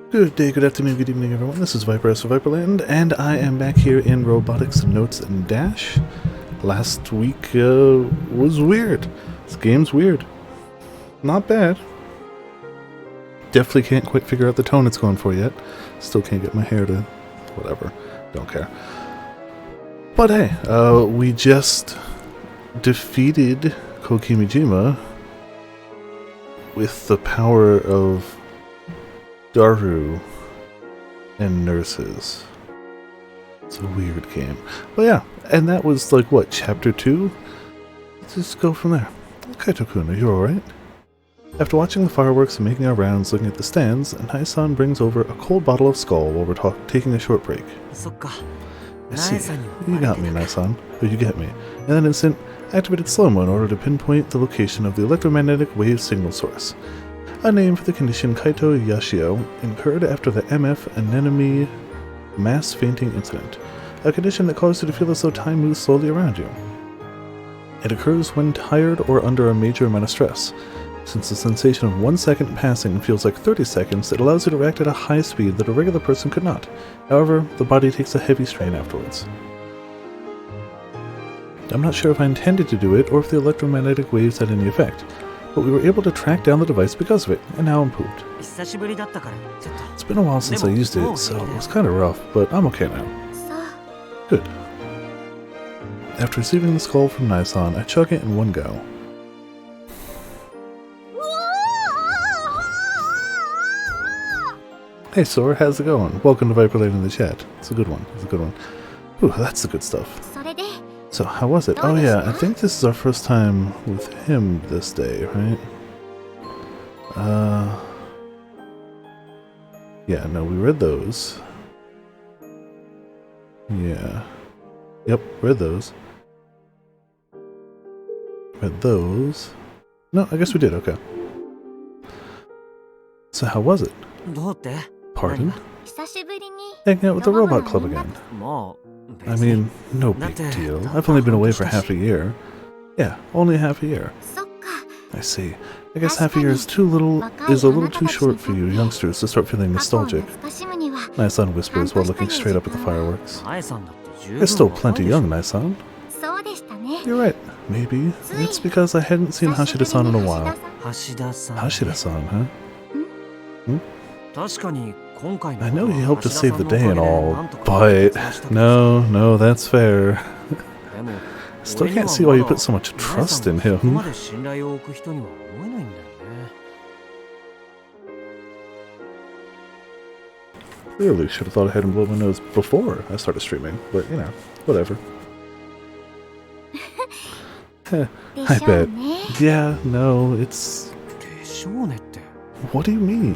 Good day, good afternoon, good evening, everyone. This is Viper S of Viperland, and I am back here in Robotics, Notes, and DaSH. Last week was weird. This game's weird. Not bad. Definitely can't quite figure out the tone it's going for yet. Still can't get my hair to... whatever. Don't care. But hey, we just defeated Kokimijima with the power of Daru and nurses. It's a weird game. But yeah, and that was like, what, chapter 2? Let's just go from there. Kaito-kun, are you alright? After watching the fireworks and making our rounds looking at the stands, Nai-san brings over a cold bottle of Skull while we're taking a short break. I see. You got me, Nai-san. Or you get me. In that instant, activated slow-mo in order to pinpoint the location of the electromagnetic wave signal source. A name for the condition Kaito Yashio, incurred after the MF anemone mass fainting incident, a condition that causes you to feel as though time moves slowly around you. It occurs when tired or under a major amount of stress. Since the sensation of 1 second passing feels like 30 seconds, it allows you to react at a high speed that a regular person could not. However, the body takes a heavy strain afterwards. I'm not sure if I intended to do it or if the electromagnetic waves had any effect, but we were able to track down the device because of it, and now I'm pooped. It's been a while since I used it, so it was kind of rough, but I'm okay now. Good. After receiving the skull from Nai-san, I chug it in one go. Hey Sora, how's it going? Welcome to Viperland in the chat. It's a good one. It's a good one. Ooh, that's the good stuff. So, how was it? Oh yeah, I think this is our first time with him this day, right? Yeah, no, we read those. Yeah. Yep, read those. Read those. No, I guess we did, okay. So how was it? Pardon? Hanging out with the Robot Club again. I mean, no big deal. I've only been away for half a year. Yeah, only half a year. I see. I guess half a year is a little too short for you youngsters to start feeling nostalgic. Nai-san whispers while looking straight up at the fireworks. You're still plenty young, Nai-san. You're right. Maybe. It's because I hadn't seen Hashida-san in a while. Hashida-san, huh? Hmm? I know he helped us save the day and all, but no, that's fair. Still can't see why you put so much trust in him. Clearly should have thought I had him blow my nose before I started streaming, but you know, whatever. I bet. Yeah, no, it's... What do you mean?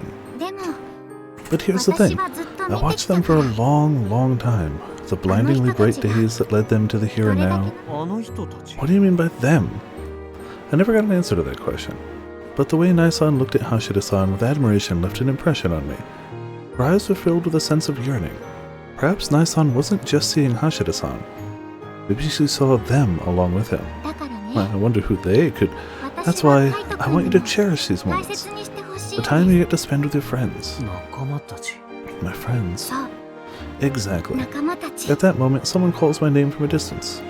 But here's the thing, I watched them for a long time. The blindingly bright days that led them to the here and now. What do you mean by them? I never got an answer to that question. But the way Nai-san looked at Hashida-san with admiration left an impression on me. Her eyes were filled with a sense of yearning. Perhaps Nai-san wasn't just seeing Hashida-san. Maybe she saw them along with him. I wonder who they could... That's why I want you to cherish these moments. The time you get to spend with your friends. My friends. Exactly. At that moment, someone calls my name from a distance.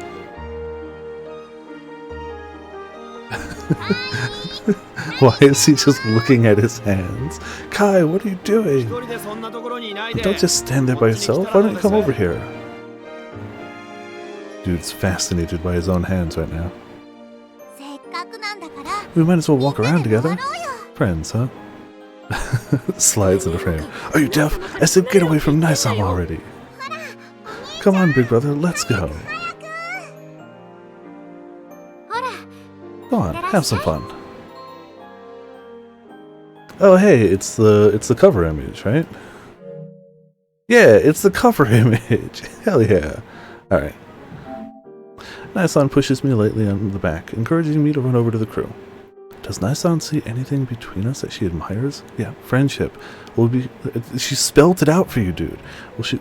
Why is he just looking at his hands? Kai, what are you doing? Don't just stand there by yourself. Why don't you come over here? Dude's fascinated by his own hands right now. We might as well walk around together. Friends, huh? Slides in the frame. Are you deaf? I said get away from Nai-san already. Come on, big brother, let's go. Go on, have some fun. Oh hey, it's the cover image, right? Yeah, it's the cover image. Hell yeah. Alright. Nai-san pushes me lightly on the back, encouraging me to run over to the crew. Does Nai-san see anything between us that she admires? Yeah, friendship. She spelled it out for you, dude.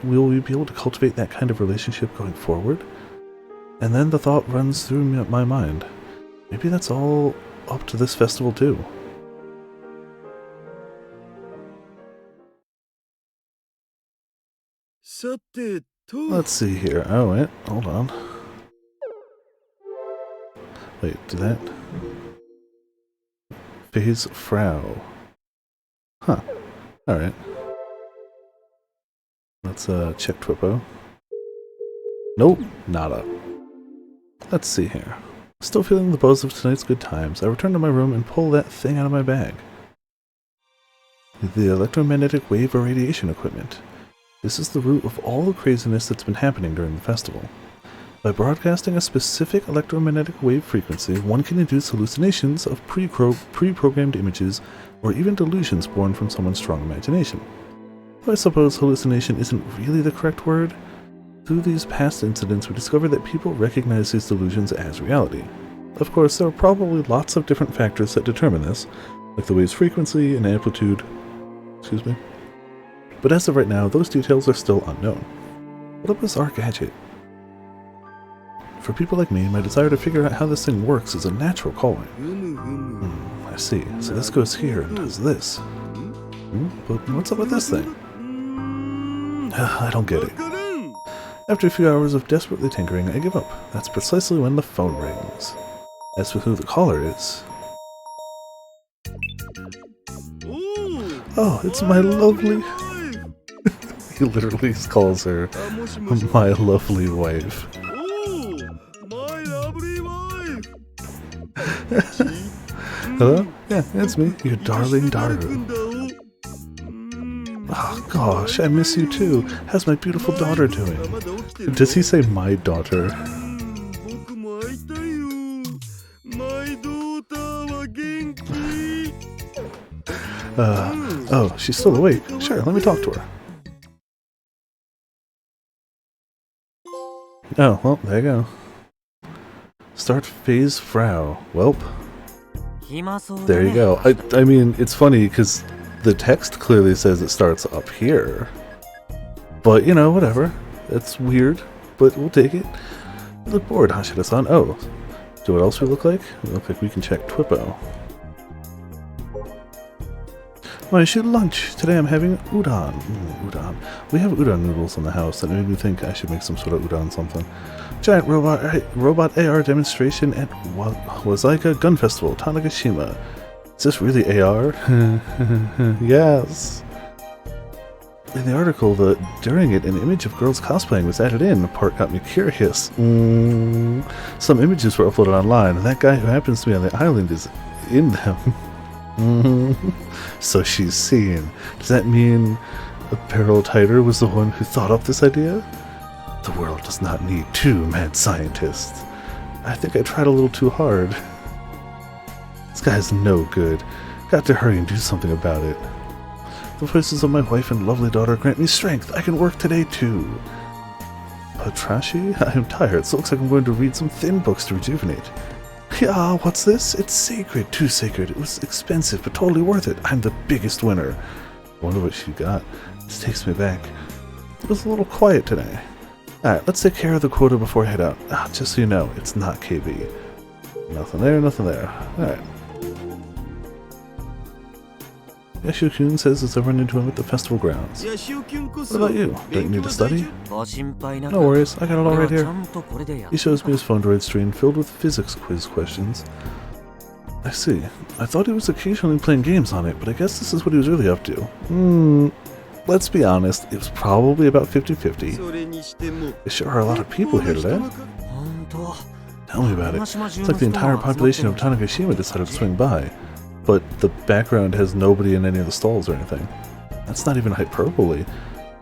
Will we be able to cultivate that kind of relationship going forward? And then the thought runs through my mind. Maybe that's all up to this festival too. Let's see here. Oh, wait. Hold on. Wait, do that? Phase Frau. Huh. Alright. Let's check Twippo. Nope, nada. Let's see here. Still feeling the buzz of tonight's good times, I return to my room and pull that thing out of my bag. The electromagnetic wave irradiation equipment. This is the root of all the craziness that's been happening during the festival. By broadcasting a specific electromagnetic wave frequency, one can induce hallucinations of pre-programmed images or even delusions born from someone's strong imagination. Though I suppose hallucination isn't really the correct word. Through these past incidents, we discovered that people recognize these delusions as reality. Of course, there are probably lots of different factors that determine this, like the wave's frequency and amplitude. Excuse me. But as of right now, those details are still unknown. What a bizarre gadget. For people like me, my desire to figure out how this thing works is a natural calling. I see. So this goes here and does this. But what's up with this thing? I don't get it. After a few hours of desperately tinkering, I give up. That's precisely when the phone rings. As for who the caller is... Oh, it's my lovely... He literally calls her my lovely wife. Hello? Yeah, it's me, your darling Daru. Oh gosh, I miss you too. How's my beautiful daughter doing? Does he say my daughter? Oh, she's still awake. Sure, let me talk to her. Oh, well, there you go. Start phase Frau. Welp. There you go. I mean, it's funny because the text clearly says it starts up here. But, you know, whatever. It's weird, but we'll take it. We look bored, Hashida-san. Oh. Do what else we look like? We look like we can check Twippo. I should lunch. Today I'm having udon. Udon. We have udon noodles in the house that made me think I should make some sort of udon something. Giant robot AR demonstration at Wazaika Gun Festival, Tanegashima. Is this really AR? Yes. In the article, during it, an image of girls cosplaying was added in. The part got me curious. Some images were uploaded online, and that guy who happens to be on the island is in them. So she's seen. Does that mean Apparel Tighter was the one who thought up this idea? The world does not need two mad scientists. I think I tried a little too hard. This guy's no good. Got to hurry and do something about it. The voices of my wife and lovely daughter grant me strength. I can work today too. Patrashi? I'm tired, so it looks like I'm going to read some thin books to rejuvenate. Yeah, what's this? It's sacred, too sacred. It was expensive, but totally worth it. I'm the biggest winner. I wonder what she got. This takes me back. It was a little quiet today. Alright, let's take care of the quota before I head out. Just so you know, it's not KB. Nothing there, nothing there. Alright. Yashio-kun says it's run into him at the festival grounds. What about you? Don't you need to study? No worries, I got it all right here. He shows me his phone droid screen filled with physics quiz questions. I see. I thought he was occasionally playing games on it, but I guess this is what he was really up to. Let's be honest, it was probably about 50-50. There sure are a lot of people here today. Tell me about it. It's like the entire population of Tanegashima decided to swing by. But the background has nobody in any of the stalls or anything. That's not even hyperbole.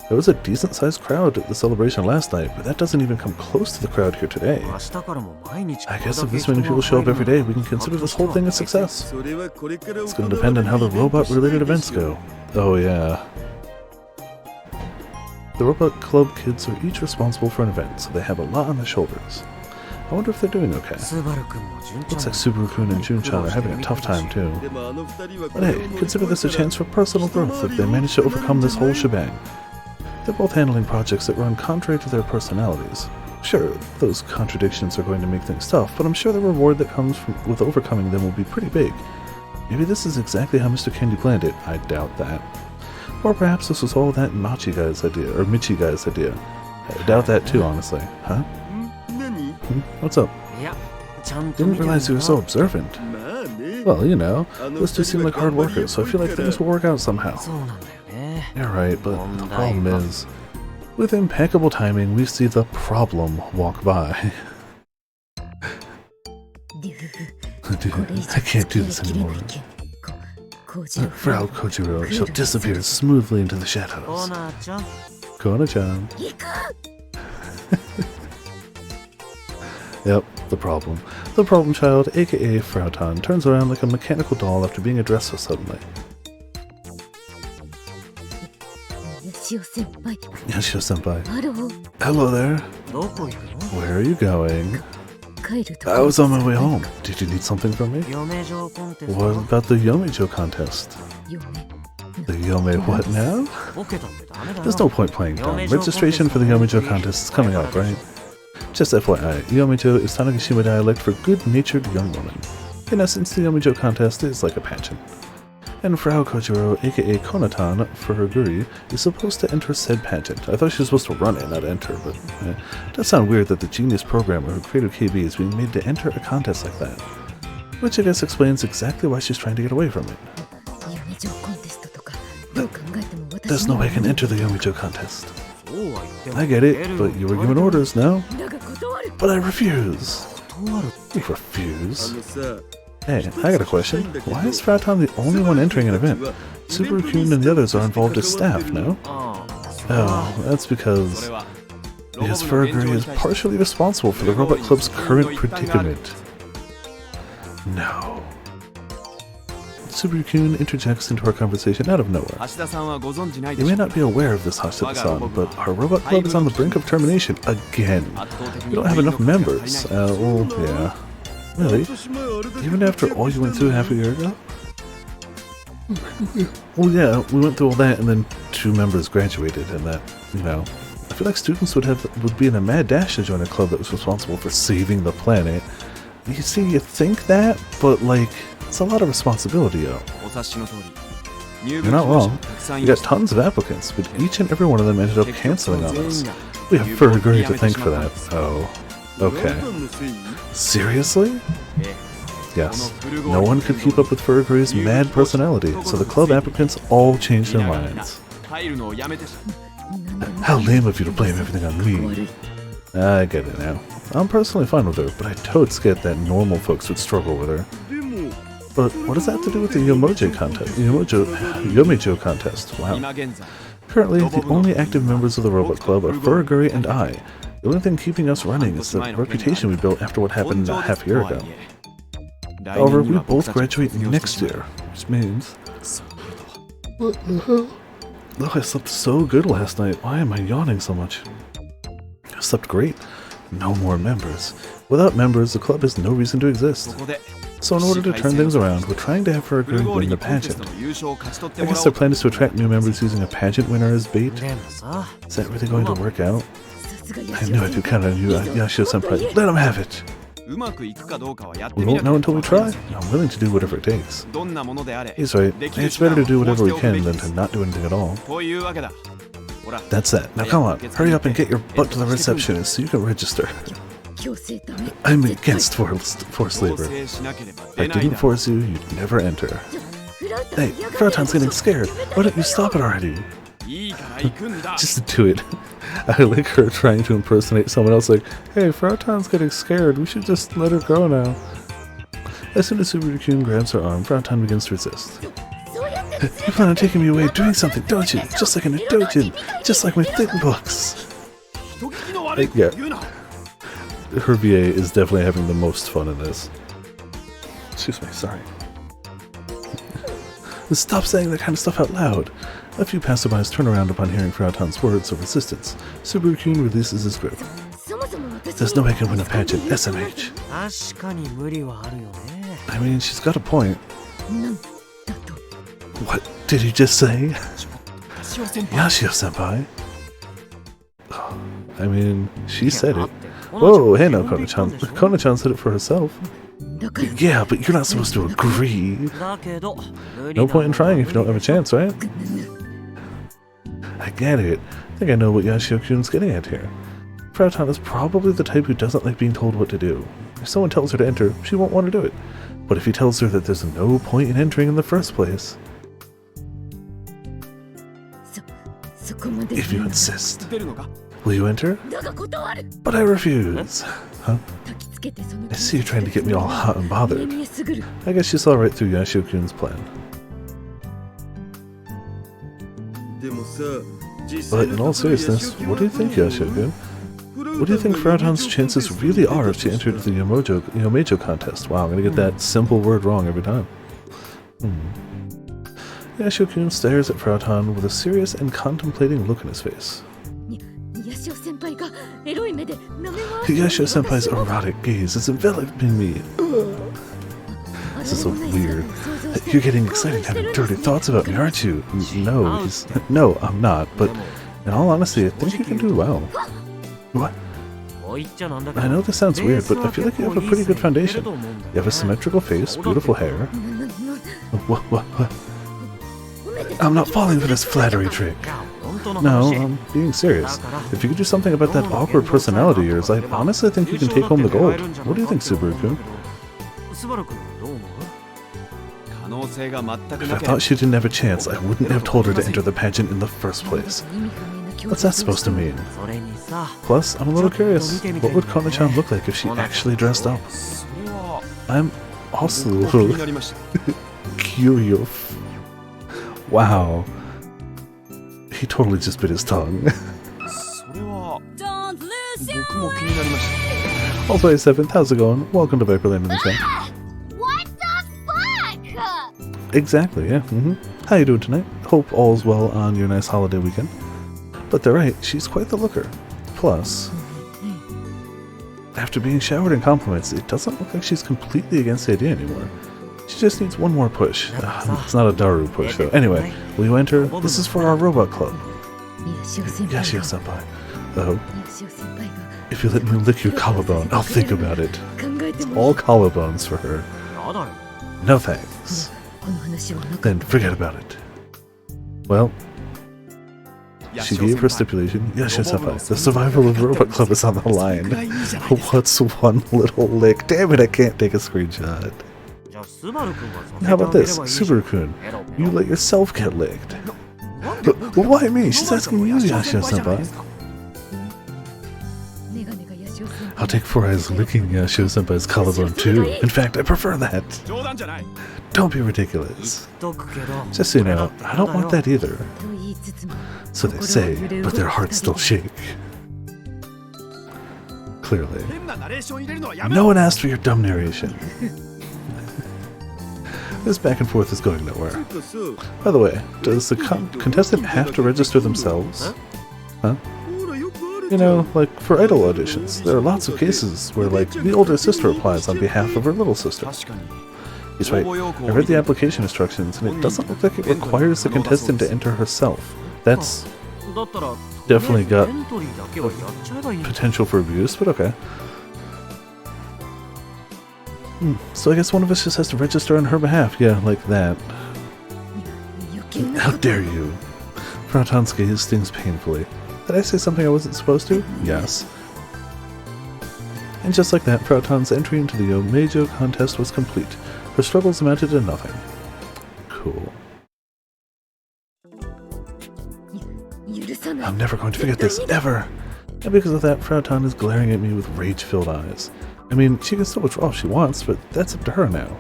There was a decent-sized crowd at the celebration last night, but that doesn't even come close to the crowd here today. I guess if this many people show up every day, we can consider this whole thing a success. It's going to depend on how the robot-related events go. Oh yeah. The Robot Club kids are each responsible for an event, so they have a lot on their shoulders. I wonder if they're doing okay. Looks like Subaru-kun and Jun-chan are having a tough time too. But hey, consider this a chance for personal growth if they manage to overcome this whole shebang. They're both handling projects that run contrary to their personalities. Sure, those contradictions are going to make things tough, but I'm sure the reward that comes with overcoming them will be pretty big. Maybe this is exactly how Mr. Candy planned it. I doubt that. Or perhaps this was all that Michi guy's idea. I doubt that too, honestly. Huh? What's up? Didn't realize you were so observant. Well, you know, those two seem like hard workers, so I feel like things will work out somehow. You're right, but the problem is, with impeccable timing, we see the problem walk by. Dude, I can't do this anymore. Frau Kojiro shall disappear smoothly into the shadows. Kona-chan. Yep, the problem. The problem child, aka Frautan, turns around like a mechanical doll after being addressed so suddenly. Yashio-senpai. Hello there. Where are you going? I was on my way home. Did you need something from me? What about the Yomijo contest? The Yome what now? There's no point playing dumb. Registration for the Yomijo contest is coming up, right? Just FYI, Yomijo is Tanegashima dialect for good-natured young woman. In essence, the Yomijo contest is like a pageant. And Frau Kojiro, aka Konatan, for her guri, is supposed to enter said pageant. I thought she was supposed to run it, not enter, but it does sound weird that the genius programmer who created KB is being made to enter a contest like that. Which I guess explains exactly why she's trying to get away from it. There's no way I can enter the Yomijo contest. I get it, but you were given orders, no? But I refuse. You refuse? Hey, I got a question. Why is Frautan the only one entering an event? Subaru-kun and the others are involved as staff, no? Oh, that's because Furuguri is partially responsible for the Robot Club's current predicament. No. Subaru-kun interjects into our conversation out of nowhere. You may not be aware of this, Hashida-san, but our Robot Club is on the brink of termination again. We don't have enough members. Well, yeah. Really? Even after all you went through half a year ago? Well, yeah, we went through all that, and then 2 members graduated, and that, you know, I feel like students would be in a mad dash to join a club that was responsible for saving the planet. You see, you think that, but like, it's a lot of responsibility, yo. You're not wrong. We got tons of applicants, but each and every one of them ended up canceling on us. We have Furuguri to thank for that. Oh, okay. Seriously? Yes. No one could keep up with Furuguri's mad personality, so the club applicants all changed their minds. How lame of you to blame everything on me. I get it now. I'm personally fine with her, but I totes get that normal folks would struggle with her. But what does that have to do with the Yomijo contest? Wow. Currently, the only active members of the Robot Club are Furuguri and I. The only thing keeping us running is the reputation we built after what happened a half a year ago. However, we both graduate next year, which means... What the hell? Oh, I slept so good last night. Why am I yawning so much? I slept great. No more members. Without members, the club has no reason to exist. So in order to turn things around, we're trying to have Furuguri win the pageant. I guess their plan is to attract new members using a pageant winner as bait. Is that really going to work out? I knew I could count on you, Yashio-senpai. Let him have it! We won't know until we try. I'm willing to do whatever it takes. He's right. It's better to do whatever we can than to not do anything at all. That's that. Now come on, hurry up and get your butt to the receptionist so you can register. I'm against forced labor. If I didn't force you, you'd never enter. Hey, Frautan's getting scared. Why don't you stop it already? Just do it. I like her trying to impersonate someone else like, hey, Frautan's getting scared. We should just let her go now. As soon as Subaru-kun grabs her arm, Frautan begins to resist. You plan on taking me away doing something, don't you? Just like in a dojin. Just like my thick books. Yeah. Her VA is definitely having the most fun in this. Excuse me, sorry. Stop saying that kind of stuff out loud. A few passerbys turn around upon hearing Frautan's words of resistance. Subaru-kun releases his grip. There's no way I can win a pageant, SMH. I mean, she's got a point. What did you just say? Yashio-senpai? I mean, she said it. Whoa, hey now, Kona-chan. Kona-chan said it for herself. Yeah, but you're not supposed to agree. No point in trying if you don't have a chance, right? I get it. I think I know what Yashio-kun's getting at here. Frau is probably the type who doesn't like being told what to do. If someone tells her to enter, she won't want to do it. But if he tells her that there's no point in entering in the first place... If you insist. Will you enter? But I refuse. Huh? I see you trying to get me all hot and bothered. I guess you saw right through Yashio-kun's plan. But in all seriousness, what do you think, Yashio-kun? What do you think Frau's chances really are if she entered the Yomejo contest? Wow, I'm gonna get that simple word wrong every time. Yashio-kun stares at Frau with a serious and contemplating look in his face. Yashio-senpai's erotic gaze is enveloping me. This is so weird. You're getting excited having dirty thoughts about me, aren't you? No, no, I'm not, but in all honesty, I think you can do well. What? I know this sounds weird, but I feel like you have a pretty good foundation. You have a symmetrical face, beautiful hair. What? I'm not falling for this flattery trick. No, I'm being serious. If you could do something about that awkward personality of yours, I honestly think you can take home the gold. What do you think, Subaru-kun? If I thought she didn't have a chance, I wouldn't have told her to enter the pageant in the first place. What's that supposed to mean? Plus, I'm a little curious. What would Kona-chan look like if she actually dressed up? I'm also a little curious. Wow. He totally just bit his tongue. Also, 7th, how's it going? Welcome to Viperland in the chat. What the fuck? Exactly, yeah. How you doing tonight? Hope all's well on your nice holiday weekend. But they're right, she's quite the looker. Plus, after being showered in compliments, it doesn't look like she's completely against the idea anymore. She just needs one more push. It's not a Daru push, though. Anyway, will you enter? This is for our robot club. Yashio-senpai. Oh. If you let me lick your collarbone, I'll think about it. It's all collarbones for her. No thanks. Then forget about it. Well, she gave her stipulation. Yashio-senpai, the survival of the robot club is on the line. What's one little lick? Damn it, I can't take a screenshot. How about this, Subaru-kun? You let yourself get licked. Why me? She's asking you, Yashio-senpai. I'll take 4 eyes licking Yashio-senpai's collarbone too. In fact, I prefer that. Don't be ridiculous. Just so you know, I don't want that either. So they say, but their hearts still shake. Clearly. No one asked for your dumb narration. This back and forth is going nowhere. By the way, does the contestant have to register themselves? Huh? You know, like for idol auditions, there are lots of cases where, like, the older sister applies on behalf of her little sister. He's right. I read the application instructions, and it doesn't look like it requires the contestant to enter herself. That's definitely got potential for abuse, but okay. So I guess one of us just has to register on her behalf. Yeah, like that. How dare you? Frau's gaze stings painfully. Did I say something I wasn't supposed to? Yes. And just like that, Frau's entry into the Yomejo contest was complete. Her struggles amounted to nothing. Cool. I'm never going to forget this, ever! And because of that, Frau is glaring at me with rage-filled eyes. I mean, she can still withdraw if she wants, but that's up to her now.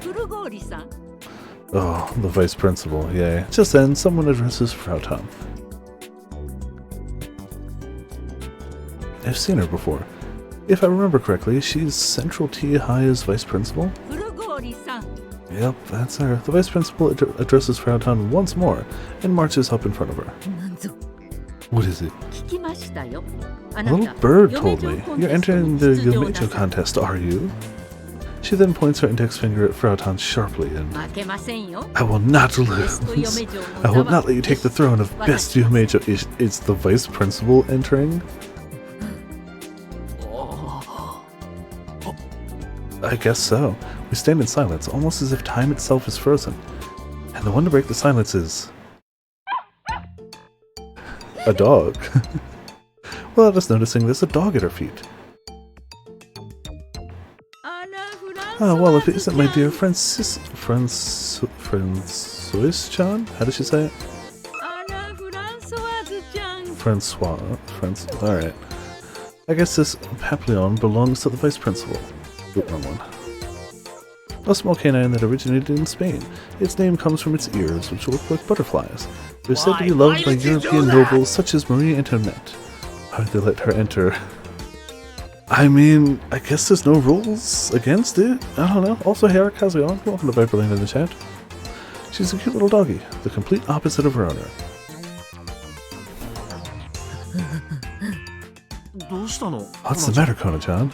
Oh, the vice principal, yay. Just then, someone addresses Frau. I've seen her before. If I remember correctly, she's Central T High's vice principal? Yep, that's her. The vice principal addresses Frau once more and marches up in front of her. What is it? A little bird told me. You're entering the Yomejo contest, are you? She then points her index finger at Frau sharply and... I will not lose. I will not let you take the throne of best Yomejo. Is the vice principal entering? I guess so. We stand in silence, almost as if time itself is frozen. And the one to break the silence is... A dog. Without us noticing, there's a dog at her feet. Well, if it isn't my dear Francois-chan? How does she say it? Francois. Alright. I guess this Papillon belongs to the vice principal. The wrong one. A small canine that originated in Spain. Its name comes from its ears, which look like butterflies. They're said to be loved by European nobles such as Marie Antoinette. How did they let her enter? I mean, I guess there's no rules against it. I don't know. Also, hey, how's it going? Welcome to Viperland in the chat. She's a cute little doggy, the complete opposite of her owner. What's the matter, Kona-chan?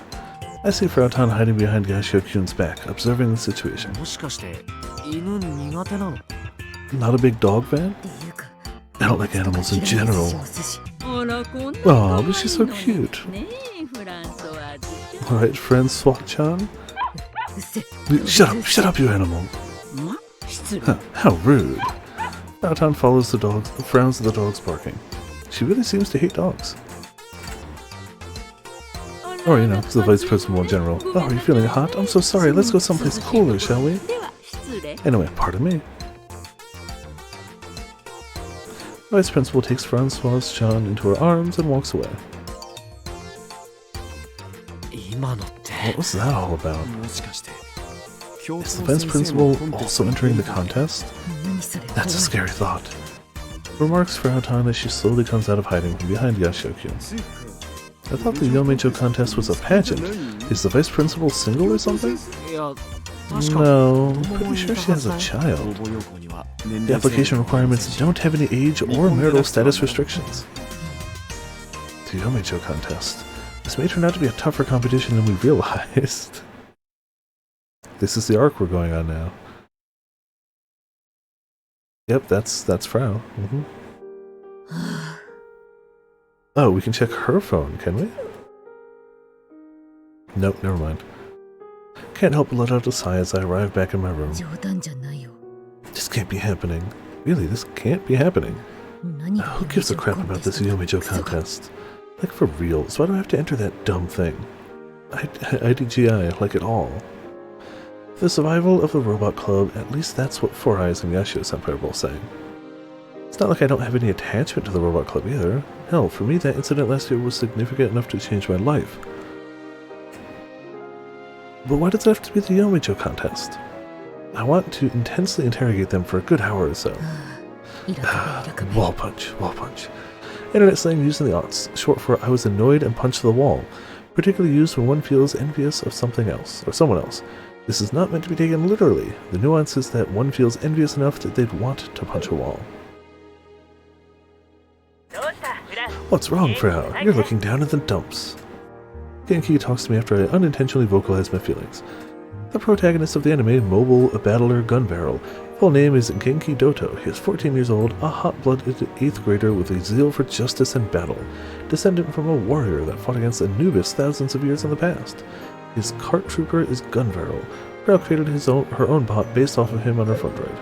I see Frau hiding behind Yashio-kun's back, observing the situation. Not a big dog fan? I don't like animals in general. Oh, but she's so cute. Alright, Francois-chan? Shut up, you animal. Huh, how rude. Frau follows the dogs, frowns at the dogs barking. She really seems to hate dogs. Or, you know, the vice principal in general. Oh, are you feeling hot? I'm so sorry, let's go someplace cooler, shall we? Anyway, pardon me. Vice principal takes Francois-chan into her arms and walks away. What was that all about? Is the vice principal also entering the contest? That's a scary thought. Remarks Frau as she slowly comes out of hiding from behind Yashio-kun. I thought the Yomecho contest was a pageant. Is the vice principal single or something? No, I'm pretty sure she has a child. The application requirements don't have any age or marital status restrictions. The Yomecho contest. This may turn out to be a tougher competition than we realized. This is the arc we're going on now. Yep, that's Frau. Oh, we can check her phone, can we? Nope, never mind. Can't help but let out a sigh as I arrive back in my room. This can't be happening. Really, this can't be happening. Who gives a crap about this Yomecho contest? Like for real, so why do I have to enter that dumb thing? IDGI, like it all. The survival of the robot club, at least that's what Four Eyes and Yashio-senpai are both saying. It's not like I don't have any attachment to the robot club either. Hell, for me that incident last year was significant enough to change my life. But why does it have to be the Yomecho contest? I want to intensely interrogate them for a good hour or so. Wall punch. Internet slang used in the aughts, short for I was annoyed and punched the wall, particularly used when one feels envious of something else, or someone else. This is not meant to be taken literally. The nuance is that one feels envious enough that they'd want to punch a wall. What's wrong, Frau? You're looking down in the dumps. Genki talks to me after I unintentionally vocalize my feelings. The protagonist of the anime, Mobile Battler Gun Barrel. Full name is Genki Doto. He is 14 years old, a hot-blooded 8th grader with a zeal for justice and battle, descendant from a warrior that fought against Anubis thousands of years in the past. His cart trooper is Gun Barrel. Frau created her own bot based off of him on her phone droid.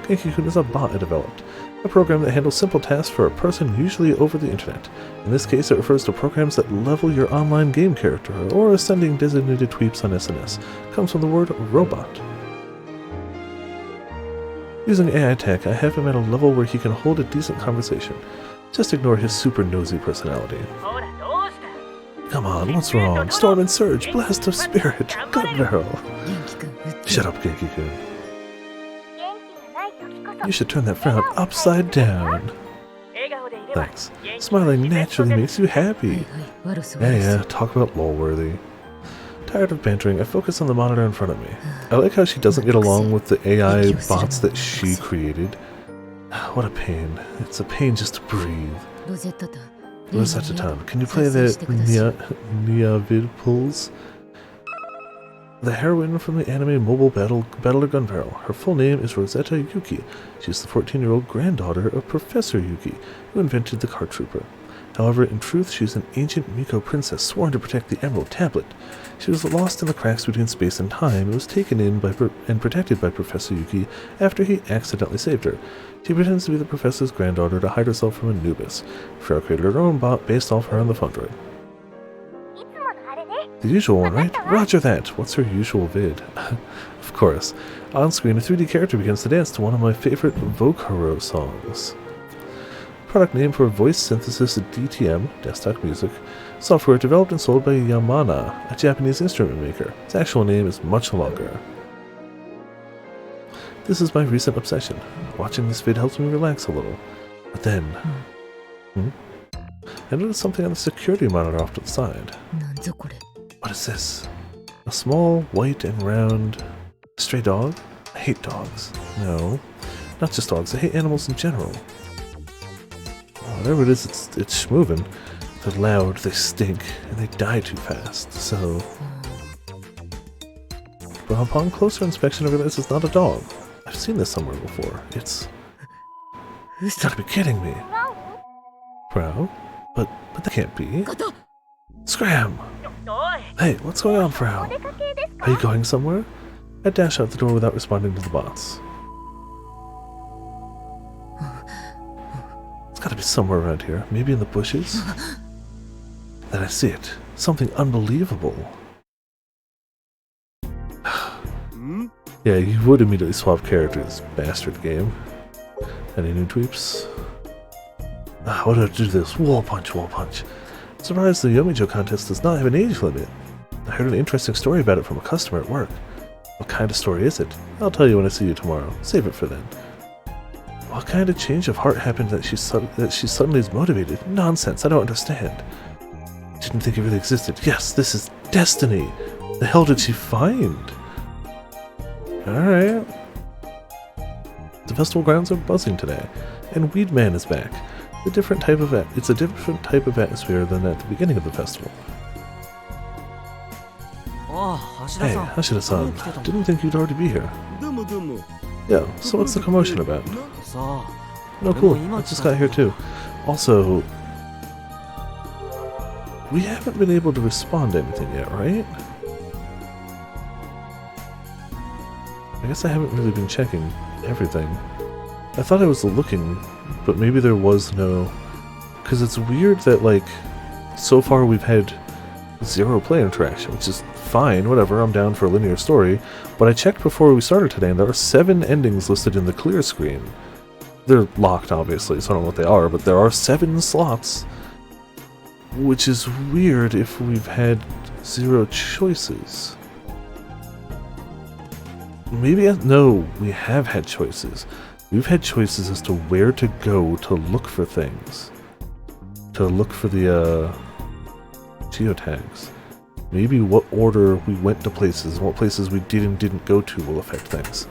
Genki-kun is a bot I developed. A program that handles simple tasks for a person usually over the internet. In this case, it refers to programs that level your online game character, or sending designated tweets on SNS. Comes from the word robot. Using AI tech, I have him at a level where he can hold a decent conversation. Just ignore his super nosy personality. Come on, what's wrong? Storm and Surge, Blast of Spirit, Gun Barrel. Shut up, Genki-kun. You should turn that frown upside down. Thanks. Smiling naturally makes you happy. Yeah, talk about lol-worthy. Tired of bantering, I focus on the monitor in front of me. I like how she doesn't get along with the AI bots that she created. What a pain. It's a pain just to breathe. Rosetta-tan, can you play the Nia Pulse? The heroine from the anime Mobile Battler Gun Barrel. Her full name is Rosetta Yuki. She's the 14-year-old granddaughter of Professor Yuki, who invented the cart trooper. However, in truth, she is an ancient Miko princess sworn to protect the Emerald Tablet. She was lost in the cracks between space and time and was taken in by and protected by Professor Yuki after he accidentally saved her. She pretends to be the professor's granddaughter to hide herself from Anubis. Frau created her own bot based off her on the phone droid. The usual one, right? Roger that! What's her usual vid? Of course. On screen, a 3D character begins to dance to one of my favorite Vocaro songs. Product name for voice synthesis DTM, desktop music, software developed and sold by Yamana, a Japanese instrument maker. Its actual name is much longer. This is my recent obsession. Watching this vid helps me relax a little. But then... I noticed something on the security monitor off to the side. What is this? A small, white and round... stray dog? I hate dogs. No. Not just dogs, I hate animals in general. Whatever it is, it's moving. They're loud, they stink, and they die too fast, so... But upon closer inspection I realize it's not a dog. I've seen this somewhere before. It's... You gotta be kidding me. Frau? But that can't be. Scram! Hey, what's going on, Frau? Are you going somewhere? I dash out the door without responding to the bots. It's gotta be somewhere around here, maybe in the bushes. Then I see it. Something unbelievable. Yeah, you would immediately swap characters, bastard game. Any new tweeps? What do I do this? Wall punch, wall punch. Surprised the Yomijo contest does not have an age limit. I heard an interesting story about it from a customer at work. What kind of story is it? I'll tell you when I see you tomorrow. Save it for then. What kind of change of heart happened that she suddenly is motivated? Nonsense, I don't understand. Didn't think it really existed. Yes, this is destiny. The hell did she find? Alright. The festival grounds are buzzing today, and Weedman is back. It's a different type of atmosphere than at the beginning of the festival. Hey, Hashida-san, didn't think you'd already be here. Yeah, so what's the commotion about? Oh cool, I just got here too. Also, we haven't been able to respond to anything yet, right? I guess I haven't really been checking everything. I thought I was looking, but maybe there was no... Because it's weird that, like, so far we've had 0 player interaction, which is fine, whatever, I'm down for a linear story, but I checked before we started today and there are 7 endings listed in the clear screen. They're locked, obviously, so I don't know what they are, but there are 7 slots, which is weird if we've had 0 choices. Maybe, no, we have had choices. We've had choices as to where to go to look for things. To look for the, geotags. Maybe what order we went to places, and what places we did and didn't go to will affect things.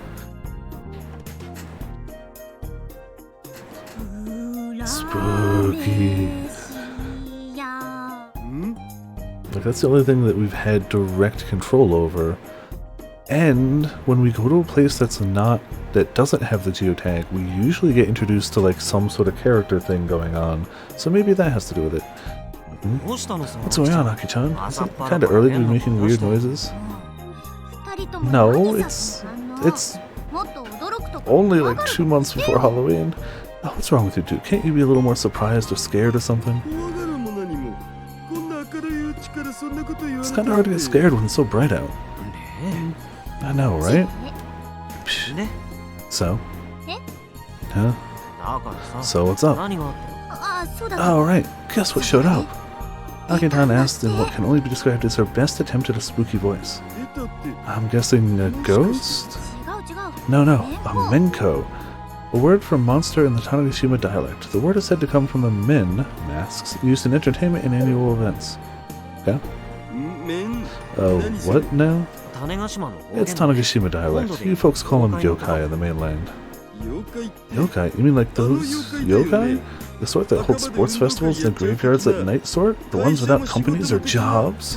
Spooky. Like, that's the only thing that we've had direct control over. And when we go to a place that doesn't have the geotag, we usually get introduced to like some sort of character thing going on. So maybe that has to do with it. What's going on, Aki-chan? Is it kinda early to be making weird noises? No, it's only like 2 months before Halloween. Oh, what's wrong with you two? Can't you be a little more surprised or scared or something? It's kinda hard to get scared when it's so bright out. I know, right? Psh. So? Huh? So what's up? Oh, right. Guess what showed up? Aki-chan asked in what can only be described as her best attempt at a spooky voice. I'm guessing a ghost? No, a menko. A word from monster in the Tanegashima dialect. The word is said to come from the men, masks, used in entertainment and annual events. Yeah? What now? It's Tanegashima dialect. You folks call them yokai in the mainland. Yokai? You mean like those yokai? The sort that hold sports festivals in the graveyards at night sort? The ones without companies or jobs?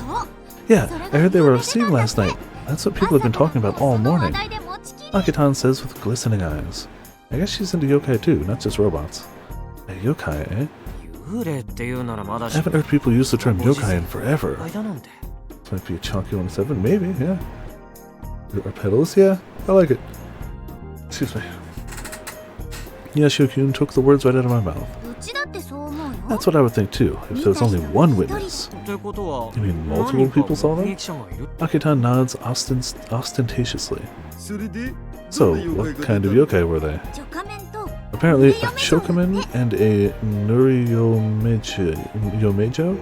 Yeah, I heard they were seen last night. That's what people have been talking about all morning. Aki-chan says with glistening eyes. I guess she's into yokai too, not just robots. A yokai, eh? I haven't heard people use the term yokai in forever. This might be a chunky 1-7, maybe, yeah. Or petals, yeah, I like it. Excuse me. Yashio-kun took the words right out of my mouth. That's what I would think too, if there was only one witness. You mean multiple people saw them? Akitan nods ostentatiously. So, what kind of yokai were they? Apparently, a chokaman and a Yomejo?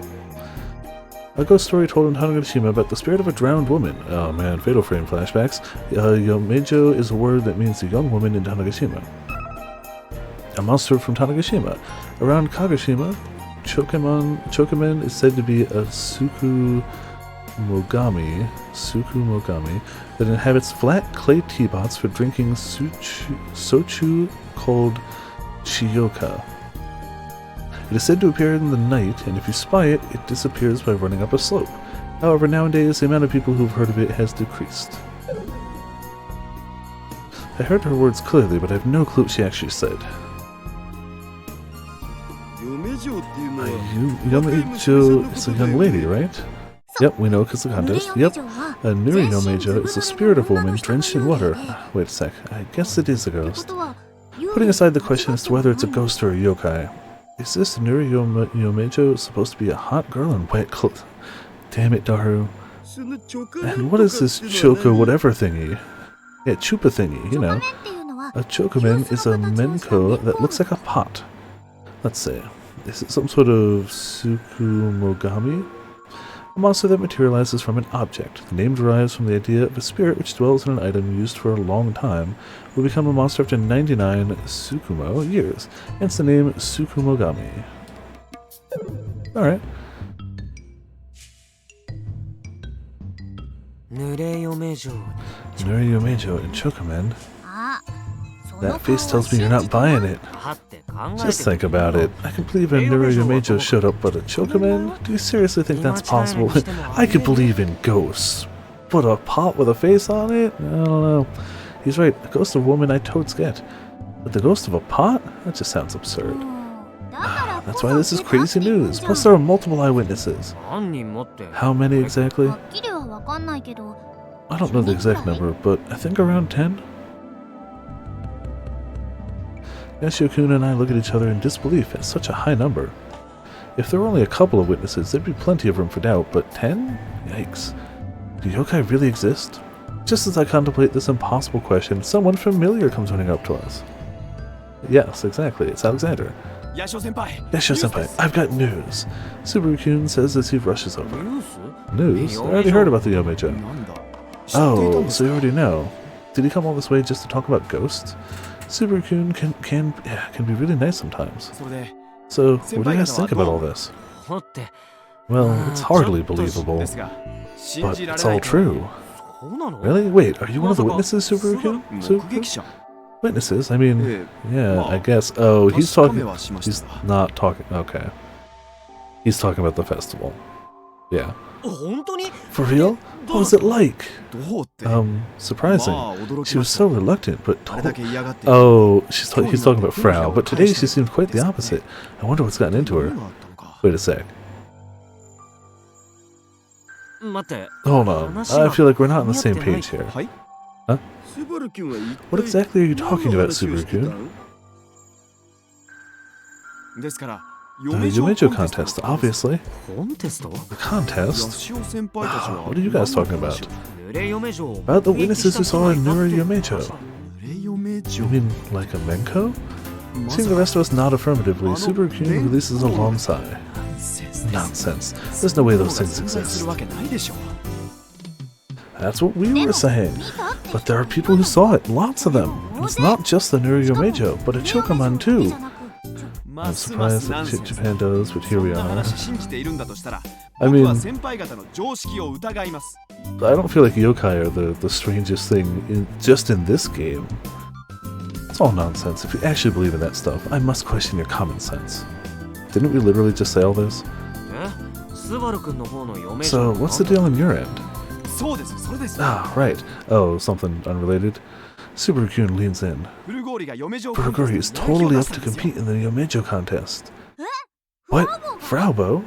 A ghost story told in Tanegashima about the spirit of a drowned woman. Oh man, Fatal Frame flashbacks. Yomejo is a word that means a young woman in Tanegashima. A monster from Tanegashima. Around Kagoshima, Chokaman is said to be a Suku Mogami that inhabits flat clay teapots for drinking sochu called Chiyoka. It is said to appear in the night, and if you spy it, it disappears by running up a slope. However, nowadays, the amount of people who've heard of it has decreased. I heard her words clearly, but I have no clue what she actually said. Yomejo is a young lady, right? Yep, we know because the contest. Yep. A Nuri Yomejo is the spirit of a woman drenched in water. Wait a sec. I guess it is a ghost. Putting aside the question as to whether it's a ghost or a yokai, is this Nuri Yomejo supposed to be a hot girl in wet clothes? Damn it, Daru. And what is this choka whatever thingy? Yeah, chupa thingy, you know. A chokaman is a menko that looks like a pot. Let's see. Is it some sort of Sukumogami? A monster that materializes from an object. The name derives from the idea of a spirit which dwells in an item used for a long time, will become a monster after 99 Sukumo years, hence the name Sukumogami. Alright. Nuri Yomejo and Chokaman. That face tells me you're not buying it. Just think about it. I can believe a Nuri Yomejo showed up, but a Chokaman? Do you seriously think that's possible? I could believe in ghosts, but a pot with a face on it? I don't know. He's right, a ghost of a woman I totes get. But the ghost of a pot? That just sounds absurd. That's why this is crazy news. Plus there are multiple eyewitnesses. How many exactly? I don't know the exact number, but I think around 10? Yashio-kun and I look at each other in disbelief at such a high number. If there were only a couple of witnesses, there'd be plenty of room for doubt, but 10? Yikes. Do yokai really exist? Just as I contemplate this impossible question, someone familiar comes running up to us. Yes, exactly, it's Alexander. Yashio-senpai, I've got news. Subaru-kun says as he rushes over. News? I already heard about the Yomejo. Oh, so you already know. Did he come all this way just to talk about ghosts? Subaru-kun can be really nice sometimes. So, what do you guys think about all this? Well, it's hardly believable, but it's all true. Really? Wait, are you one of the witnesses, Subaru-kun? Witnesses? I mean, yeah, I guess. Oh, he's not talking. Okay. He's talking about the festival. Yeah. For real? What was it like? Surprising. She was so reluctant, but oh, he's talking about Frau, but today she seemed quite the opposite. I wonder what's gotten into her. Wait a sec. Hold on. I feel like we're not on the same page here. Huh? What exactly are you talking about, Subaru-kun? The Yomejo contest, obviously. The contest? What are you guys talking about? About the witnesses who saw a Nuri Yomejo. You mean like a Menko? Seeing the rest of us nod affirmatively, Subaru-kun releases a long sigh. Nonsense. There's no way those things exist. That's what we were saying. But there are people who saw it, lots of them. And it's not just the Nuri Yomejo, but a Chokaman too. I'm surprised that Japan does, but here we are. I mean, I don't feel like yokai are the strangest thing just in this game. It's all nonsense. If you actually believe in that stuff, I must question your common sense. Didn't we literally just say all this? So, what's the deal on your end? Ah, right. Oh, something unrelated. Subaru-kun leans in. Buruguri is totally up to compete in the Yomejo contest. What? Frau?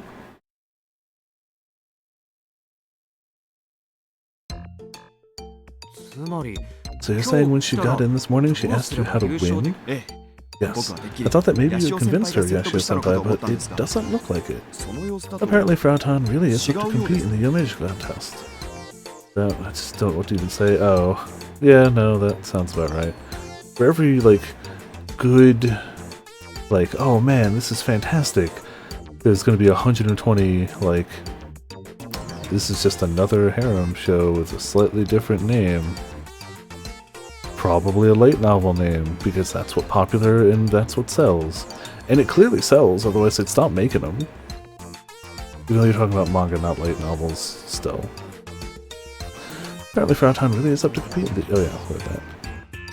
So you're saying when she got in this morning, she asked you how to win? Yes. I thought that maybe you convinced her, Yashio-senpai, but it doesn't look like it. Apparently, Frau really is up to compete in the Yomeji contest. I just don't know what to even say. Oh. Yeah, no, that sounds about right. For every, like, good, like, oh man, this is fantastic, there's gonna be 120, like, this is just another harem show with a slightly different name. Probably a light novel name, because that's what's popular and that's what sells. And it clearly sells, otherwise they'd stop making them. You know, you're talking about manga, not light novels, still. Apparently Frau really is up to compete in the— oh yeah, look at that.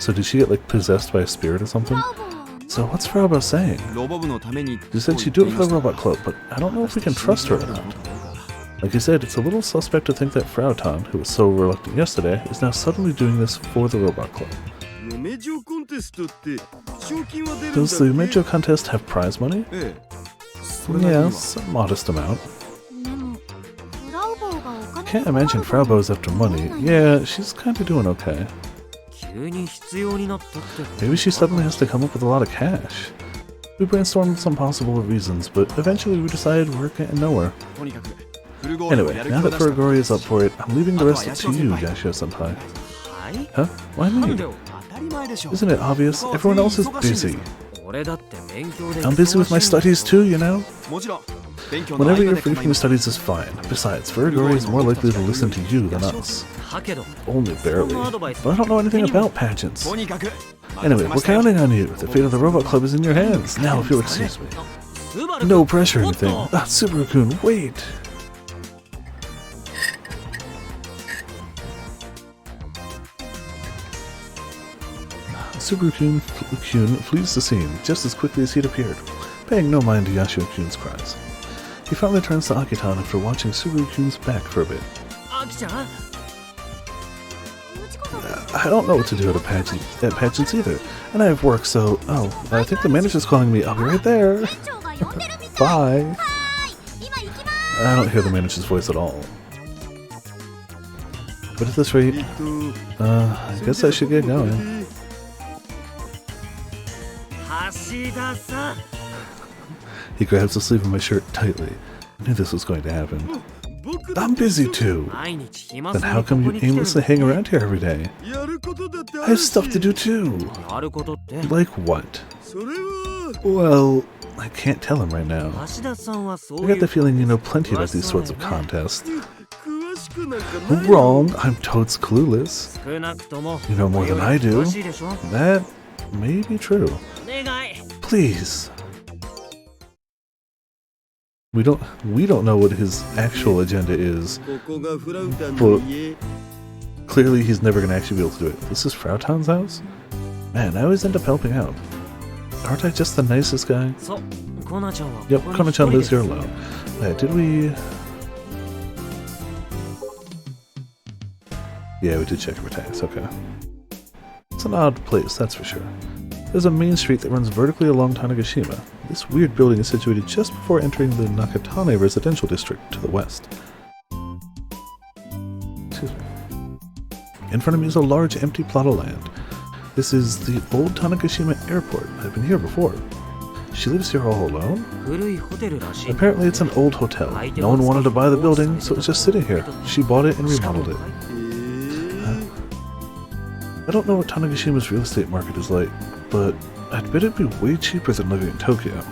So did she get, like, possessed by a spirit or something? So what's Frau saying? She said she'd do it for the Robot Club, but I don't know if we can trust her or not. Like you said, it's a little suspect to think that Frau, who was so reluctant yesterday, is now suddenly doing this for the Robot Club. Does the Umejo contest have prize money? Yes, a modest amount. Can't imagine Frau is after money. Yeah, she's kinda doing okay. Maybe she suddenly has to come up with a lot of cash. We brainstormed some possible reasons, but eventually we decided we're getting nowhere. Anyway, now that Furigori is up for it, I'm leaving the rest up to you, Yashio-senpai. Huh? Why me? Isn't it obvious? Everyone else is busy. I'm busy with my studies too, you know? Whenever you're free from your studies is fine. Besides, Furigori is more likely to listen to you than us. Only barely. But I don't know anything about pageants. Anyway, we're counting on you. The fate of the Robot Club is in your hands. Now, if you'll excuse me. No pressure or anything. Ah, Subaru-kun, wait! Subaru-kun flees the scene just as quickly as he'd appeared, paying no mind to Yashio-kun's cries. He finally turns to Akitan after watching Subaru-kun's back for a bit. I don't know what to do at pageants either, and I have work, so— oh, I think the manager's calling me. I'll be right there. Bye. I don't hear the manager's voice at all. But at this rate, I guess I should get going. He grabs the sleeve of my shirt tightly. I knew this was going to happen. I'm busy too. Then how come you aimlessly hang around here every day? I have stuff to do too. Like what? Well, I can't tell him right now. I get the feeling you know plenty about these sorts of contests. Wrong, I'm totes clueless. You know more than I do. That may be true. Please. We don't know what his actual agenda is, but clearly he's never going to actually be able to do it. This is Frau's house? Man, I always end up helping out. Aren't I just the nicest guy? Yep, Kona-chan lives here alone. Did we... yeah, we did check her tags, okay. It's an odd place, that's for sure. There's a main street that runs vertically along Tanegashima. This weird building is situated just before entering the Nakatane residential district to the west. Excuse me. In front of me is a large empty plot of land. This is the old Tanegashima airport. I've been here before. She lives here all alone? Apparently it's an old hotel. No one wanted to buy the building, so it's just sitting here. She bought it and remodeled it. I don't know what Tanegashima's real estate market is like, but I'd bet it'd be way cheaper than living in Tokyo.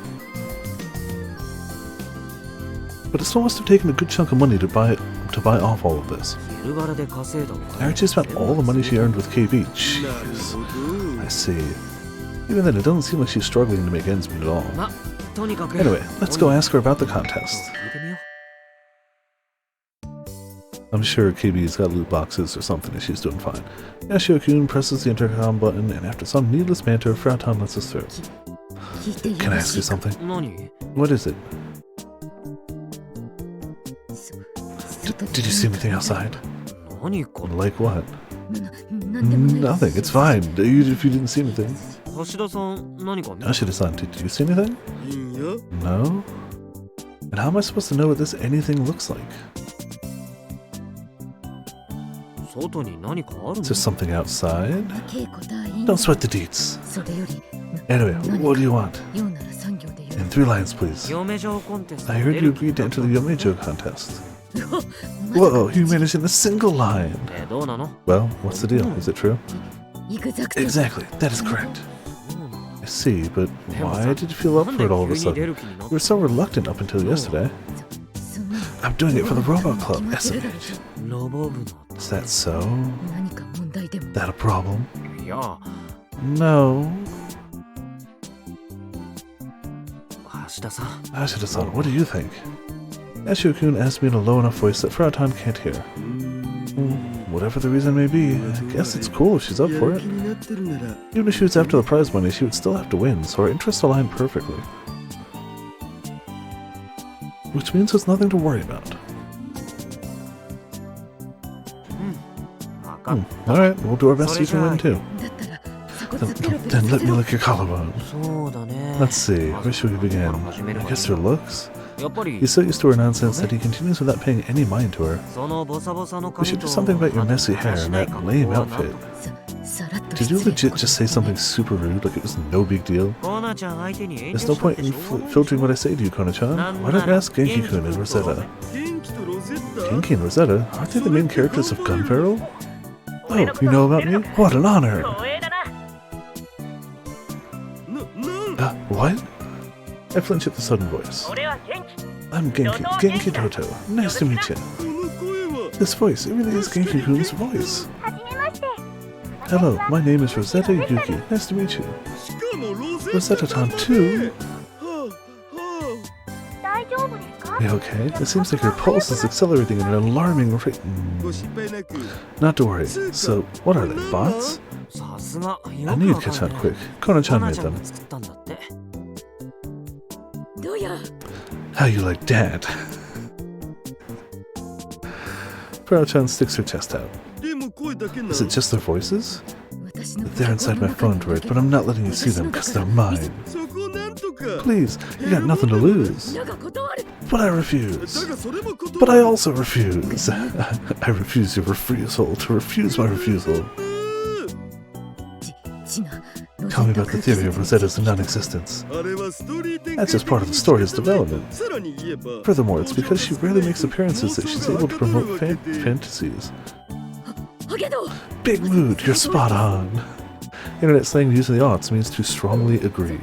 But it still must have taken a good chunk of money to buy off all of this. I actually spent all the money she earned with KB. Jeez. I see. Even then, it doesn't seem like she's struggling to make ends meet at all. Anyway, let's go ask her about the contest. I'm sure KB's got loot boxes or something and she's doing fine. Yashio-kun presses the intercom button and after some needless banter, Frau lets us through. Can I ask you something? What is it? Did you see anything outside? Like what? Nothing, it's fine. If you didn't see anything. Ashida-san, did you see anything? No? And how am I supposed to know what this anything looks like? Is there something outside? Don't sweat the deets. Anyway, what do you want? In 3 lines, please. I heard you agreed to enter the Yomejo contest. Whoa, you managed in a single line. Well, what's the deal? Is it true? Exactly, that is correct. I see, but why did you feel up for it all of a sudden? You were so reluctant up until yesterday. I'm doing it for the Robot Club, SMH. Is that so? That a problem? No. Ashida-san, what do you think? Ashio-kun asked me in a low enough voice that Frau-tan can't hear. Whatever the reason may be, I guess it's cool if she's up for it. Even if she was after the prize money, she would still have to win, so our interests align perfectly. Which means there's nothing to worry about. Alright, we'll do our best so you can win too. Then let me lick your collarbone. Let's see, where should we begin? I guess her looks? He's so used to her nonsense that he continues without paying any mind to her. We should do something about your messy hair and that lame outfit. Did you legit just say something super rude, like it was no big deal? There's no point in filtering what I say to you, Kona-chan. Why don't you ask Genki-kun and Rosetta? Genki and Rosetta? Aren't they the main characters of Gun Barrel? Oh, you know about me? What an honor! What? I flinch at the sudden voice. I'm Genki Toto. Nice to meet you. This voice, it really is Genki-kun's voice. Hello, my name is Rosetta Yuki. Nice to meet you. Rosetta-tan too? Are you okay? It seems like your pulse is accelerating at an alarming rate. Not to worry. So, what are they, bots? I knew you'd catch on quick. Kona-chan made them. How you like that? Frau-chan sticks her chest out. Is it just their voices? They're inside my phone droid, but I'm not letting you see them because they're mine. Please, you got nothing to lose. But I refuse. But I also refuse. I refuse your refusal to refuse my refusal. Tell me about the theory of Rosetta's non-existence. That's just part of the story's development. Furthermore, it's because she rarely makes appearances that she's able to promote fantasies. Big mood, you're spot on. Internet slang used in the aughts means to strongly agree.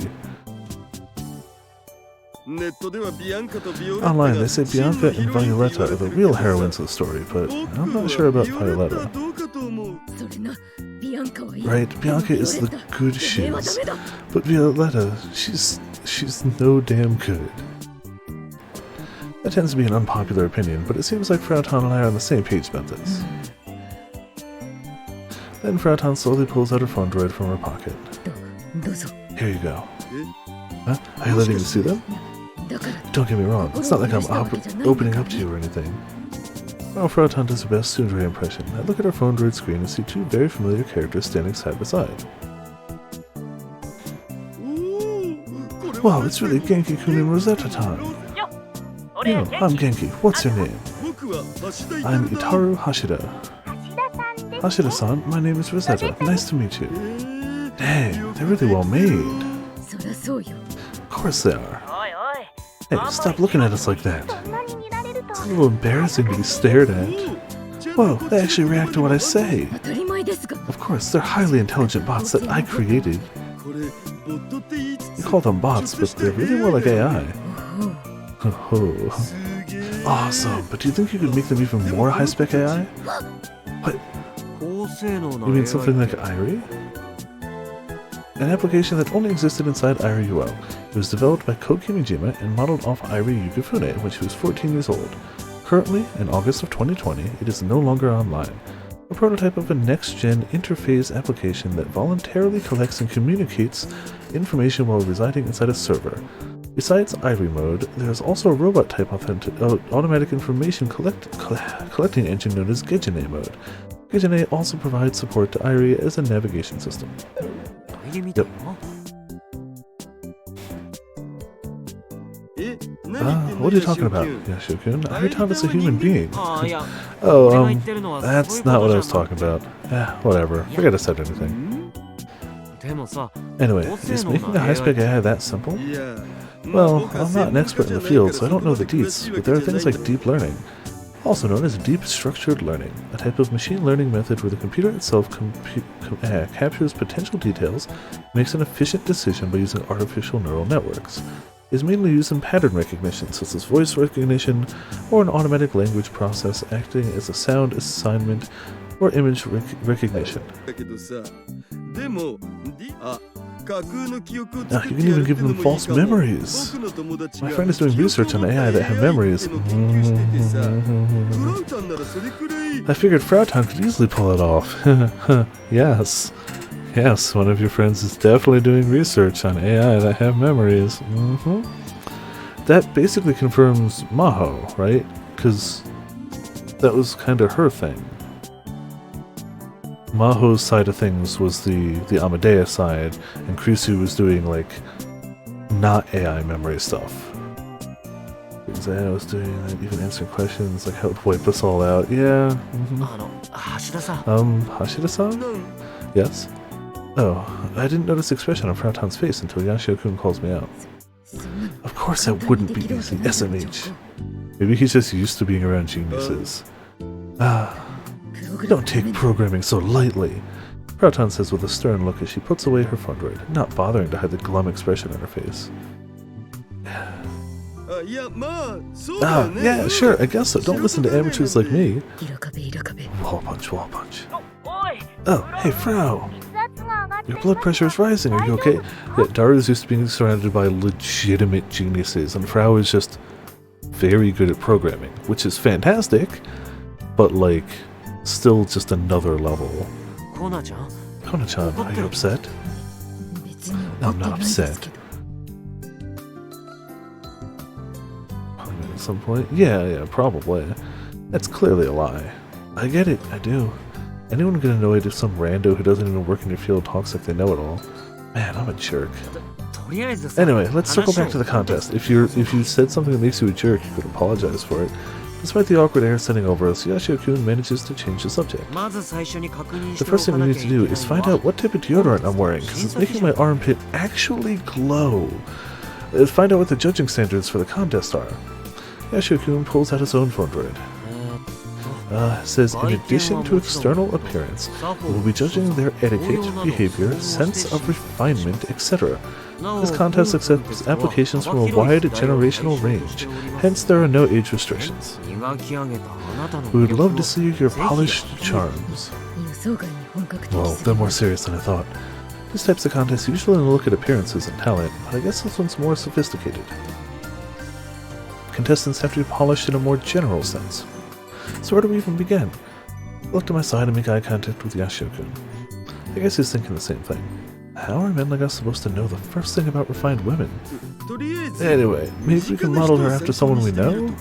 Online, they say Bianca and Violetta are the real heroines of the story, but I'm not sure about Violetta. Right, Bianca is the good shiz, but Violetta, she's no damn good. That tends to be an unpopular opinion, but it seems like Frau-tan and I are on the same page about this. Then Frau-tan slowly pulls out her phone droid from her pocket. Here you go. Huh? Are you letting me see them? Don't get me wrong, it's not like I'm opening up to you or anything. While Frau-tan does her best tsundere impression, I look at her phone droid screen and see 2 very familiar characters standing side by side. Wow, it's really Genki-kun and Rosetta-tan. Yo, I'm Genki. What's your name? I'm Itaru Hashida. Hashida-san, my name is Rosetta. Nice to meet you. Dang, they're really well made. Of course they are. Hey, stop looking at us like that. It's a little embarrassing to be stared at. Whoa, they actually react to what I say. Of course, they're highly intelligent bots that I created. You call them bots, but they're really more like AI. Oh, awesome, but do you think you could make them even more high-spec AI? What? You mean something like Irie? An application that only existed inside Irie UL. It was developed by Ko Kimijima and modeled off Irie Yukifune when she was 14 years old. Currently, in August of 2020, it is no longer online. A prototype of a next-gen interface application that voluntarily collects and communicates information while residing inside a server. Besides Irie mode, there is also a robot-type automatic information collecting engine known as Gejine mode. Gejine also provides support to Irie as a navigation system. Yep. What are you talking about, Yashio-kun? I heard Tana's a human being. That's not what I was talking about. Whatever. Forget I said anything. Anyway, is making a high-spec AI that simple? Well, I'm not an expert in the field, so I don't know the deets, but there are things like deep learning, also known as deep structured learning, a type of machine learning method where the computer itself captures potential details, makes an efficient decision by using artificial neural networks. It is mainly used in pattern recognition, such as voice recognition, or an automatic language process acting as a sound assignment or image recognition. You can even give them false memories. My friend is doing research on AI that have memories. I figured Frau could easily pull it off. Yes, one of your friends is definitely doing research on AI that have memories. That basically confirms Maho, right? Because that was kind of her thing. Maho's side of things was the Amadeus side, and Krisu was doing, like, not AI memory stuff. Because I was doing that, even answering questions, like how it would wipe us all out. Yeah. Hashida-san? Yes? Oh, I didn't notice the expression on Frautan's face until Yashio-kun calls me out. Of course that wouldn't be easy, SMH. Maybe he's just used to being around geniuses. Don't take programming so lightly, Frautan says with a stern look as she puts away her Fundroid, not bothering to hide the glum expression on her face. Yeah, sure, I guess so. Don't listen to amateurs like me. Wall punch, wall punch. Oh, hey, Frau! Your blood pressure is rising, are you okay? Yeah, Daru is used to being surrounded by legitimate geniuses, and Frau is just very good at programming, which is fantastic, but, like, still just another level. Kona-chan, are you upset? No, I'm not upset. At some point? Yeah, probably. That's clearly a lie. I get it, I do. Anyone get annoyed if some rando who doesn't even work in your field talks like they know it all? Man, I'm a jerk. Anyway, let's circle back to the contest. If you said something that makes you a jerk, you could apologize for it. Despite the awkward air sending over us, Yashio-kun manages to change the subject. The first thing we need to do is find out what type of deodorant I'm wearing, because it's making my armpit actually glow. Find out what the judging standards for the contest are. Yashio-kun pulls out his own Fundroid. Says, in addition to external appearance, we will be judging their etiquette, behavior, sense of refinement, etc. This contest accepts applications from a wide generational range, hence there are no age restrictions. We would love to see your polished charms. Well, they're more serious than I thought. These types of contests usually look at appearances and talent, but I guess this one's more sophisticated. Contestants have to be polished in a more general sense. So where do we even begin? I look to my side and make eye contact with Yashio-kun. I guess he's thinking the same thing. How are men like us supposed to know the first thing about refined women? Anyway, maybe we can model her after someone we know?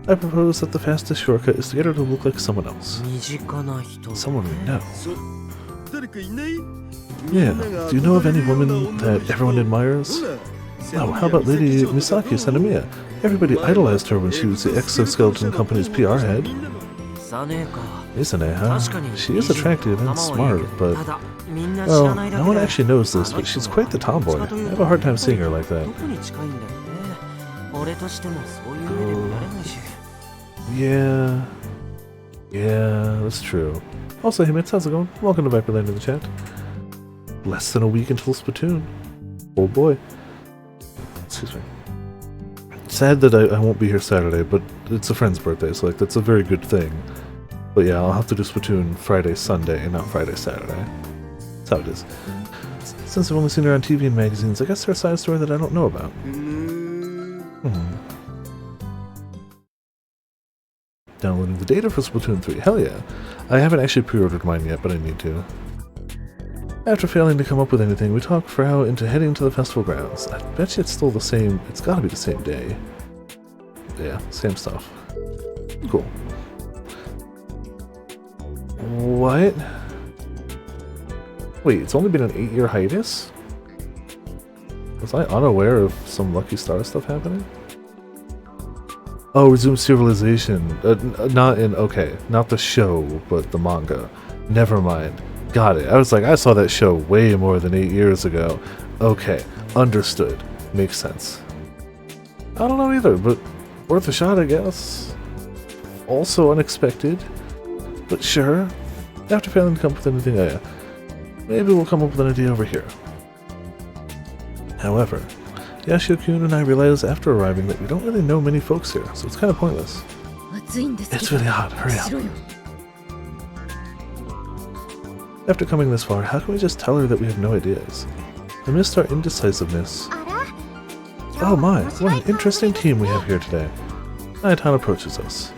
I propose that the fastest shortcut is to get her to look like someone else. Someone we know. Yeah, do you know of any woman that everyone admires? Oh, how about Lady Misaki Sanemiya? Everybody idolized her when she was the Exoskeleton Company's PR head. Isane, huh? She is attractive and smart, but... Well, no one actually knows this, but she's quite the tomboy. I have a hard time seeing her like that. Yeah, that's true. Also, hey Mitz, how's it going? Welcome to Viperland in the chat. Less than a week until Splatoon. Oh boy. Excuse me. Sad that I won't be here Saturday, but it's a friend's birthday, so like that's a very good thing. But yeah, I'll have to do Splatoon Friday, Sunday, and not Friday, Saturday. That's how it is. Since I've only seen her on TV and magazines, I guess there's a side story that I don't know about. Downloading the data for Splatoon 3, hell yeah. I haven't actually pre-ordered mine yet, but I need to. After failing to come up with anything, we talk Frau into heading to the festival grounds. I bet you it's still the same, it's gotta be the same day. Yeah, same stuff. Cool. What? Wait, it's only been an 8-year hiatus? Was I unaware of some Lucky Star stuff happening? Oh, Resume Civilization. Not in, okay, not the show, but the manga. Never mind. Got it. I was like, I saw that show way more than 8 years ago. Okay, understood. Makes sense. I don't know either, but worth a shot, I guess. Also unexpected, but sure. After failing to come up with anything, maybe we'll come up with an idea over here. However, Yashio-kun and I realized after arriving that we don't really know many folks here, so it's kind of pointless. It's really hot, hurry up. After coming this far, how can we just tell her that we have no ideas? Amidst our indecisiveness... Oh my, what an interesting team we have here today. Naitan approaches us.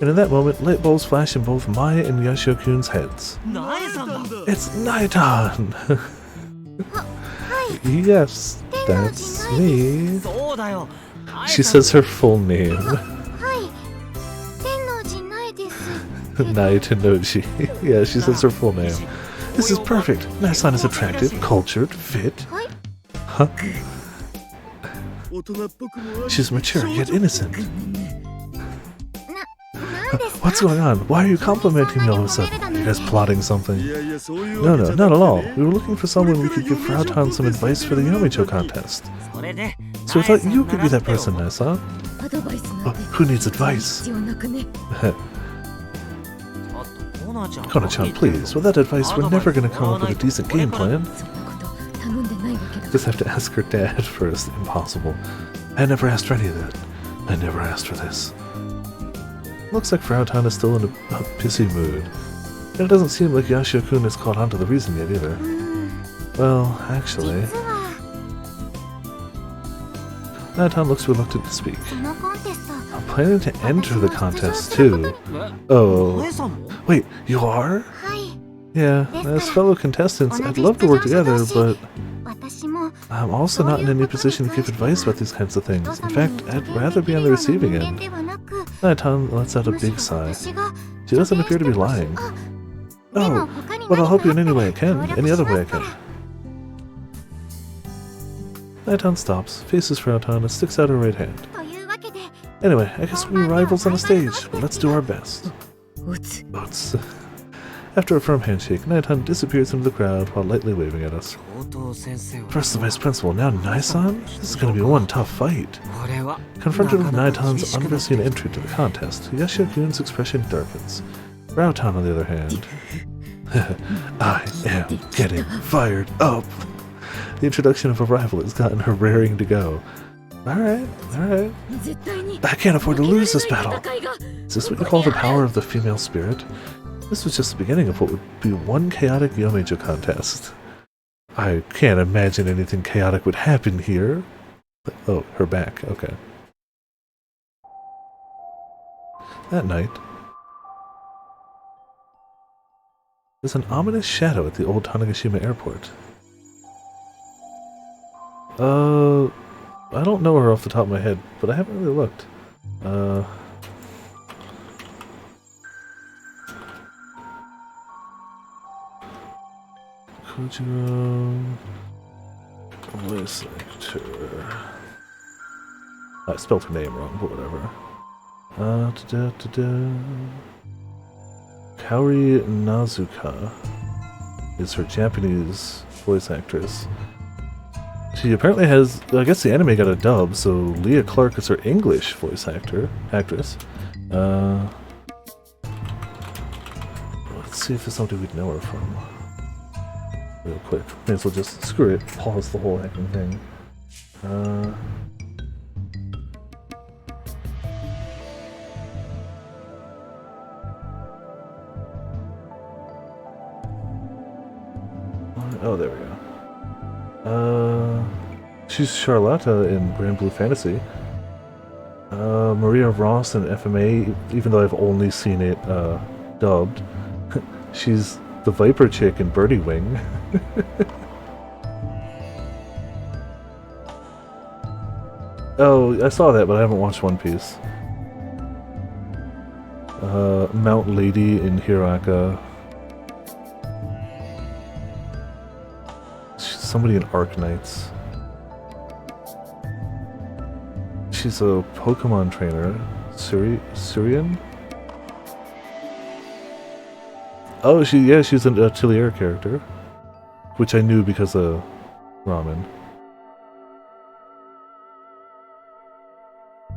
And in that moment, light bulbs flash in both Maya and Yashio-kun's heads. It's Naitan! Yes, that's me. She says her full name. Naitanoji. Yeah, she says her full name. This is perfect. Naisan is attractive, cultured, fit. Huh? She's mature, yet innocent. What's going on? Why are you complimenting me all of a sudden? Are you guys plotting something? No, not at all. We were looking for someone we could give Frau some advice for the Yomicho contest. So I thought you could be that person, Naisan. Who needs advice? Kona-chan, please. Without advice, we're never going to come up with a decent game plan. Just have to ask her dad first. Impossible. I never asked for any of that. I never asked for this. Looks like Frau is still in a pissy mood. And it doesn't seem like Yashio-kun has caught on to the reason yet either. Well, actually... Naitan looks reluctant to speak. I'm planning to enter the contest too. Oh. Wait, you are? Yeah, as fellow contestants, I'd love to work together, but... I'm also not in any position to give advice about these kinds of things. In fact, I'd rather be on the receiving end. Naitan lets out a big sigh. She doesn't appear to be lying. Oh, but I'll help you in any way I can, any other way I can. Naitan stops, faces Frau and sticks out her right hand. Anyway, I guess we're rivals on the stage, but let's do our best. Oots. After a firm handshake, Naitan disappears into the crowd while lightly waving at us. First the Vice Principal, now Nai-san? This is going to be one tough fight. Confronted with Naitan's unforeseen entry to the contest, Yashio-kun's expression darkens. Frau, on the other hand... I am getting fired up! The introduction of a rival has gotten her raring to go. Alright. I can't afford to lose this battle! Is this what you call the power of the female spirit? This was just the beginning of what would be one chaotic Yomicho contest. I can't imagine anything chaotic would happen here. Oh, her back, okay. That night, there's an ominous shadow at the old Tanegashima airport. I don't know her off the top of my head, but I haven't really looked. Kojiro... voice actor... I spelled her name wrong, but whatever. Kaori Nazuka is her Japanese voice actress. She apparently has... I guess the anime got a dub, so Leah Clark is her English voice actress. Let's see if there's something we'd know her from. Real quick. May as well just screw it, pause the whole heckin' thing. Oh, there we go. She's Charlotta in Grand Blue Fantasy. Maria Ross in FMA, even though I've only seen it dubbed. She's the Viper chick in Birdie Wing. Oh, I saw that, but I haven't watched One Piece. Mount Lady in Hiraka. She's somebody in Arc Knights. she's a Pokemon trainer. Syrian? Oh, she's an Atelier character. Which I knew because of Ramen.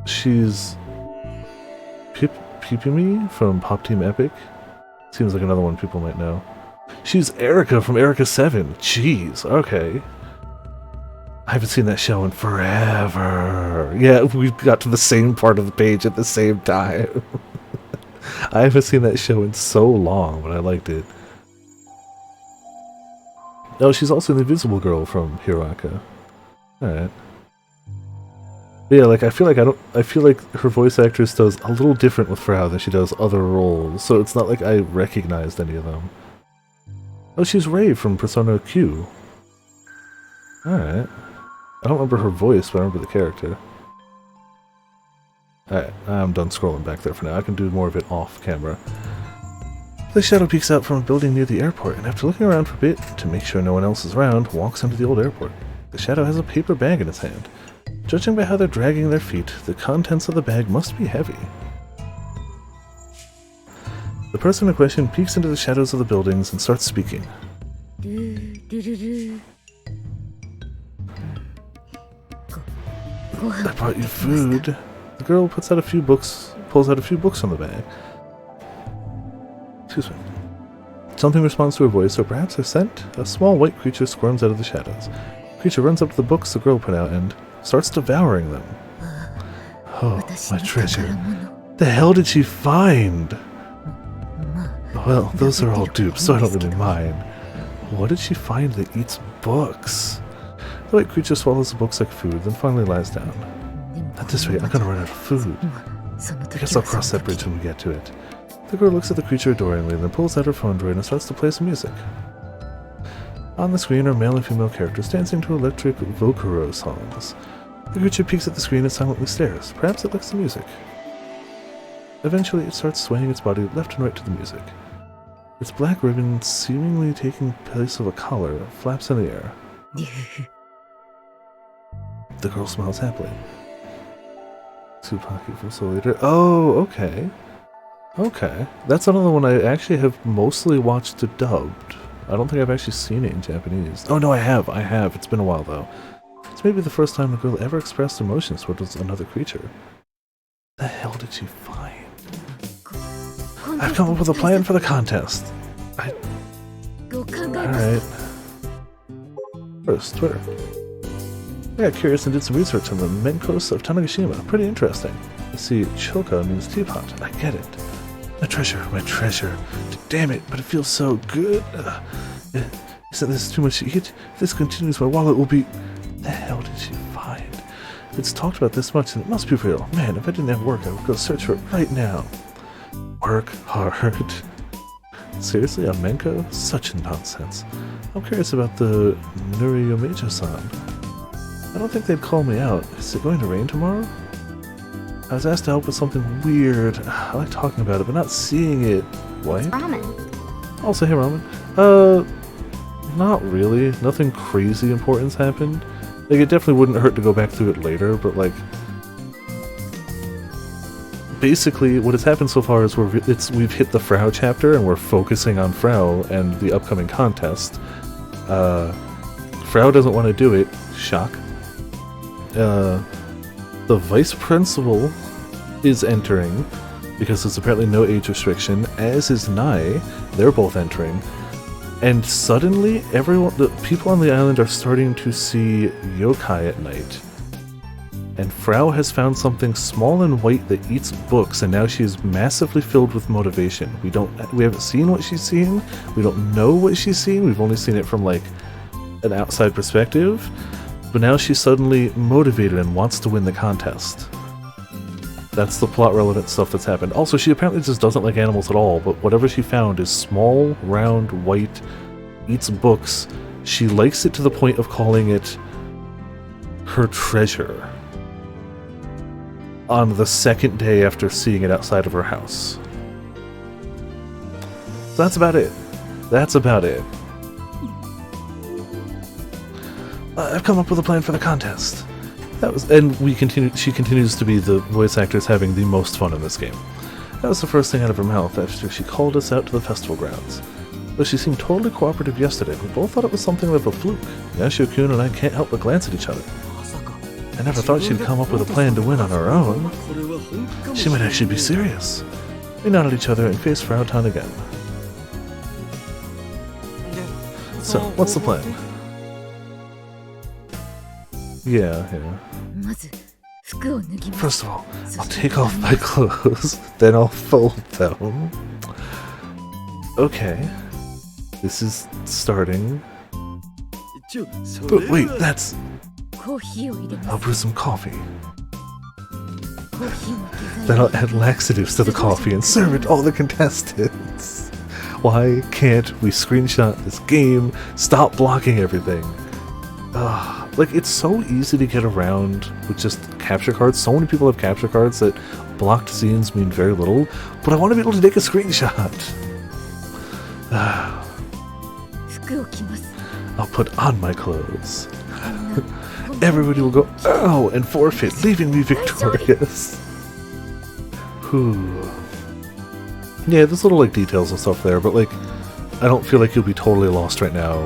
She's Pipimi from Pop Team Epic. Seems like another one people might know. She's Erica from Erica 7. Jeez, okay. I haven't seen that show in forever. Yeah, we got to the same part of the page at the same time. I haven't seen that show in so long, but I liked it. Oh, she's also the Invisible Girl from Hiraka. Alright. Yeah, like I feel like her voice actress does a little different with Frau than she does other roles, so it's not like I recognized any of them. Oh, she's Ray from Persona Q. Alright. I don't remember her voice, but I remember the character. Alright, I'm done scrolling back there for now. I can do more of it off camera. The shadow peeks out from a building near the airport, and after looking around for a bit, to make sure no one else is around, walks into the old airport. The shadow has a paper bag in his hand. Judging by how they're dragging their feet, the contents of the bag must be heavy. The person in question peeks into the shadows of the buildings and starts speaking. I brought you food. The girl pulls out a few books from the bag. Excuse me. Something responds to her voice, or perhaps her scent. A small white creature squirms out of the shadows. The creature runs up to the books the girl put out and starts devouring them. Oh, my treasure. The hell did she find? Well, those are all dupes, so I don't really mind. What did she find that eats books? The white creature swallows the books like food, then finally lies down. At this rate, I'm gonna run out of food. I guess I'll cross that bridge when we get to it. The girl looks at the creature adoringly, then pulls out her phone droid and starts to play some music. On the screen are male and female characters dancing to electric Vocaro songs. The creature peeks at the screen and silently stares. Perhaps it likes the music. Eventually, it starts swaying its body left and right to the music. Its black ribbon, seemingly taking place of a collar, flaps in the air. The girl smiles happily. Tsupaki from Soul Eater. Oh, okay. Okay. That's another one I actually have mostly watched dubbed. I don't think I've actually seen it in Japanese. Oh no, I have. It's been a while though. It's maybe the first time a girl ever expressed emotions towards another creature. The hell did she find? I've come up with a plan for the contest. Alright. First, Twitter. I got curious and did some research on the Menkos of Tanegashima. Pretty interesting. Let's see, choka means teapot. I get it. My treasure. Damn it, but it feels so good. Isn't this too much to eat? If this continues, my wallet will be... The hell did she find? It's talked about this much, and it must be real. Man, if I didn't have work, I would go search for it right now. Work hard. Seriously, a Menko? Such nonsense. I'm curious about the Nuriyomejo-san. I don't think they'd call me out. Is it going to rain tomorrow? I was asked to help with something weird. I like talking about it, but not seeing it. What? Ramen. Also, hey, Ramen. Not really. Nothing crazy important's happened. Like, it definitely wouldn't hurt to go back through it later, but, like... Basically, what has happened so far is we've hit the Frau chapter, and we're focusing on Frau and the upcoming contest. Frau doesn't want to do it. Shock. The vice principal is entering, because there's apparently no age restriction, as is Nai. They're both entering. And suddenly, the people on the island are starting to see yokai at night. And Frau has found something small and white that eats books, and now she is massively filled with motivation. We haven't seen what she's seen. We don't know what she's seen. We've only seen it from, like, an outside perspective. But now she's suddenly motivated and wants to win the contest. That's the plot-relevant stuff that's happened. Also, she apparently just doesn't like animals at all, but whatever she found is small, round, white, eats books. She likes it to the point of calling it her treasure. On the second day after seeing it outside of her house. So that's about it. I've come up with a plan for the contest. That was, and she continues to be the voice actress having the most fun in this game. That was the first thing out of her mouth after she called us out to the festival grounds. But she seemed totally cooperative yesterday. We both thought it was something of a fluke. Yashio-kun and I can't help but glance at each other. I never thought she'd come up with a plan to win on her own. She might actually be serious. We nodded at each other and faced Frau again. So, what's the plan? Yeah. First of all, I'll take off my clothes, then I'll fold them. Okay. This is starting. But wait, that's... I'll brew some coffee. Then I'll add laxatives to the coffee and serve it to all the contestants. Why can't we screenshot this game? Stop blocking everything. Like, it's so easy to get around with just capture cards. So many people have capture cards that blocked scenes mean very little, but I want to be able to take a screenshot. I'll put on my clothes. Everybody will go, oh, and forfeit, leaving me victorious. Whew. Yeah, there's little, like, details and stuff there, but, like, I don't feel like you'll be totally lost right now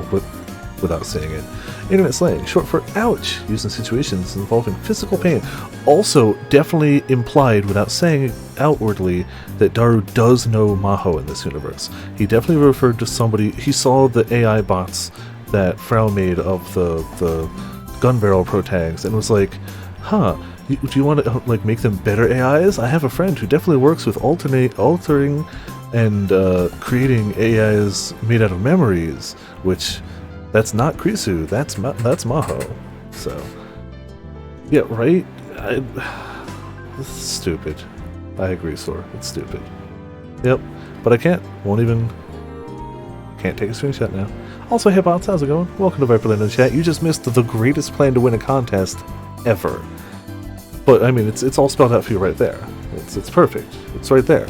without seeing it. Internet slang, short for ouch, used in situations involving physical pain. Also, definitely implied without saying it outwardly that Daru does know Maho in this universe. He definitely referred to somebody, he saw the AI bots that Frau made of the gun barrel protags and was like, huh, do you want to like make them better AIs? I have a friend who definitely works with altering and creating AIs made out of memories, which that's not Krisu, that's Maho. So yeah, right? This is stupid. I agree, Sor. It's stupid. Yep, but I can't take a screenshot now. Also, hey bots, how's it going? Welcome to Viper Land in the chat. You just missed the greatest plan to win a contest ever. But I mean, it's all spelled out for you right there. It's perfect. It's right there.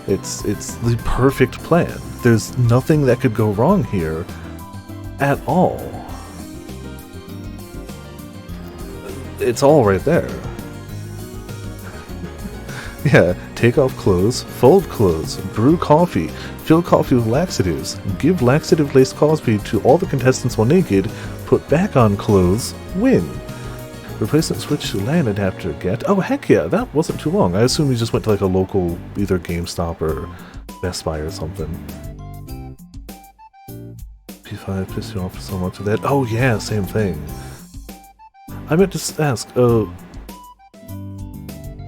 It's the perfect plan. There's nothing that could go wrong here at all. It's all right there. Yeah, take off clothes, fold clothes, brew coffee, fill coffee with laxatives, give laxative-laced coffee to all the contestants while naked, put back on clothes, win. Replacement switch to LAN adapter get. Oh heck yeah, that wasn't too long. I assume you just went to like a local, either GameStop or Best Buy or something. P5 pissed you off so much of that. Oh yeah, same thing. I meant to ask, or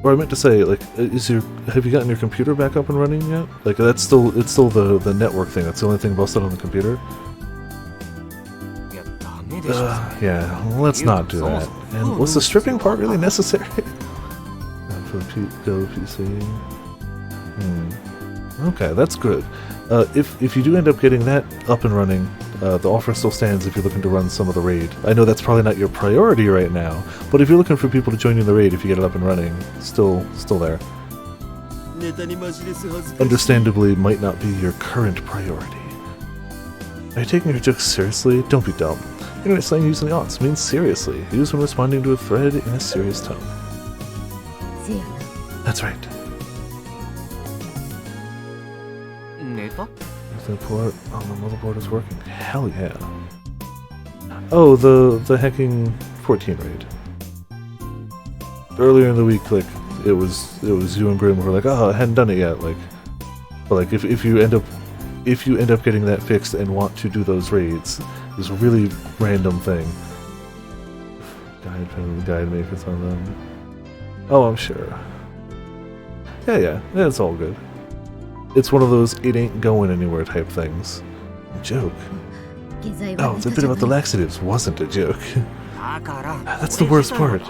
I meant to say, like, have you gotten your computer back up and running yet? Like, it's still the network thing. That's the only thing busted on the computer. Yeah, let's not do that. And was the stripping part really necessary? For the Go PC. Okay, that's good. If you do end up getting that up and running, the offer still stands if you're looking to run some of the raid. I know that's probably not your priority right now, but if you're looking for people to join you in the raid, if you get it up and running, still there. Understandably, might not be your current priority. Are you taking your jokes seriously? Don't be dumb. Internet slang used in the aughts means seriously, used when responding to a thread in a serious tone. That's right. The port on the motherboard is working. Hell yeah. Oh, the hacking 14 raid. Earlier in the week, like, it was you and Grim who were like, oh, I hadn't done it yet, like, but like if you end up getting that fixed and want to do those raids, this really random thing. Guide makers on them. Oh, I'm sure. Yeah, it's all good. It's one of those it ain't going anywhere type things. A joke. Oh, the bit about the laxatives wasn't a joke. That's the worst part.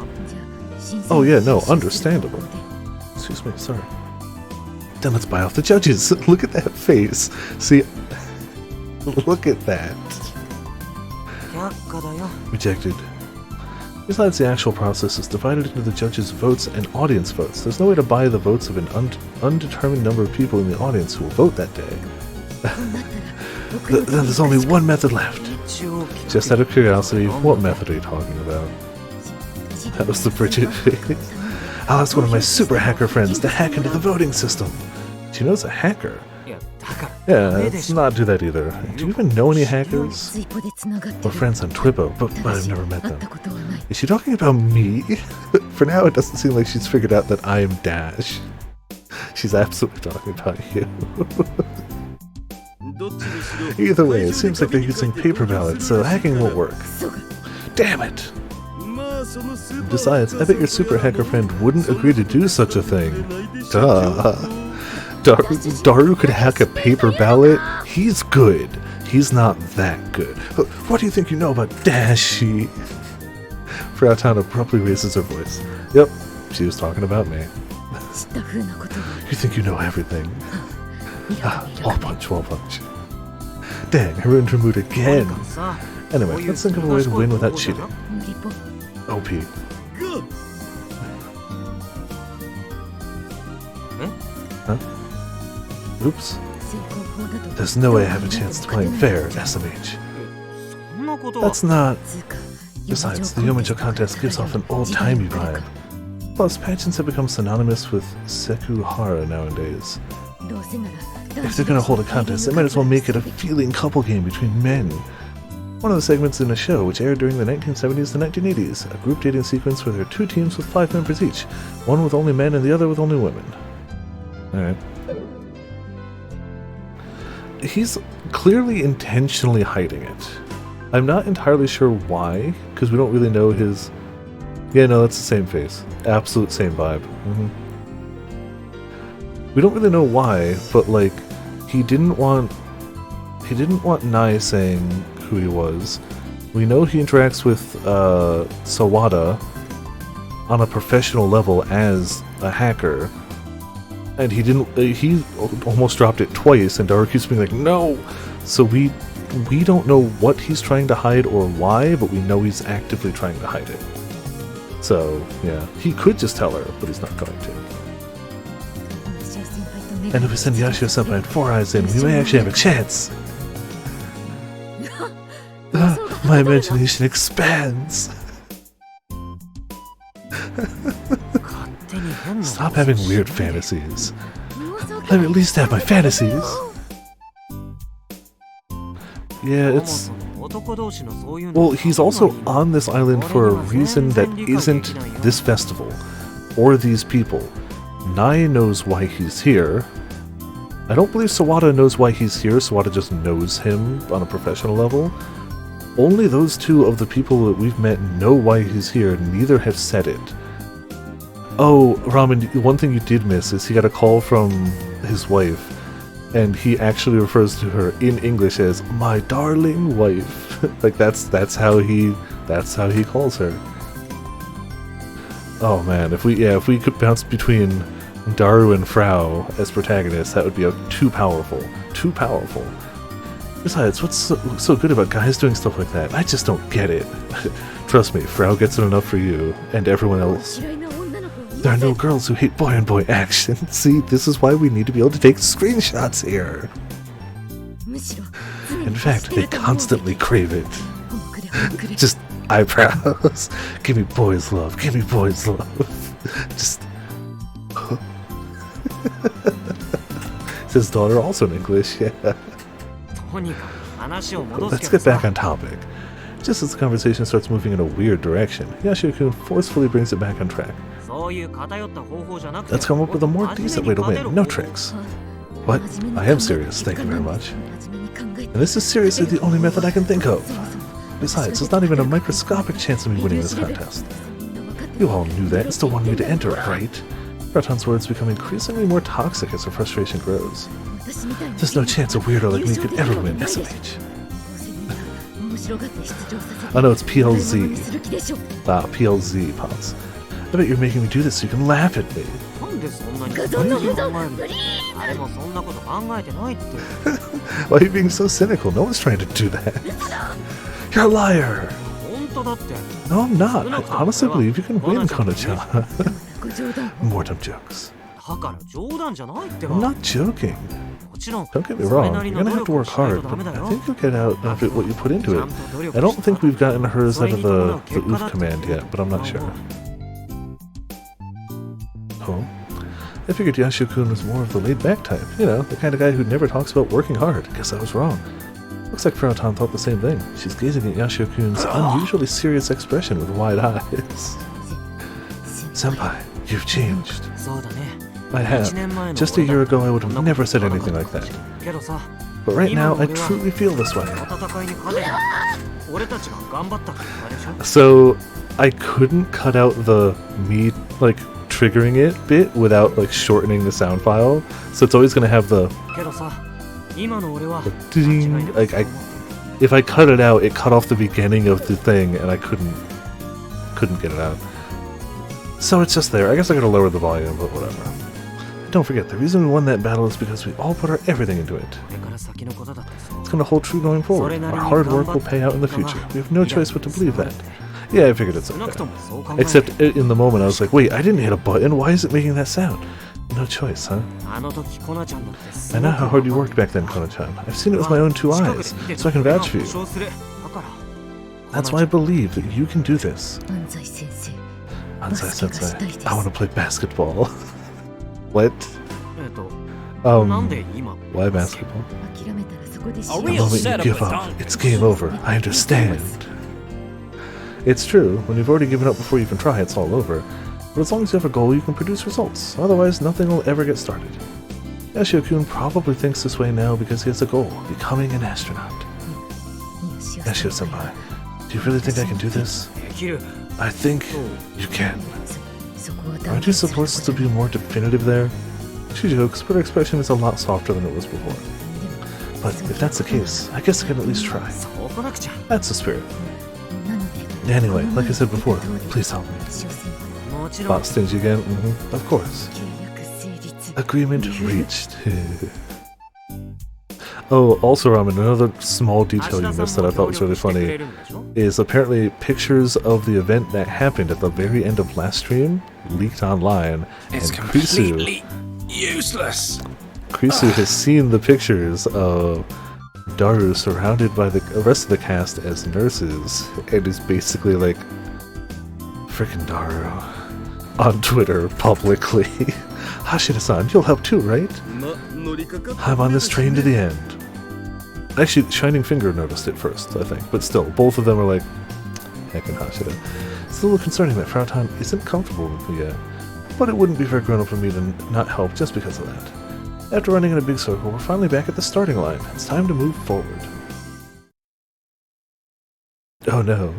Oh yeah, no, understandable. Excuse me, sorry. Then let's buy off the judges. Look at that face. See, look at that. Rejected. Besides, the actual process is divided into the judges' votes and audience votes. There's no way to buy the votes of an undetermined number of people in the audience who will vote that day. Then there's only one method left. Just out of curiosity, what method are you talking about? That was the Bridget face. I'll ask one of my super hacker friends to hack into the voting system. She knows a hacker. Yeah, let's not do that either. Do you even know any hackers? Or friends on Twibo, but I've never met them. Is she talking about me? For now, it doesn't seem like she's figured out that I am DaSH. She's absolutely talking about you. Either way, it seems like they're using paper ballots, so hacking won't work. Damn it! Besides, I bet your super hacker friend wouldn't agree to do such a thing. Duh. Daru could hack a paper ballot? He's good. He's not that good. What do you think you know about DaSH? Frau abruptly raises her voice. Yep, she was talking about me. You think you know everything. Wall punch, wall punch. Dang, I ruined her mood again. Anyway, let's think of a way to win without cheating. OP. Huh? Oops. There's no way I have a chance to playing fair, SMH. That's not... Besides, the Yomicho contest gives off an old-timey vibe. Plus, pageants have become synonymous with Sekuhara nowadays. If they're gonna hold a contest, they might as well make it a feeling couple game between men. One of the segments in a show which aired during the 1970s to 1980s, a group dating sequence where there are 2 teams with 5 members each, one with only men and the other with only women. Alright. He's clearly intentionally hiding it. I'm not entirely sure why, because we don't really know his... Yeah, no, that's the same face. Absolute same vibe. We don't really know why, but like, he didn't want Nai saying who he was. We know he interacts with Sawada on a professional level as a hacker, and he almost dropped it twice, and Daru keeps being like, no! So we don't know what he's trying to hide or why, but we know he's actively trying to hide it. So, yeah, he could just tell her, but he's not going to. And if we send Yashio-senpai and 4 Eyes in, we may actually have a chance! My imagination expands! Stop having weird fantasies. Let me at least have my fantasies! Yeah, it's... Well, he's also on this island for a reason that isn't this festival, or these people. Nai knows why he's here. I don't believe Sawada knows why he's here. Sawada just knows him on a professional level. Only those 2 of the people that we've met know why he's here, neither have said it. Oh, Ramen, one thing you did miss is he got a call from his wife, and he actually refers to her in English as my darling wife. Like that's how he calls her. Oh man, if we could bounce between Daru and Frau as protagonists, that would be too powerful. Too powerful. Besides, what's so good about guys doing stuff like that? I just don't get it. Trust me, Frau gets it enough for you, and everyone else. There are no girls who hate boy-on-boy action. See, this is why we need to be able to take screenshots here. In fact, they constantly crave it. Just eyebrows. Give me boys' love. Give me boys' love. Just... His daughter also in English, yeah. Let's get back on topic. Just as the conversation starts moving in a weird direction, Yashio-kun forcefully brings it back on track. Let's come up with a more decent way to win, no tricks. What? I am serious, thank you very much. And this is seriously the only method I can think of. Besides, there's not even a microscopic chance of me winning this contest. You all knew that and still wanted me to enter, right? Ratan's words become increasingly more toxic as her frustration grows. There's no chance a weirdo like me could ever win SMH. Oh no, it's PLZ. Ah, PLZ, Pops. I bet you're making me do this so you can laugh at me. Why are you being so cynical? No one's trying to do that. You're a liar! No, I'm not. I honestly believe you can win, Kono-chan. More dumb jokes. I'm not joking. Don't get me wrong, you're gonna have to work hard, but I think you'll get out of it what you put into it. I don't think we've gotten hers out of the oof command yet, but I'm not sure. Oh? I figured Yashio-kun was more of the laid-back type, you know, the kind of guy who never talks about working hard. Guess I was wrong. Looks like Frau thought the same thing. She's gazing at Yashio-kun's unusually serious expression with wide eyes. Senpai, you've changed. I have. Just a year ago I would have never said anything like that. But right now I truly feel this way. So I couldn't cut out the me like triggering it bit without like shortening the sound file. So it's always gonna have the ding. Like if I cut it out, it cut off the beginning of the thing and I couldn't get it out. So it's just there. I guess I gotta lower the volume, but whatever. Don't forget, the reason we won that battle is because we all put our everything into it. It's gonna hold true going forward. Our hard work will pay out in the future. We have no choice but to believe that. Yeah, I figured it's okay. Except in the moment I was like, wait, I didn't hit a button, why is it making that sound? No choice, huh? I know how hard you worked back then, Kono-chan. I've seen it with my own 2 eyes, so I can vouch for you. That's why I believe that you can do this. Ansai-sensei, I want to play basketball. What? Why basketball? The moment you give up, it's game over. I understand. It's true, when you've already given up before you even try, it's all over. But as long as you have a goal, you can produce results. Otherwise, nothing will ever get started. Yashio-kun probably thinks this way now because he has a goal, becoming an astronaut. Yashio-senpai, do you really think I can do this? I think you can. Aren't you supposed to be more definitive there? She jokes, but her expression is a lot softer than it was before. But if that's the case, I guess I can at least try. That's the spirit. Anyway, like I said before, please help me. Bot stingy again? Of course. Agreement reached. Oh, also Ramen, another small detail you missed that I thought was really funny is apparently pictures of the event that happened at the very end of last stream leaked online, and completely useless. Krisu has seen the pictures of Daru surrounded by the rest of the cast as nurses, and is basically like, frickin' Daru, on Twitter publicly. Hashida-san, you'll help too, right? I'm on this train to the end. Actually, Shining Finger noticed it first, I think, but still, both of them are like, heckin' Hashida. It's a little concerning that Frau isn't comfortable with me yet, but it wouldn't be very grown-up for me to not help just because of that. After running in a big circle, we're finally back at the starting line. It's time to move forward. Oh no.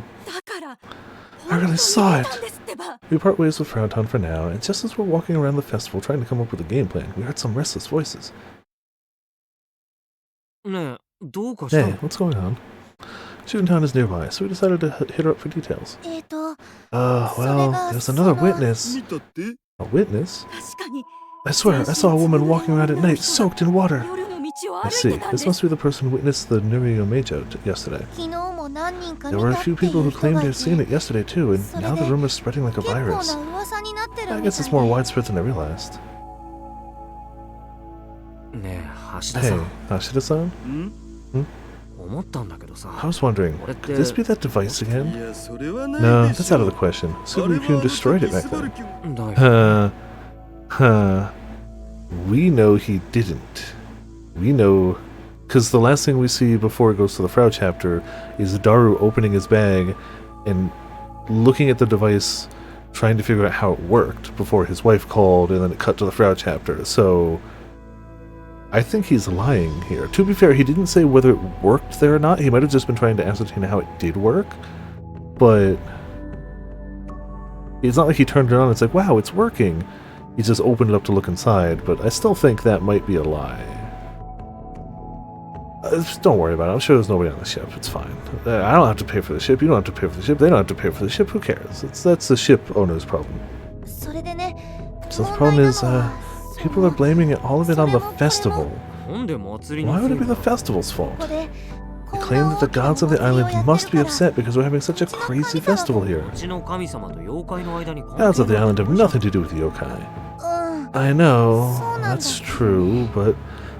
I really saw it! We part ways with Frau for now, and just as we're walking around the festival trying to come up with a game plan, we heard some restless voices. Hey, what's going on? Town is nearby, so we decided to hit her up for details. Well, there's another witness. A witness? I swear, I saw a woman walking around at night, soaked in water. I see. This must be the person who witnessed the Nuryo Meijo yesterday. There were a few people who claimed to have seen it yesterday too, and now the rumor's spreading like a virus. I guess it's more widespread than I realized. Hey, Hashida-san? I was wondering, could this be that device again? No, that's out of the question. Suguru-kun destroyed it back then. We know he didn't. We know, because the last thing we see before it goes to the Frau chapter is Daru opening his bag and looking at the device, trying to figure out how it worked before his wife called, and then it cut to the Frau chapter. So I think he's lying here. To be fair, he didn't say whether it worked there or not. He might have just been trying to ascertain how it did work, but it's not like he turned it on and it's like, wow, it's working. He just opened it up to look inside, but I still think that might be a lie. Just don't worry about it. I'm sure there's nobody on the ship. It's fine. I don't have to pay for the ship. You don't have to pay for the ship. They don't have to pay for the ship. Who cares? That's the ship owner's problem. So the problem is, people are blaming all of it on the festival. Why would it be the festival's fault? They claim that the gods of the island must be upset because we're having such a crazy festival here. Gods of the island have nothing to do with the yokai. I know, that's true, but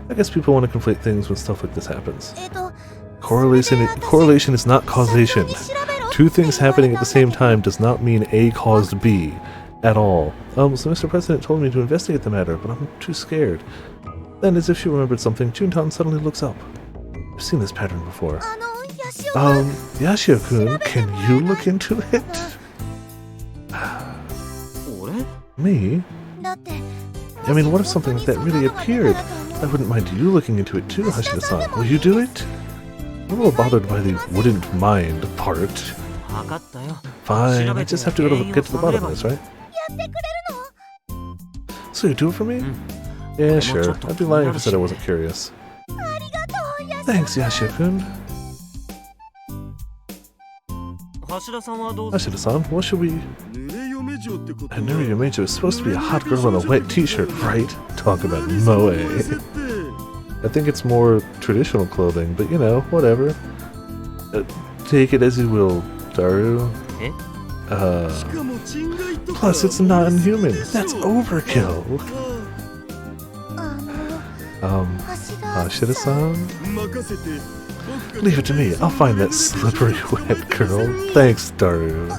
I guess people want to conflate things when stuff like this happens. Correlation is not causation. Two things happening at the same time does not mean A caused B. At all. So Mr. President told me to investigate the matter, but I'm too scared. Then, as if she remembered something, Juntan suddenly looks up. I've seen this pattern before. Yashio-kun, can you look into it? Me? I mean, what if something like that really appeared? I wouldn't mind you looking into it too, Hashida-san. Will you do it? I'm a little bothered by the wouldn't mind part. Fine, I just have to get to the bottom of this, right? So you do it for me? Yeah, sure. I'd be lying if I said I wasn't curious. Thanks, Yashio-kun. Hashida-san, what should we... Nuri Yomejo is supposed to be a hot girl in a wet t-shirt, right? Talk about moe. I think it's more traditional clothing, but you know, whatever. Take it as you will, Daru. Plus it's non-human. That's overkill. Hashida-san? Leave it to me. I'll find that slippery wet girl. Thanks, Daru.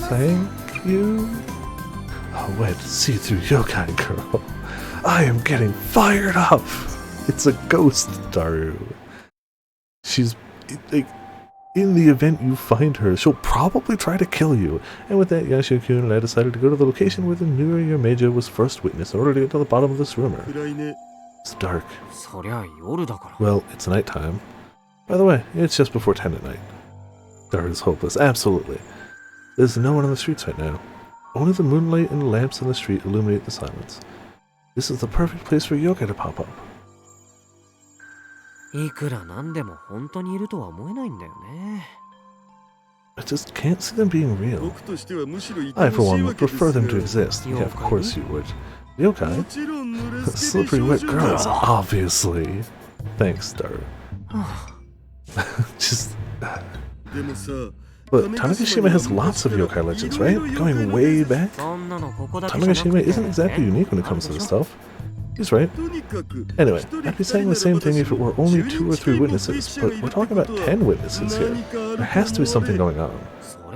Thank you? A wet, see-through yokai girl. I am getting fired up! It's a ghost, Daru. She's... in the event you find her, she'll probably try to kill you. And with that, Yashio-kun and I decided to go to the location where the Nuri Yomejo was first witnessed in order to get to the bottom of this rumor. It's dark. Well, it's nighttime. By the way, it's just before 10 at night. Daru is hopeless, absolutely. There's no one on the streets right now. Only the moonlight and the lamps on the street illuminate the silence. This is the perfect place for yokai to pop up. I just can't see them being real. I, for one, would prefer them to exist. Yeah, of course you would. Yokai? Slippery wet girls, obviously. Thanks, Daru. Just... But Tanegashima has lots of yokai legends, right? Going way back? Tanegashima isn't exactly unique when it comes to this stuff. He's right. Anyway, I'd be saying the same thing if it were only 2 or 3 witnesses, but we're talking about 10 witnesses here. There has to be something going on. I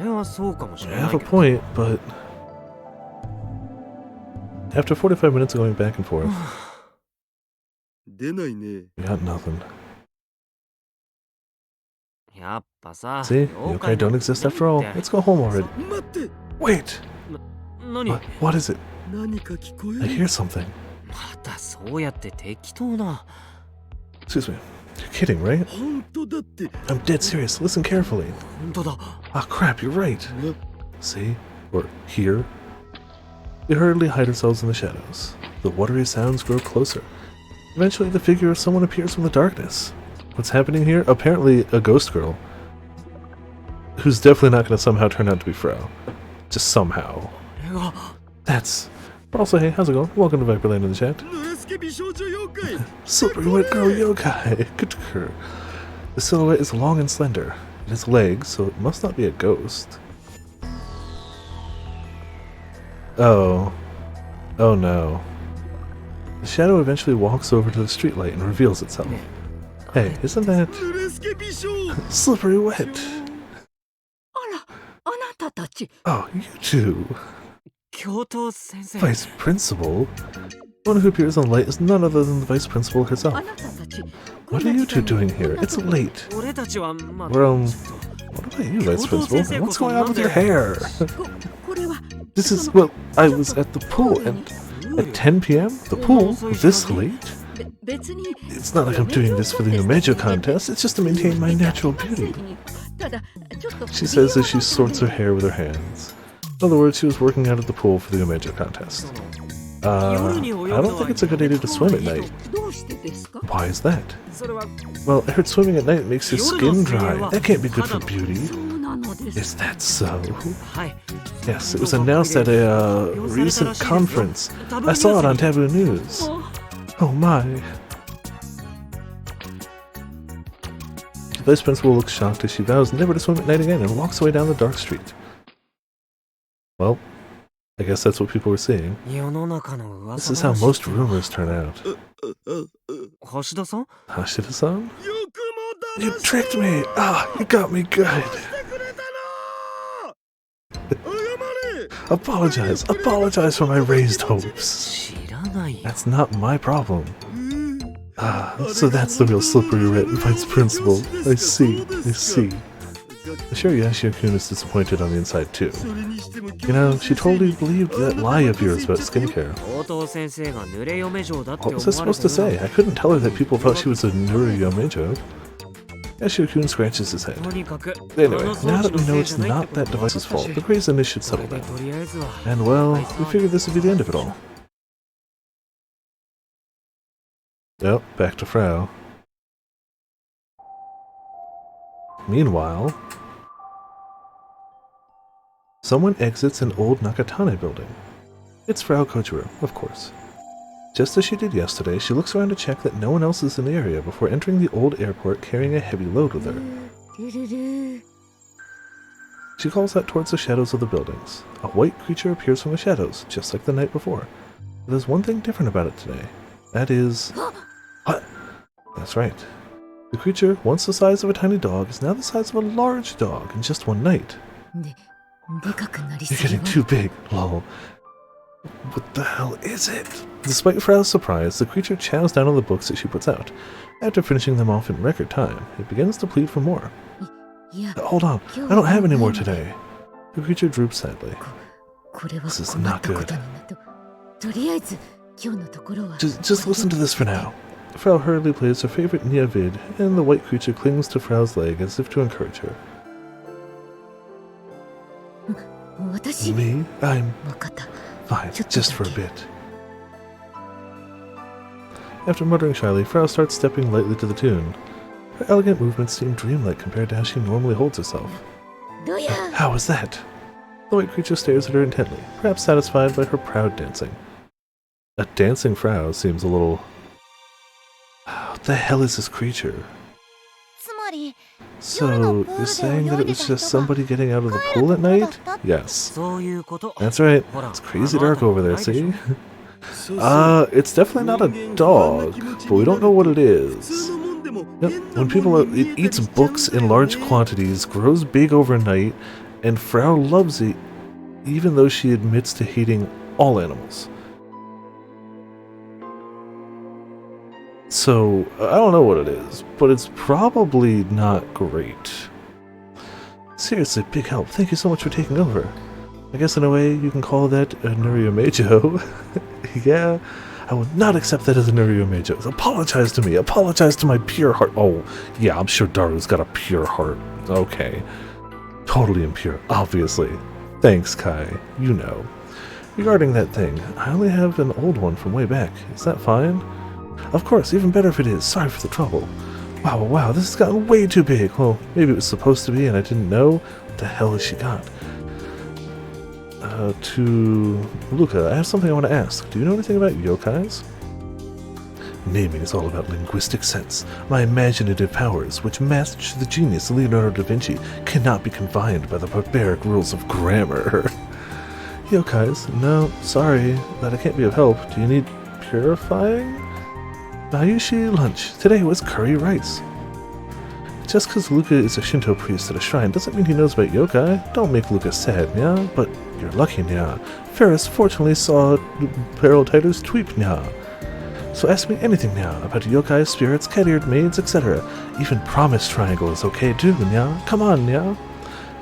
have a point, but... After 45 minutes of going back and forth... we got nothing. See? Yokai don't exist after all. Let's go home already. Wait! What is it? I hear something. Excuse me. You're kidding, right? I'm dead serious. Listen carefully. Ah, crap, you're right. See? Or hear? We hurriedly hide ourselves in the shadows. The watery sounds grow closer. Eventually, the figure of someone appears from the darkness. What's happening here? Apparently, a ghost girl. Who's definitely not going to somehow turn out to be Frau. Just somehow. That's... Also, hey, how's it going? Welcome to Viperland in the chat. Slippery wet girl yokai. Good her. The silhouette is long and slender. It has legs, so it must not be a ghost. Oh. Oh no. The shadow eventually walks over to the streetlight and reveals itself. Hey, isn't that... slippery wet? Oh, you two. Vice Principal? The one who appears on light is none other than the Vice Principal herself. What are you two doing here? It's late. We're, what about you, Vice Principal? And what's going on with your hair? This is, well, I was at the pool, and at 10 p.m.? The pool? This late? It's not like I'm doing this for the Yomejo contest, it's just to maintain my natural beauty. She says as she sorts her hair with her hands. In other words, she was working out at the pool for the Yomejo contest. I don't think it's a good idea to swim at night. Why is that? Well, I heard swimming at night makes your skin dry. That can't be good for beauty. Is that so? Yes, it was announced at a recent conference. I saw it on Taboo News. Oh my. The Vice Principal looks shocked as she vows never to swim at night again and walks away down the dark street. Well, I guess that's what people were seeing. This is how most rumors turn out. Hashida-san? You tricked me! Ah, you got me good! Apologize for my raised hopes. That's not my problem. Ah, so that's the real slippery red vice principal. I see. I'm sure Yashio-kun is disappointed on the inside too. You know, she totally believed that lie of yours about skincare. What was I supposed to say? I couldn't tell her that people thought she was a Nuryomejo. Yashio-kun scratches his head. Anyway, now that we know it's not that device's fault, the craziness should settle down. And well, we figured this would be the end of it all. Yep, back to Frau. Meanwhile, someone exits an old Nakatane building. It's Frau Kojiro, of course. Just as she did yesterday, she looks around to check that no one else is in the area before entering the old airport carrying a heavy load with her. She calls out towards the shadows of the buildings. A white creature appears from the shadows, just like the night before. But there's one thing different about it today. That is... What? That's right. The creature, once the size of a tiny dog, is now the size of a large dog in just one night. You're getting too big, lol. What the hell is it? Despite Frau's surprise, the creature chows down on the books that she puts out. After finishing them off in record time, it begins to plead for more. Hold on, I don't have any more today. The creature droops sadly. This is not good. Just listen to this for now. Frau hurriedly plays her favorite Nia vid, and the white creature clings to Frau's leg as if to encourage her. Me? I'm... Fine, just for a bit. After muttering shyly, Frau starts stepping lightly to the tune. Her elegant movements seem dreamlike compared to how she normally holds herself. How was that? The white creature stares at her intently, perhaps satisfied by her proud dancing. A dancing Frau seems a little... What the hell is this creature? So, you're saying that it was just somebody getting out of the pool at night? Yes. That's right. It's crazy dark over there, see? It's definitely not a dog, but we don't know what it is. Yep. When it eats books in large quantities, grows big overnight, and Frau loves it, even though she admits to hating all animals. So, I don't know what it is, but it's probably not great. Seriously, big help. Thank you so much for taking over. I guess in a way you can call that a Nuryomejo. Yeah, I would not accept that as a Nuryomejo. Apologize to me. Apologize to my pure heart. Oh, yeah, I'm sure Daru's got a pure heart. Okay. Totally impure, obviously. Thanks, Kai. You know. Regarding that thing, I only have an old one from way back. Is that fine? Of course, even better if it is. Sorry for the trouble. Wow, this has gotten way too big. Well, maybe it was supposed to be and I didn't know. What the hell has she got? To Luca, I have something I want to ask. Do you know anything about yokais? Naming is all about linguistic sense. My imaginative powers, which match the genius of Leonardo da Vinci, cannot be confined by the barbaric rules of grammar. Yokais? No, sorry, that I can't be of help. Do you need purifying? Bayushi lunch. Today was curry rice. Just because Luca is a Shinto priest at a shrine doesn't mean he knows about yokai. Don't make Luca sad, nya, but you're lucky, nya. Ferris fortunately saw Peril Tiger's tweet, nya. So ask me anything, nya, about yokai, spirits, cat-eared maids, etc. Even Promise Triangle is okay too, nya. Come on, nya.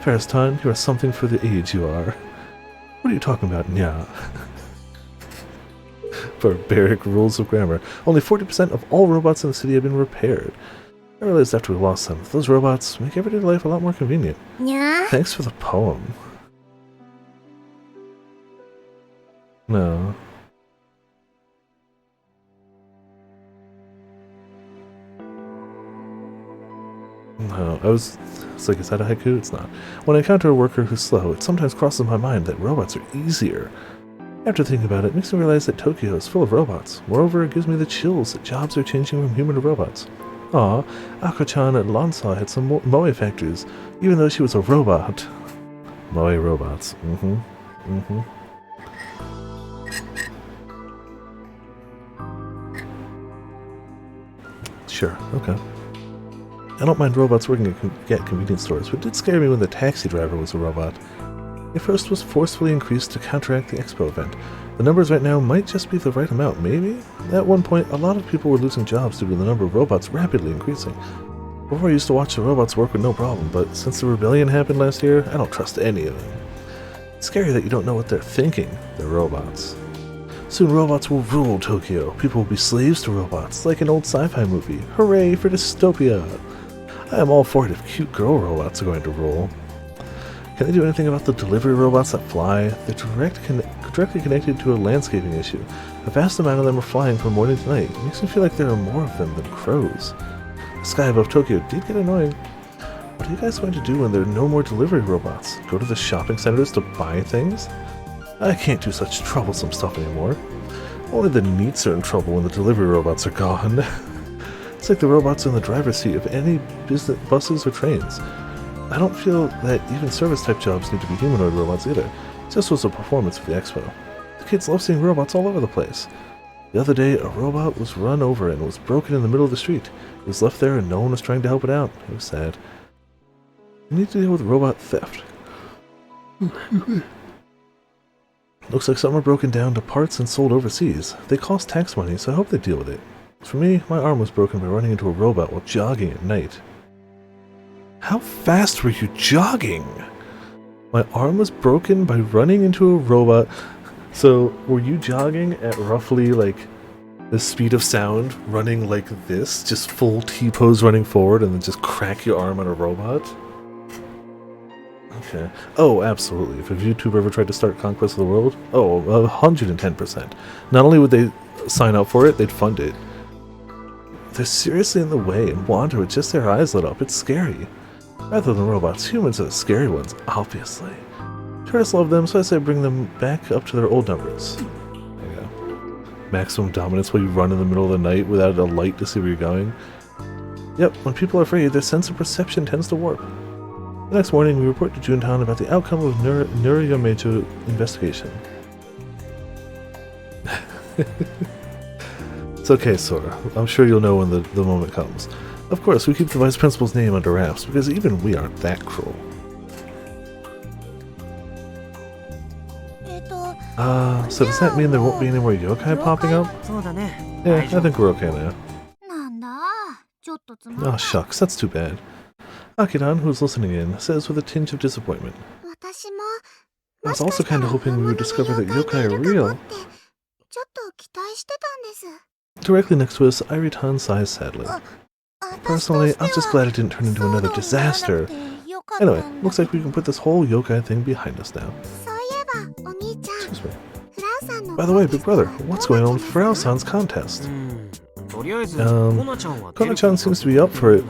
Ferris-tan, you are something for the age you are. What are you talking about, nya? Barbaric rules of grammar. Only 40% of all robots in the city have been repaired. I realized after we lost them, those robots make everyday life a lot more convenient. Yeah. Thanks for the poem. No. No, it's like, is that a haiku? It's not. When I encounter a worker who's slow, it sometimes crosses my mind that robots are easier. After thinking about it, it makes me realize that Tokyo is full of robots. Moreover, it gives me the chills that jobs are changing from human to robots. Aw, Ako-chan at Lonsau had some moe factories, even though she was a robot. Moe robots. Sure, okay. I don't mind robots working at convenience stores, but it did scare me when the taxi driver was a robot. It first was forcefully increased to counteract the expo event. The numbers right now might just be the right amount, maybe? At one point, a lot of people were losing jobs due to the number of robots rapidly increasing. Before I used to watch the robots work with no problem, but since the rebellion happened last year, I don't trust any of them. It's scary that you don't know what they're thinking. They're robots. Soon robots will rule Tokyo. People will be slaves to robots, like an old sci-fi movie. Hooray for dystopia! I am all for it if cute girl robots are going to rule. Can they do anything about the delivery robots that fly? They're directly connected to a landscaping issue. A vast amount of them are flying from morning to night. It makes me feel like there are more of them than crows. The sky above Tokyo did get annoying. What are you guys going to do when there are no more delivery robots? Go to the shopping centers to buy things? I can't do such troublesome stuff anymore. Only the neats are in trouble when the delivery robots are gone. It's like the robots in the driver's seat of any buses or trains. I don't feel that even service-type jobs need to be humanoid robots either. It just was a performance for the expo. The kids love seeing robots all over the place. The other day, a robot was run over and was broken in the middle of the street. It was left there and no one was trying to help it out. It was sad. We need to deal with robot theft. Looks like some are broken down to parts and sold overseas. They cost tax money, so I hope they deal with it. For me, my arm was broken by running into a robot while jogging at night. How fast were you jogging? My arm was broken by running into a robot. So, were you jogging at roughly, like, the speed of sound, running like this? Just full T-pose running forward and then just crack your arm on a robot? Okay. Oh, absolutely. If a YouTuber ever tried to start Conquest of the World, 110%. Not only would they sign up for it, they'd fund it. They're seriously in the way and wander with just their eyes lit up. It's scary. Rather than robots, humans are the scary ones, obviously. Tourists love them, so I say bring them back up to their old numbers. There you go. Maximum dominance while you run in the middle of the night without a light to see where you're going. Yep, when people are afraid, their sense of perception tends to warp. The next morning, we report to Junetown about the outcome of Nuriyamecho investigation. It's okay, Sora. I'm sure you'll know when the moment comes. Of course, we keep the Vice Principal's name under wraps, because even we aren't that cruel. So does that mean there won't be any more yokai popping up? Yeah, I think we're okay now. Oh shucks, that's too bad. Akiran, who's listening in, says with a tinge of disappointment. I was also kind of hoping we would discover that yokai are real. Directly next to us, Iritan sighs sadly. Personally, I'm just glad it didn't turn into another disaster. Anyway, looks like we can put this whole yokai thing behind us now. Excuse me. By the way, big brother, what's going on with Frau-san's contest? Kona-chan seems to be up for it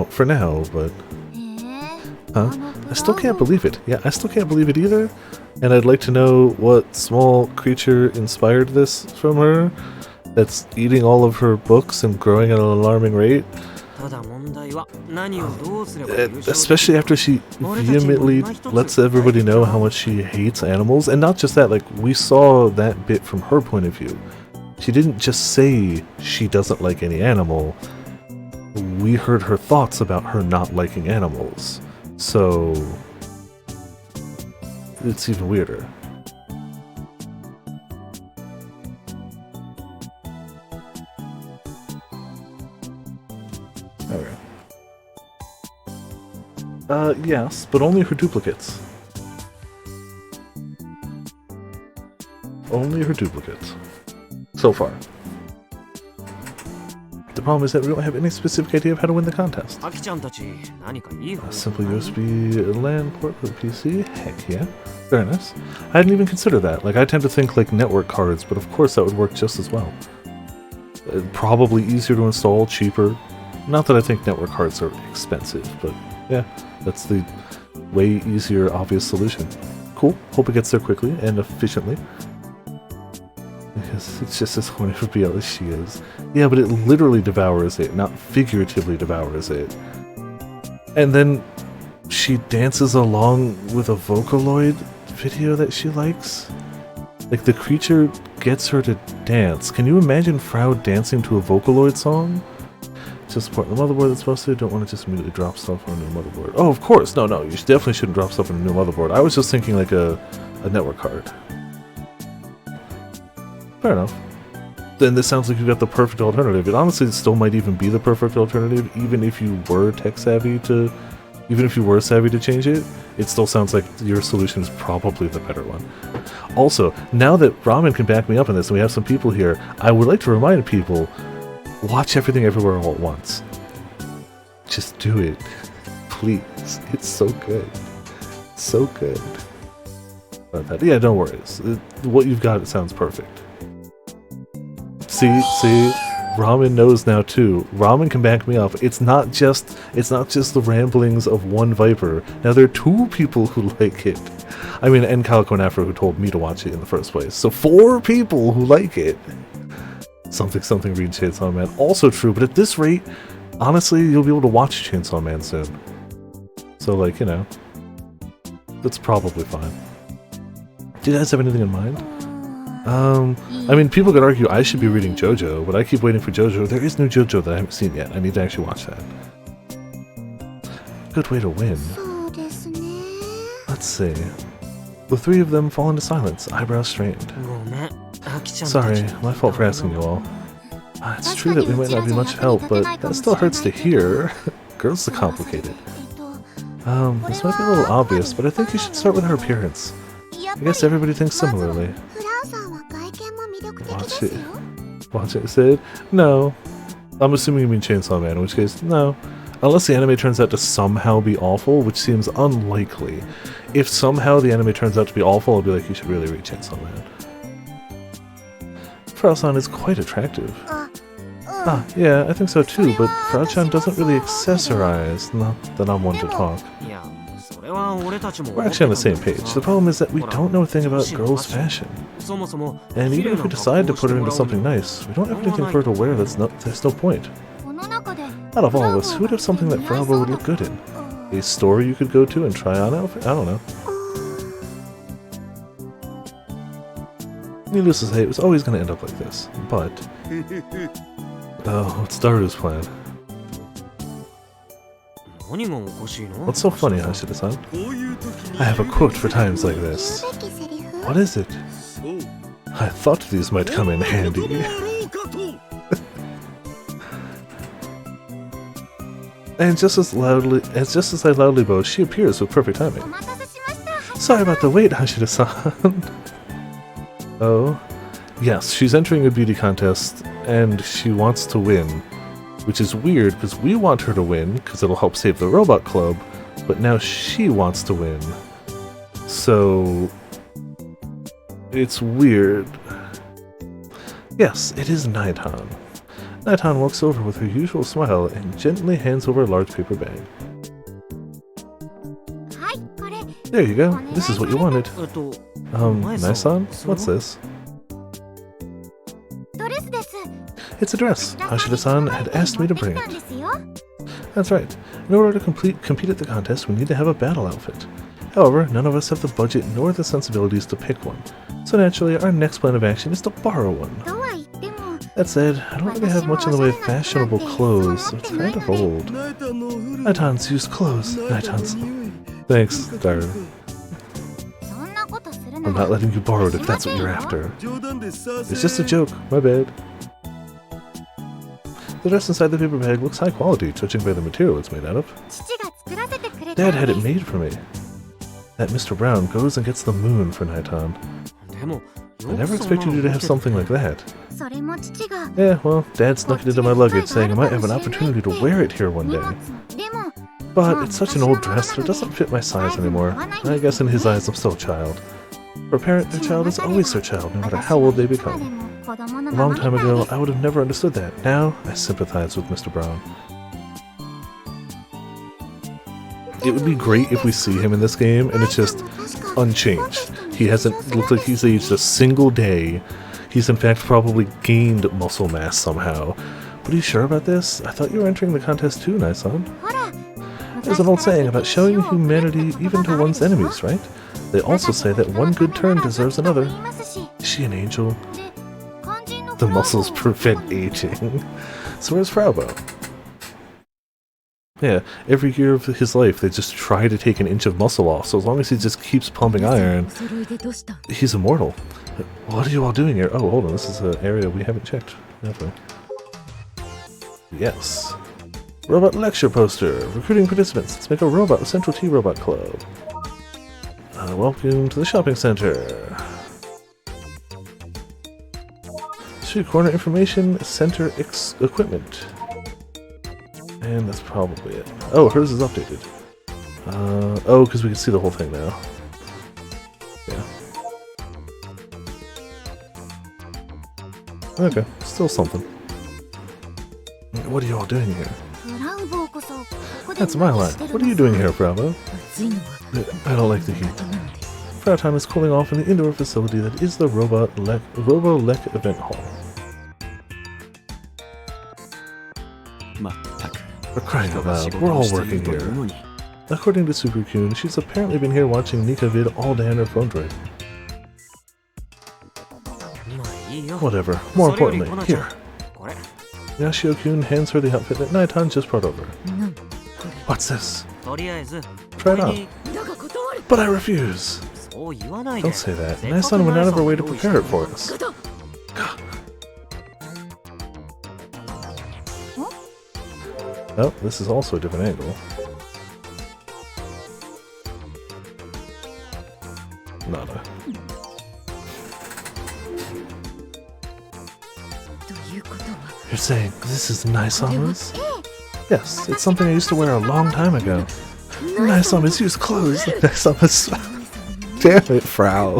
for now, but... Huh? I still can't believe it. Yeah, I still can't believe it either. And I'd like to know what small creature inspired this from her that's eating all of her books and growing at an alarming rate. Especially after she vehemently lets everybody know how much she hates animals. And not just that, like, we saw that bit from her point of view. She didn't just say she doesn't like any animal. We heard her thoughts about her not liking animals. So it's even weirder. Okay. Yes, but only her duplicates. Only her duplicates. So far. The problem is that we don't have any specific idea of how to win the contest. A simple USB LAN port for the PC? Heck yeah. Very nice. I hadn't even considered that. Like, I tend to think like network cards, but of course that would work just as well. Probably easier to install, cheaper. Not that I think network cards are expensive, but yeah, that's the way easier, obvious solution. Cool. Hope it gets there quickly and efficiently. Because it's just as horny for BL as she is. Yeah, but it literally devours it, not figuratively devours it. And then she dances along with a Vocaloid video that she likes. Like, the creature gets her to dance. Can you imagine Frau dancing to a Vocaloid song? Just support the motherboard that's supposed to. Don't want to just immediately drop stuff on a new motherboard. Oh, of course. No, you definitely shouldn't drop stuff on a new motherboard. I was just thinking like a network card. Fair enough. Then this sounds like you've got the perfect alternative. It honestly still might even be the perfect alternative, even if you were savvy to change it. It still sounds like your solution is probably the better one. Also, now that Ramen can back me up on this and we have some people here, I would like to remind people, watch Everything Everywhere All at Once. Just do it. Please. It's so good. So good. Yeah, don't worry. What you've got, it sounds perfect. See, Ramen knows now too. Ramen can back me up. It's not just the ramblings of one Viper. Now there are 2 people who like it. I mean, and Calico and Afro who told me to watch it in the first place. So 4 people who like it. Something read Chainsaw Man. Also true, but at this rate, honestly, you'll be able to watch Chainsaw Man soon. So like, you know, that's probably fine. Do you guys have anything in mind? I mean, people could argue I should be reading JoJo, but I keep waiting for JoJo. There is new JoJo that I haven't seen yet. I need to actually watch that. Good way to win. Let's see. The 3 of them fall into silence, eyebrows strained. Sorry, my fault for asking you all. It's true that we might not be much help, but that still hurts to hear. Girls are complicated. This might be a little obvious, but I think you should start with her appearance. I guess everybody thinks similarly. Watch it, Sid? No. I'm assuming you mean Chainsaw Man, in which case, no. Unless the anime turns out to somehow be awful, which seems unlikely. If somehow the anime turns out to be awful, I'll be like, you should really read Chainsaw Man. Frau-san is quite attractive. Yeah, I think so too, but Frau-chan doesn't really accessorize. Not that I'm one to talk. We're actually on the same page. The problem is that we don't know a thing about girls' fashion. And even if we decide to put her into something nice, we don't have anything for her to wear. There's no point. Out of all of us, who would have something that Frau would look good in? A store you could go to and try on outfit? I don't know. Needless to say, it was always going to end up like this. But... oh, it's Daru's plan. What's so funny, Hashida-san? I have a quote for times like this. What is it? I thought these might come in handy. And just as I loudly boast, she appears with perfect timing. Sorry about the wait, Hashida-san. Oh? Yes, she's entering a beauty contest, and she wants to win. Which is weird, because we want her to win, because it'll help save the Robot Club, but now she wants to win. So... it's weird. Yes, it is Naitan. Naitan walks over with her usual smile and gently hands over a large paper bag. There you go, this is what you wanted. Nai-san? What's this? It's a dress. Hashida-san had asked me to bring it. That's right. In order to compete at the contest, we need to have a battle outfit. However, none of us have the budget nor the sensibilities to pick one. So naturally, our next plan of action is to borrow one. That said, I don't really have much in the way of fashionable clothes, so it's kind of old. Naitan's used clothes. Naitan's... Thanks, Daru. I'm not letting you borrow it if that's what you're after. It's just a joke, my bad. The dress inside the paper bag looks high quality, judging by the material it's made out of. Dad had it made for me. That Mr. Brown goes and gets the moon for Naitan. I never expected you to have something like that. Yeah, well, Dad snuck it into my luggage, saying I might have an opportunity to wear it here one day. But it's such an old dress that it doesn't fit my size anymore. I guess in his eyes I'm still a child. For a parent, their child is always their child, no matter how old they become. A long time ago, I would have never understood that. Now, I sympathize with Mr. Brown. It would be great if we see him in this game, and it's just unchanged. He hasn't looked like he's aged a single day. He's in fact probably gained muscle mass somehow. But are you sure about this? I thought you were entering the contest too, Nai-san. There's an old saying about showing humanity even to one's enemies, right? They also say that one good turn deserves another. Is she an angel? The muscles prevent aging. So where's Frau? Yeah, every year of his life, they just try to take an inch of muscle off, so as long as he just keeps pumping iron, he's immortal. What are you all doing here? Oh, hold on, this is an area we haven't checked. Definitely. Yes. Robot lecture poster. Recruiting participants. Let's make a robot, a Central T Robot Club. Welcome to the shopping center. Street corner information center equipment. And that's probably it. Oh, hers is updated. Oh, because we can see the whole thing now. Yeah. Okay, still something. What are you all doing here? That's my line. What are you doing here, Bravo? I don't like the heat. Frau is cooling off in the indoor facility that is the Robo-Lec event hall. For crying out loud, we're all working here. According to Super-Kun, she's apparently been here watching Nika vid all day on her phone droid. Whatever. More importantly, here. Yashio-kun hands her the outfit that Naitan just brought over. What's this? Try it on. But I refuse. Don't say that. Naisan went out of her way to prepare it for us. Oh, this is also a different angle. Nada. You're saying this is Naisama's? Yes, it's something I used to wear a long time ago. Naisama's used clothes. Naisama's... Damn it, Frau.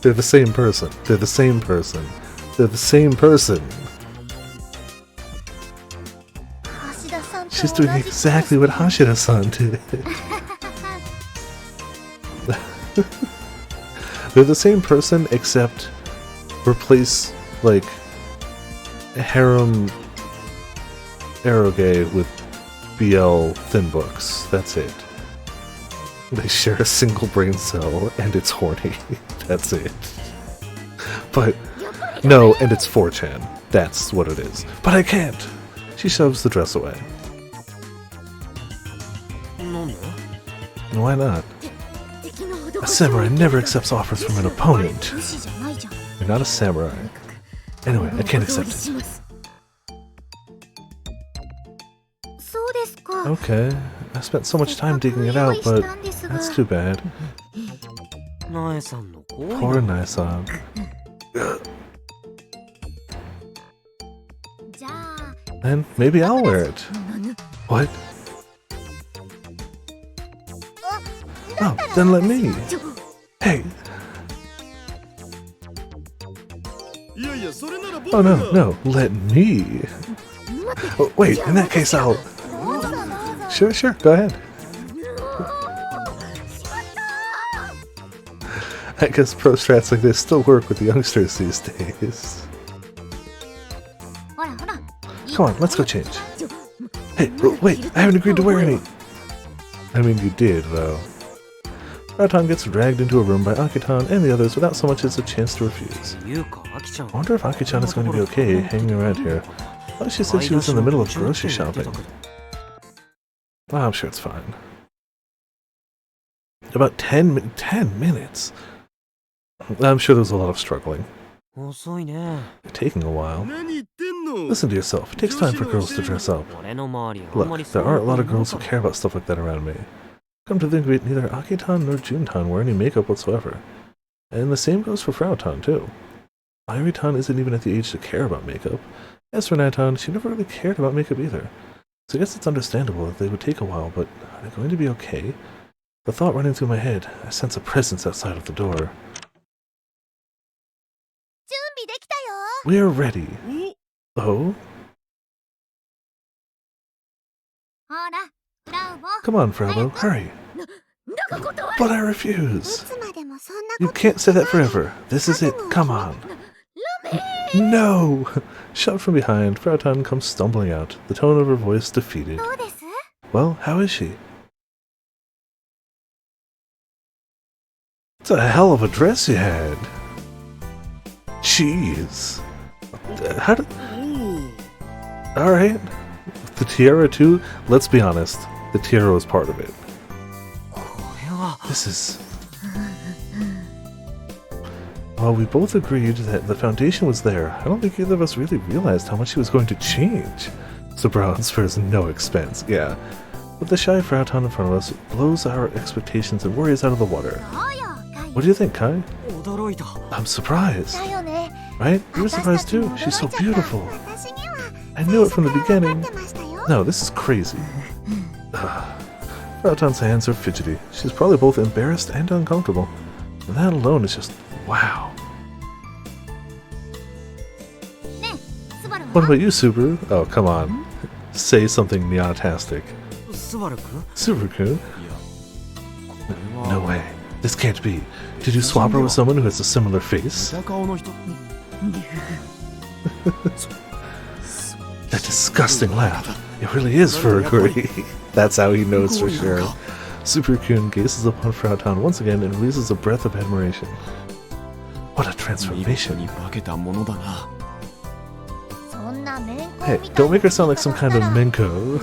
They're the same person. They're the same person. They're the same person. She's doing exactly what Hashida-san did. They're the same person, except replace, like, harem eroge with BL thin books. That's it. They share a single brain cell, and it's horny. That's it. But, no, and it's 4chan. That's what it is. But I can't! She shoves the dress away. Why not? A samurai never accepts offers from an opponent. You're not a samurai. Anyway, I can't accept it. Okay, I spent so much time digging it out, but that's too bad. Poor Nai-san. Then maybe I'll wear it. What? Oh, then let me. Hey. Oh no, let me. Oh, wait, in that case I'll... Sure, go ahead. I guess pro strats like this still work with the youngsters these days. Come on, let's go change. Hey, wait, I haven't agreed to wear any. I mean, you did, though. Frau gets dragged into a room by Aki-chan and the others without so much as a chance to refuse. I wonder if Aki-chan is going to be okay hanging around here. I thought she said she was in the middle of grocery shopping. Well, I'm sure it's fine. About 10 minutes? I'm sure there's a lot of struggling. Taking a while. Listen to yourself. It takes time for girls to dress up. Look, there aren't a lot of girls who care about stuff like that around me. Come to think of it, neither Aki-tan nor Jun-tan wear any makeup whatsoever. And the same goes for Frau-tan, too. Ayuri-tan isn't even at the age to care about makeup. As for Nai-tan, she never really cared about makeup either. So I guess it's understandable that they would take a while, but are they going to be okay? The thought running through my head, I sense a presence outside of the door. We are ready. Oh? Come on, Frau, hurry. But I refuse. You can't say that forever. This is it. Come on. No! Shoved from behind, Frau-tan comes stumbling out, the tone of her voice defeated. Well, how is she? It's a hell of a dress you had. Jeez. How did... Alright. The tiara too, let's be honest, the tiara was part of it. This is... While we both agreed that the foundation was there, I don't think either of us really realized how much he was going to change. So Brown spares no expense, yeah. But the shy Frauton in front of us blows our expectations and worries out of the water. What do you think, Kai? I'm surprised. Right? You were surprised too. She's so beautiful. I knew it from the beginning. No, this is crazy. Frauton's hands are fidgety. She's probably both embarrassed and uncomfortable. And that alone is just wow. What about you, Subaru? Oh, come on. Say something neotastic. Subaru-kun? No way. This can't be. Did you swap her with someone who has a similar face? That disgusting laugh. It really is Furiguri. That's how he knows for sure. Subaru-kun gazes upon Frauton once again and releases a breath of admiration. What a transformation. Hey, don't make her sound like some kind of Menko.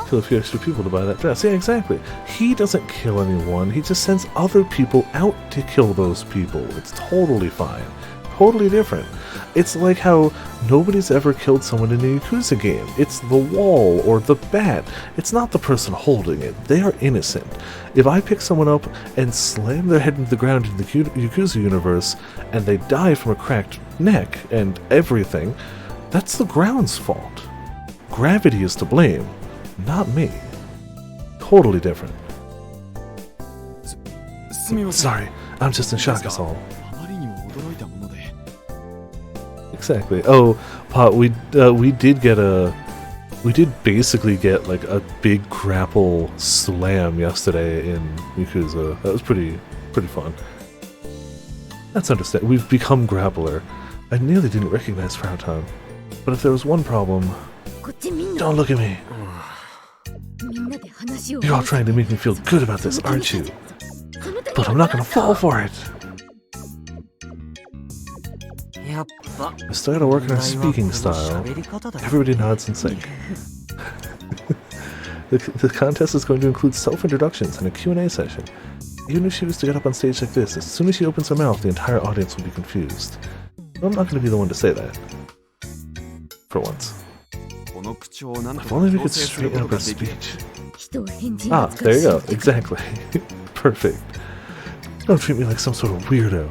Kill a few extra people to buy that dress. Yeah, exactly. He doesn't kill anyone. He just sends other people out to kill those people. It's totally fine. Totally different. It's like how nobody's ever killed someone in a Yakuza game. It's the wall or the bat. It's not the person holding it. They are innocent. If I pick someone up and slam their head into the ground in the Yakuza universe and they die from a cracked neck and everything, that's the ground's fault. Gravity is to blame, not me. Totally different. Sorry, I'm just in shock is all. Exactly. Oh, Pot, we did basically get like a big grapple slam yesterday in Yakuza. That was pretty fun. That's understandable. We've become grappler. I nearly didn't recognize Frauton. But if there was one problem... Don't look at me! You're all trying to make me feel good about this, aren't you? But I'm not gonna fall for it! We started working on speaking style. Everybody nods in sync. The contest is going to include self-introductions and a Q&A session. Even if she was to get up on stage like this, as soon as she opens her mouth, the entire audience will be confused. But I'm not going to be the one to say that. For once. If only we could straighten up her speech. Ah, there you go. Exactly. Perfect. Don't treat me like some sort of weirdo.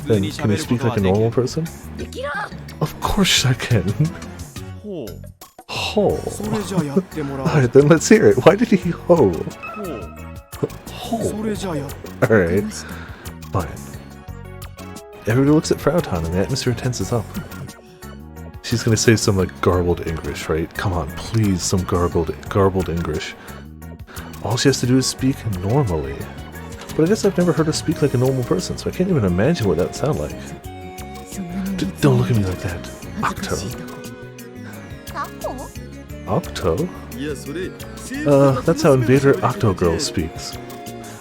Then, can you speak like a normal person? Of course I can. Ho. Alright, then let's hear it. Why did he ho? Ho. Alright. Fine. Everybody looks at Frauton and the atmosphere tenses up. She's gonna say some like garbled English, right? Come on, please, some garbled English. All she has to do is speak normally. But I guess I've never heard her speak like a normal person, so I can't even imagine what that would sound like. Don't look at me like that. Octo. Octo? That's how Invader Octo Girl speaks.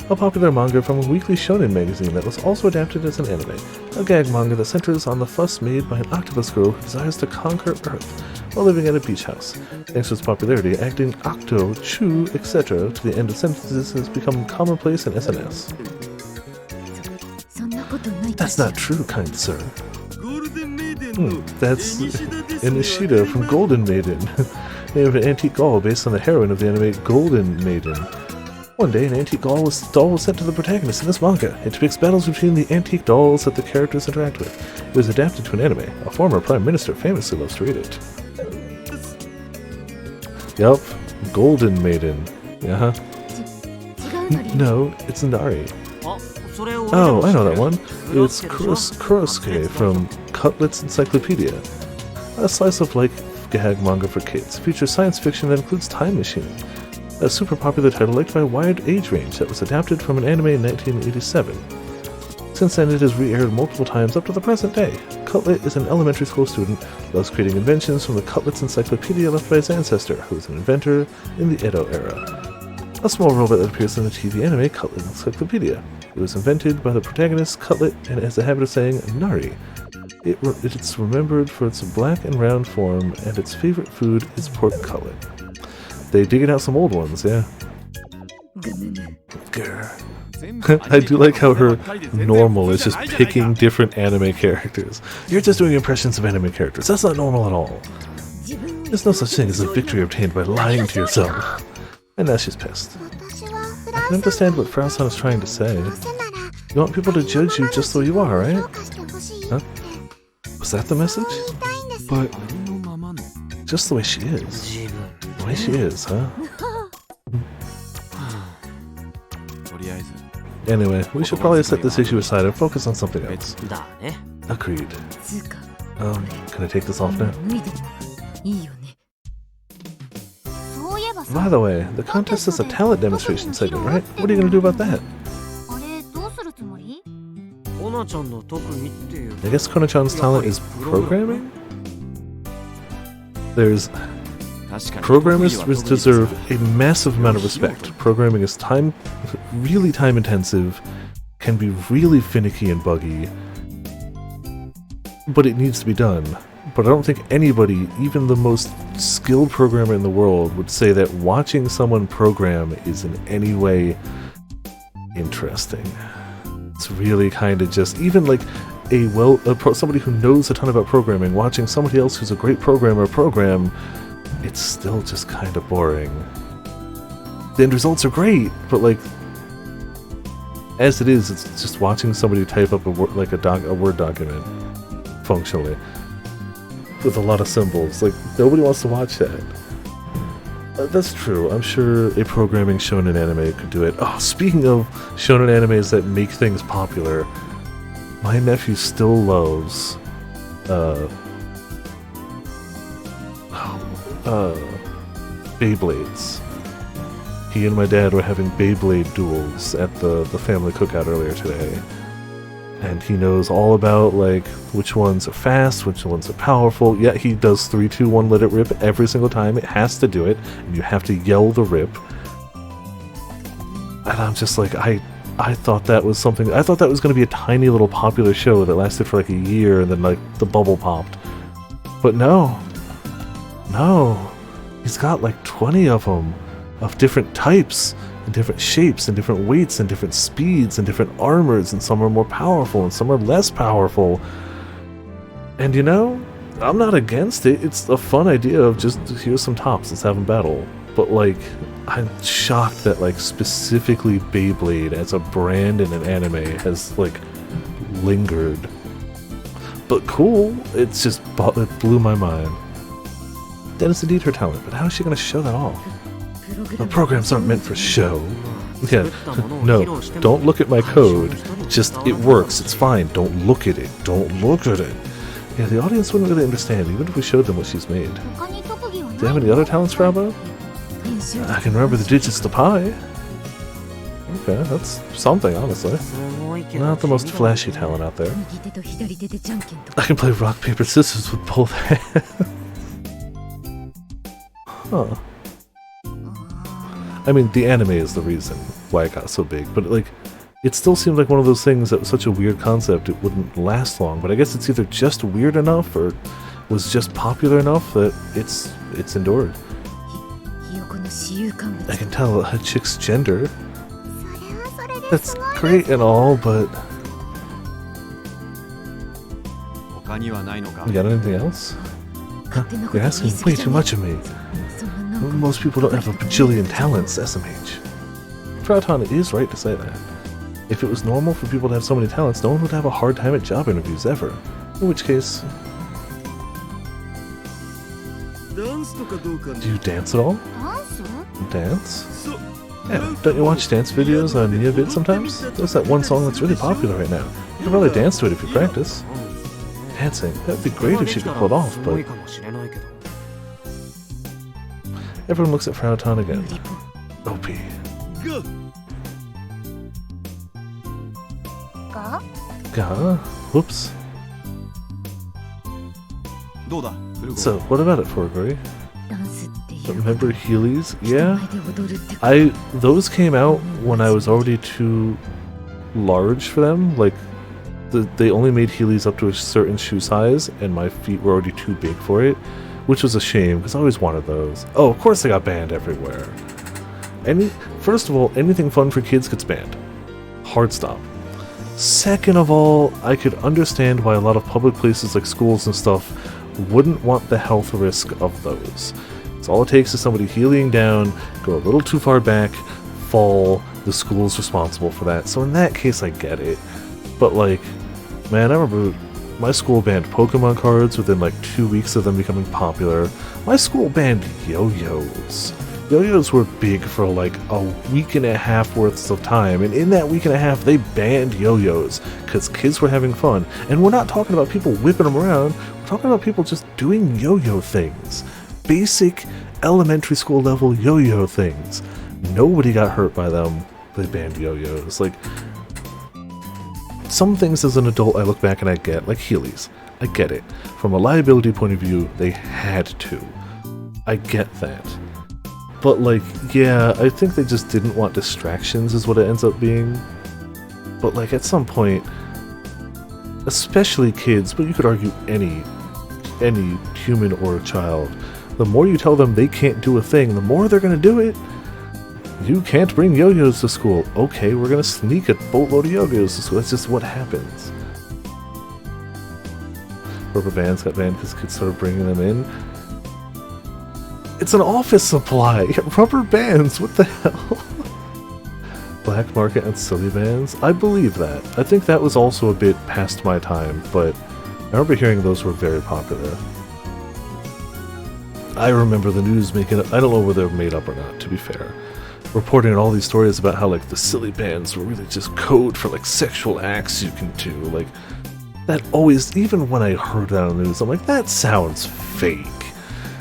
A popular manga from a weekly shonen magazine that was also adapted as an anime. A gag manga that centers on the fuss made by an octopus girl who desires to conquer Earth while living at a beach house. Thanks to its popularity, acting Octo, Chu, etc. to the end of sentences has become commonplace in SNS. That's not true, kind sir. That's Inishida from Golden Maiden, name of an antique doll based on the heroine of the anime Golden Maiden. One day, an antique doll was sent to the protagonist in this manga. It depicts battles between the antique dolls that the characters interact with. It was adapted to an anime. A former prime minister famously loves to read it. Yup, Golden Maiden. Uh-huh. No, it's Nari. Oh, I know that one. It's Kurosuke from Cutlets Encyclopedia. A slice of life gag manga for kids. Features science fiction that includes Time Machine. A super popular title liked by a wide age range that was adapted from an anime in 1987. Since then, it has re-aired multiple times up to the present day. Cutlet is an elementary school student, loves creating inventions from the Cutlets Encyclopedia left by his ancestor, who was an inventor in the Edo era. A small robot that appears in the TV anime Cutlet Encyclopedia. It was invented by the protagonist, Cutlet, and has the habit of saying Nari. It's remembered for its black and round form, and its favorite food is pork cutlet. They digging out some old ones, yeah. Grr. I do like how her normal is just picking different anime characters. You're just doing impressions of anime characters. That's not normal at all. There's no such thing as a victory obtained by lying to yourself. And now she's pissed. I can understand what Frau is trying to say. You want people to judge you just the way you are, right? Huh? Was that the message? But just the way she is. The way she is, huh? Anyway, we should probably set this issue aside and focus on something else. Agreed. Can I take this off now? By the way, the contest is a talent demonstration segment, right? What are you going to do about that? I guess Kona-chan's talent is programming? There's... Programmers deserve a massive amount of respect. Programming is really time intensive, can be really finicky and buggy, but it needs to be done. But I don't think anybody, even the most skilled programmer in the world, would say that watching someone program is in any way interesting. It's really kind of just, even like somebody who knows a ton about programming, watching somebody else who's a great programmer program, it's still just kind of boring. The end results are great, but like, as it is, it's just watching somebody type up a Word document functionally with a lot of symbols. Like, nobody wants to watch that. That's true. I'm sure a programming shonen anime could do it. Oh, speaking of shonen animes that make things popular, my nephew still loves Beyblades. He and my dad were having Beyblade duels at the family cookout earlier today. And he knows all about, like, which ones are fast, which ones are powerful. Yeah, he does 3, 2, 1, let it rip every single time. It has to do it, and you have to yell the rip. And I'm just like, I thought that was something... I thought that was going to be a tiny little popular show that lasted for like a year, and then, like, the bubble popped. But no. No. He's got like 20 of them, of different types, and different shapes, and different weights, and different speeds, and different armors, and some are more powerful, and some are less powerful. And you know, I'm not against it. It's a fun idea of just, here's some tops, let's have them battle. But like, I'm shocked that like specifically Beyblade as a brand in an anime has like lingered. But cool, it's just, it blew my mind. That is indeed her talent, but how is she going to show that off? The programs aren't meant for show. Yeah, no, don't look at my code. Just, it works, it's fine. Don't look at it. Don't look at it. Yeah, the audience wouldn't really understand, even if we showed them what she's made. Do you have any other talents, Frau? I can remember the digits to pi. Okay, that's something, honestly. Not the most flashy talent out there. I can play rock, paper, scissors with both hands. Huh. I mean, the anime is the reason why it got so big, but like, it still seemed like one of those things that was such a weird concept it wouldn't last long, but I guess it's either just weird enough or was just popular enough that it's endured. I can tell a chick's gender. That's great and all, but... You got anything else? Huh? You're asking way too much of me. Most people don't have a bajillion talents, SMH. Frau is right to say that. If it was normal for people to have so many talents, no one would have a hard time at job interviews ever. In which case... Do you dance at all? Dance? Yeah, don't you watch dance videos on Neovid sometimes? There's that one song that's really popular right now. You can probably dance to it if you practice. Dancing, that'd be great if she could pull it off, but... Everyone looks at Frau again. OP. Ga? Whoops. So, what about it, Forgery? Remember Heelys? Yeah? Those came out when I was already too large for them. Like, they only made Heelys up to a certain shoe size, and my feet were already too big for it, which was a shame because I always wanted those. Oh, of course they got banned everywhere. First of all, anything fun for kids gets banned. Hard stop. Second of all, I could understand why a lot of public places like schools and stuff wouldn't want the health risk of those. It's all it takes is somebody heeling down, go a little too far back, fall, the school's responsible for that. So in that case, I get it. But like, man, I remember my school banned Pokemon cards within like 2 weeks of them becoming popular. My school banned yo-yos. Yo-yos were big for like a week and a half worth of time, and in that week and a half they banned yo-yos because kids were having fun. And we're not talking about people whipping them around, we're talking about people just doing yo-yo things. Basic elementary school level yo-yo things. Nobody got hurt by them. They banned yo-yos. Like, some things as an adult I look back and I get, like Heelys. I get it. From a liability point of view, they had to. I get that. But like, yeah, I think they just didn't want distractions is what it ends up being. But like, at some point, especially kids, but you could argue any human or child, the more you tell them they can't do a thing, the more they're gonna do it. You can't bring yo-yos to school. Okay, we're gonna sneak a boatload of yo-yos to school. That's just what happens. Rubber bands got banned because kids started bringing them in. It's an office supply! Rubber bands, what the hell? Black market and silly bands? I believe that. I think that was also a bit past my time, but I remember hearing those were very popular. I remember the news making it, I don't know whether they're made up or not, to be fair, reporting on all these stories about how like the silly bands were really just code for like sexual acts you can do. Like, that always, even when I heard that on the news, I'm like, that sounds fake.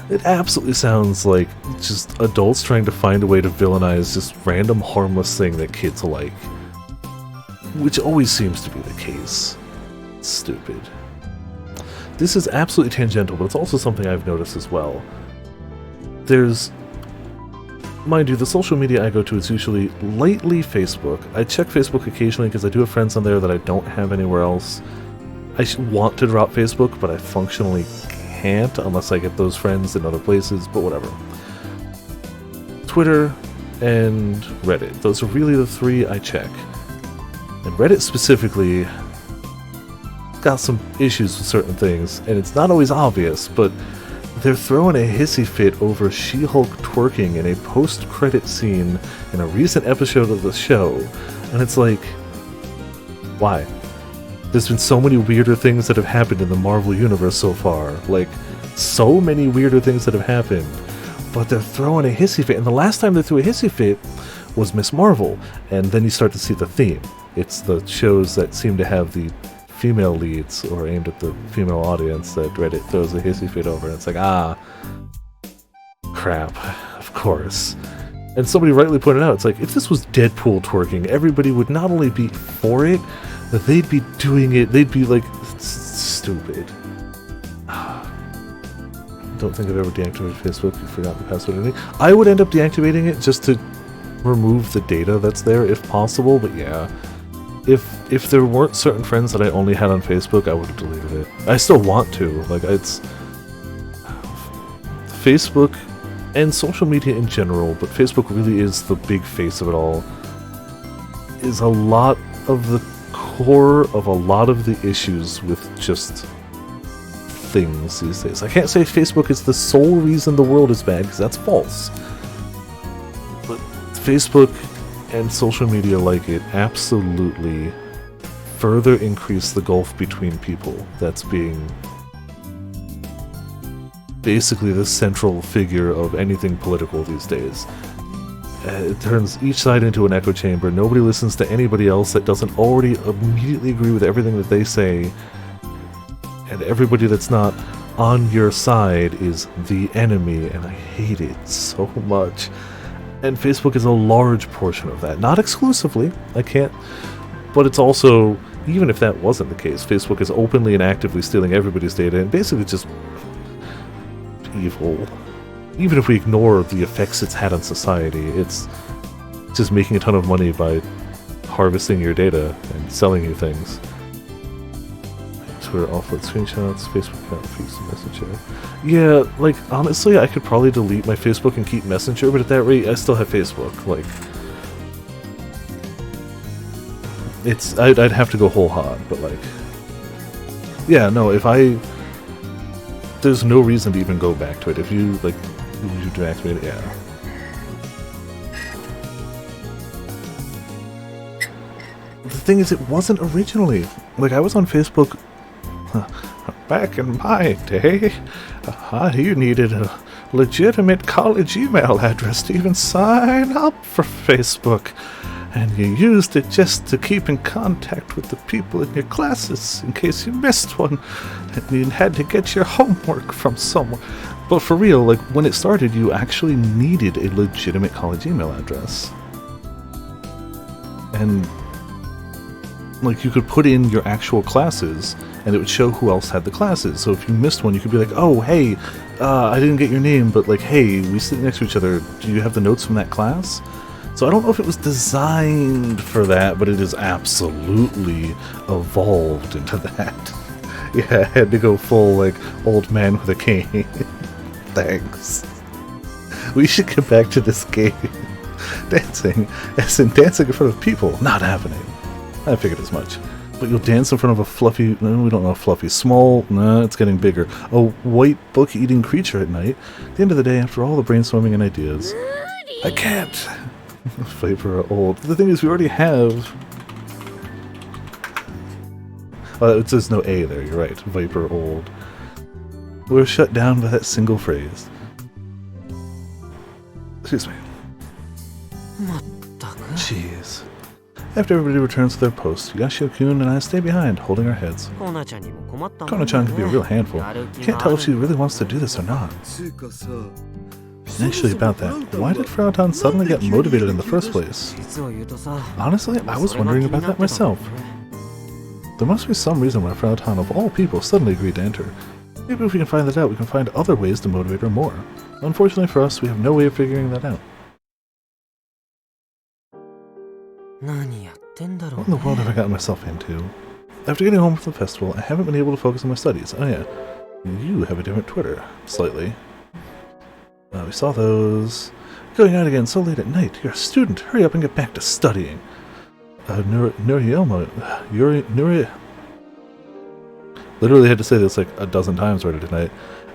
It absolutely sounds like just adults trying to find a way to villainize this random harmless thing that kids like. Which always seems to be the case. It's stupid. This is absolutely tangential, but it's also something I've noticed as well. There's, mind you, the social media I go to is usually lightly Facebook. I check Facebook occasionally because I do have friends on there that I don't have anywhere else. I want to drop Facebook, but I functionally can't unless I get those friends in other places, but whatever. Twitter and Reddit. Those are really the three I check. And Reddit specifically got some issues with certain things, and it's not always obvious, but they're throwing a hissy fit over She-Hulk twerking in a post-credit scene in a recent episode of the show, and it's like, why? There's been so many weirder things that have happened in the Marvel Universe so far, like, so many weirder things that have happened, but they're throwing a hissy fit, and the last time they threw a hissy fit was Miss Marvel, and then you start to see the theme. It's the shows that seem to have the female leads, or aimed at the female audience, that Reddit throws a hissy fit over, and it's like, ah, crap, of course. And somebody rightly pointed out, it's like, if this was Deadpool twerking, everybody would not only be for it, that they'd be doing it, they'd be like, stupid. Don't think I've ever deactivated Facebook, you forgot the password or anything. I would end up deactivating it just to remove the data that's there if possible, but yeah. If there weren't certain friends that I only had on Facebook, I would have deleted it. I still want to, like, it's Facebook and social media in general, but Facebook really is the big face of it all, is a lot of the core of a lot of the issues with just things these days. I can't say Facebook is the sole reason the world is bad, because that's false. But Facebook and social media like it absolutely further increase the gulf between people that's being basically the central figure of anything political these days. It turns each side into an echo chamber. Nobody listens to anybody else that doesn't already immediately agree with everything that they say, and everybody that's not on your side is the enemy, and I hate it so much. And Facebook is a large portion of that. Not exclusively, I can't, but it's also, even if that wasn't the case, Facebook is openly and actively stealing everybody's data and basically just evil. Even if we ignore the effects it's had on society, it's just making a ton of money by harvesting your data and selling you things. Twitter, offload screenshots, Facebook account, feeds, Messenger. Yeah, like, honestly, I could probably delete my Facebook and keep Messenger, but at that rate, I still have Facebook. Like, I'd have to go whole hog, but like, yeah, no, there's no reason to even go back to it. If you, like, you deactivate it, yeah. The thing is, it wasn't originally. Like, I was on Facebook back in my day. You needed a legitimate college email address to even sign up for Facebook. And you used it just to keep in contact with the people in your classes in case you missed one. And you had to get your homework from somewhere. But for real, like, when it started, you actually needed a legitimate college email address. And like, you could put in your actual classes and it would show who else had the classes. So if you missed one, you could be like, oh, hey, I didn't get your name, but like, hey, we sit next to each other. Do you have the notes from that class? So I don't know if it was designed for that, but it is absolutely evolved into that. Yeah, I had to go full, like, old man with a cane. Thanks. We should get back to this game. Dancing, as in dancing in front of people, not happening. I figured as much. But you'll dance in front of a fluffy, no, we don't know, fluffy, small, nah, it's getting bigger, a white book-eating creature at night. At the end of the day, after all the brainstorming and ideas, I can't. Vapor old. The thing is, we already have... it says no A there, you're right. Vapor old. We're shut down by that single phrase. Excuse me. Jeez. After everybody returns to their post, Yashio-kun and I stay behind, holding our heads. Kona-chan can be a real handful. Can't tell if she really wants to do this or not. And actually, about that, why did Frau suddenly get motivated in the first place? Honestly, I was wondering about that myself. There must be some reason why Frau, of all people, suddenly agreed to enter. Maybe if we can find that out, we can find other ways to motivate her more. Unfortunately for us, we have no way of figuring that out. What in the world have I gotten myself into? After getting home from the festival, I haven't been able to focus on my studies. Oh yeah, you have a different Twitter. Slightly. We saw those. Going out again so late at night. You're a student. Hurry up and get back to studying. Nuri... Literally had to say this like a dozen times already tonight.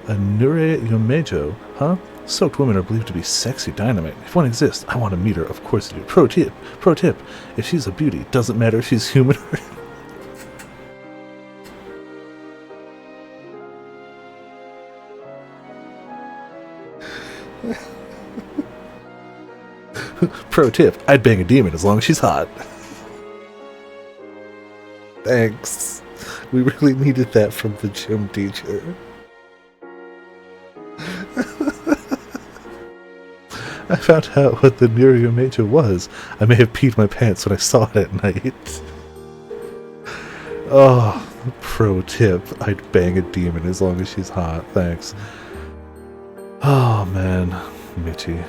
Nure Yomejo, huh? Soaked women are believed to be sexy dynamite. If one exists, I want to meet her. Of course you do. Pro tip. If she's a beauty, doesn't matter if she's human or... Pro tip, I'd bang a demon as long as she's hot. Thanks. We really needed that from the gym teacher. I found out what the Mirio Major was. I may have peed my pants when I saw it at night. Oh, pro tip, I'd bang a demon as long as she's hot. Thanks. Oh man, Michi.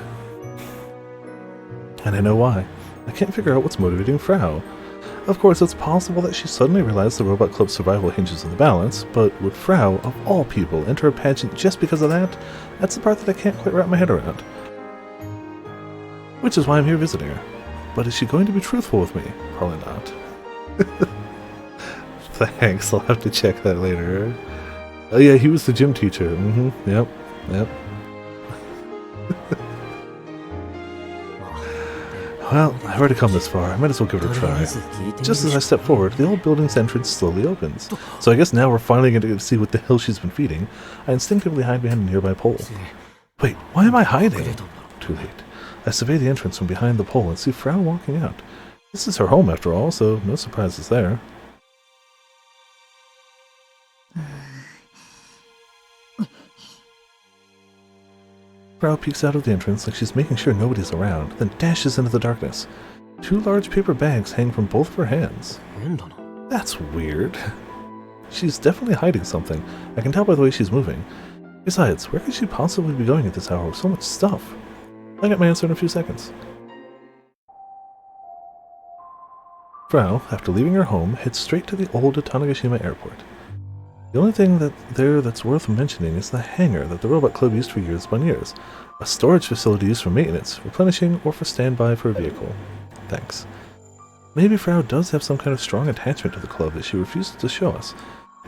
And I know why. I can't figure out what's motivating Frau. Of course, it's possible that she suddenly realized the Robot Club's survival hinges on the balance, but would Frau, of all people, enter a pageant just because of that? That's the part that I can't quite wrap my head around. Which is why I'm here visiting her. But is she going to be truthful with me? Probably not. Thanks, I'll have to check that later. Oh yeah, he was the gym teacher. Yep. Well, I've already come this far. I might as well give it a try. Just as I step forward, the old building's entrance slowly opens. So I guess now we're finally going to see what the hell she's been feeding. I instinctively hide behind a nearby pole. Wait, why am I hiding? Too late. I survey the entrance from behind the pole and see Frau walking out. This is her home after all, so no surprises there. Frau peeks out of the entrance like she's making sure nobody's around, then dashes into the darkness. 2 large paper bags hang from both of her hands. That's weird. She's definitely hiding something. I can tell by the way she's moving. Besides, where could she possibly be going at this hour with so much stuff? I got my answer in a few seconds. Frau, after leaving her home, heads straight to the old Tanegashima airport. The only thing that's worth mentioning is the hangar that the Robot Club used for years upon years. A storage facility used for maintenance, replenishing, or for standby for a vehicle. Thanks. Maybe Frau does have some kind of strong attachment to the club that she refuses to show us.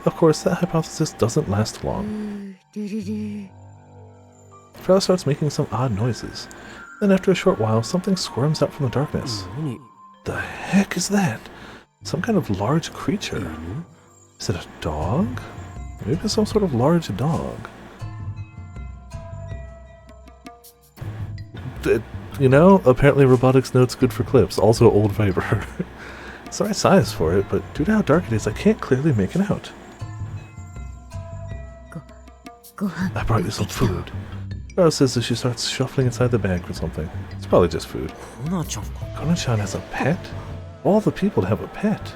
Of course, that hypothesis doesn't last long. Frau starts making some odd noises. Then after a short while, something squirms out from the darkness. The heck is that? Some kind of large creature. Is it a dog? Maybe some sort of large dog. You know, apparently Robotics notes good for clips. Also old Viber. It's the right size for it, but due to how dark it is, I can't clearly make it out. I brought you some food. Frau says as she starts shuffling inside the bag for something. It's probably just food. Kona-chan has a pet? All the people have a pet.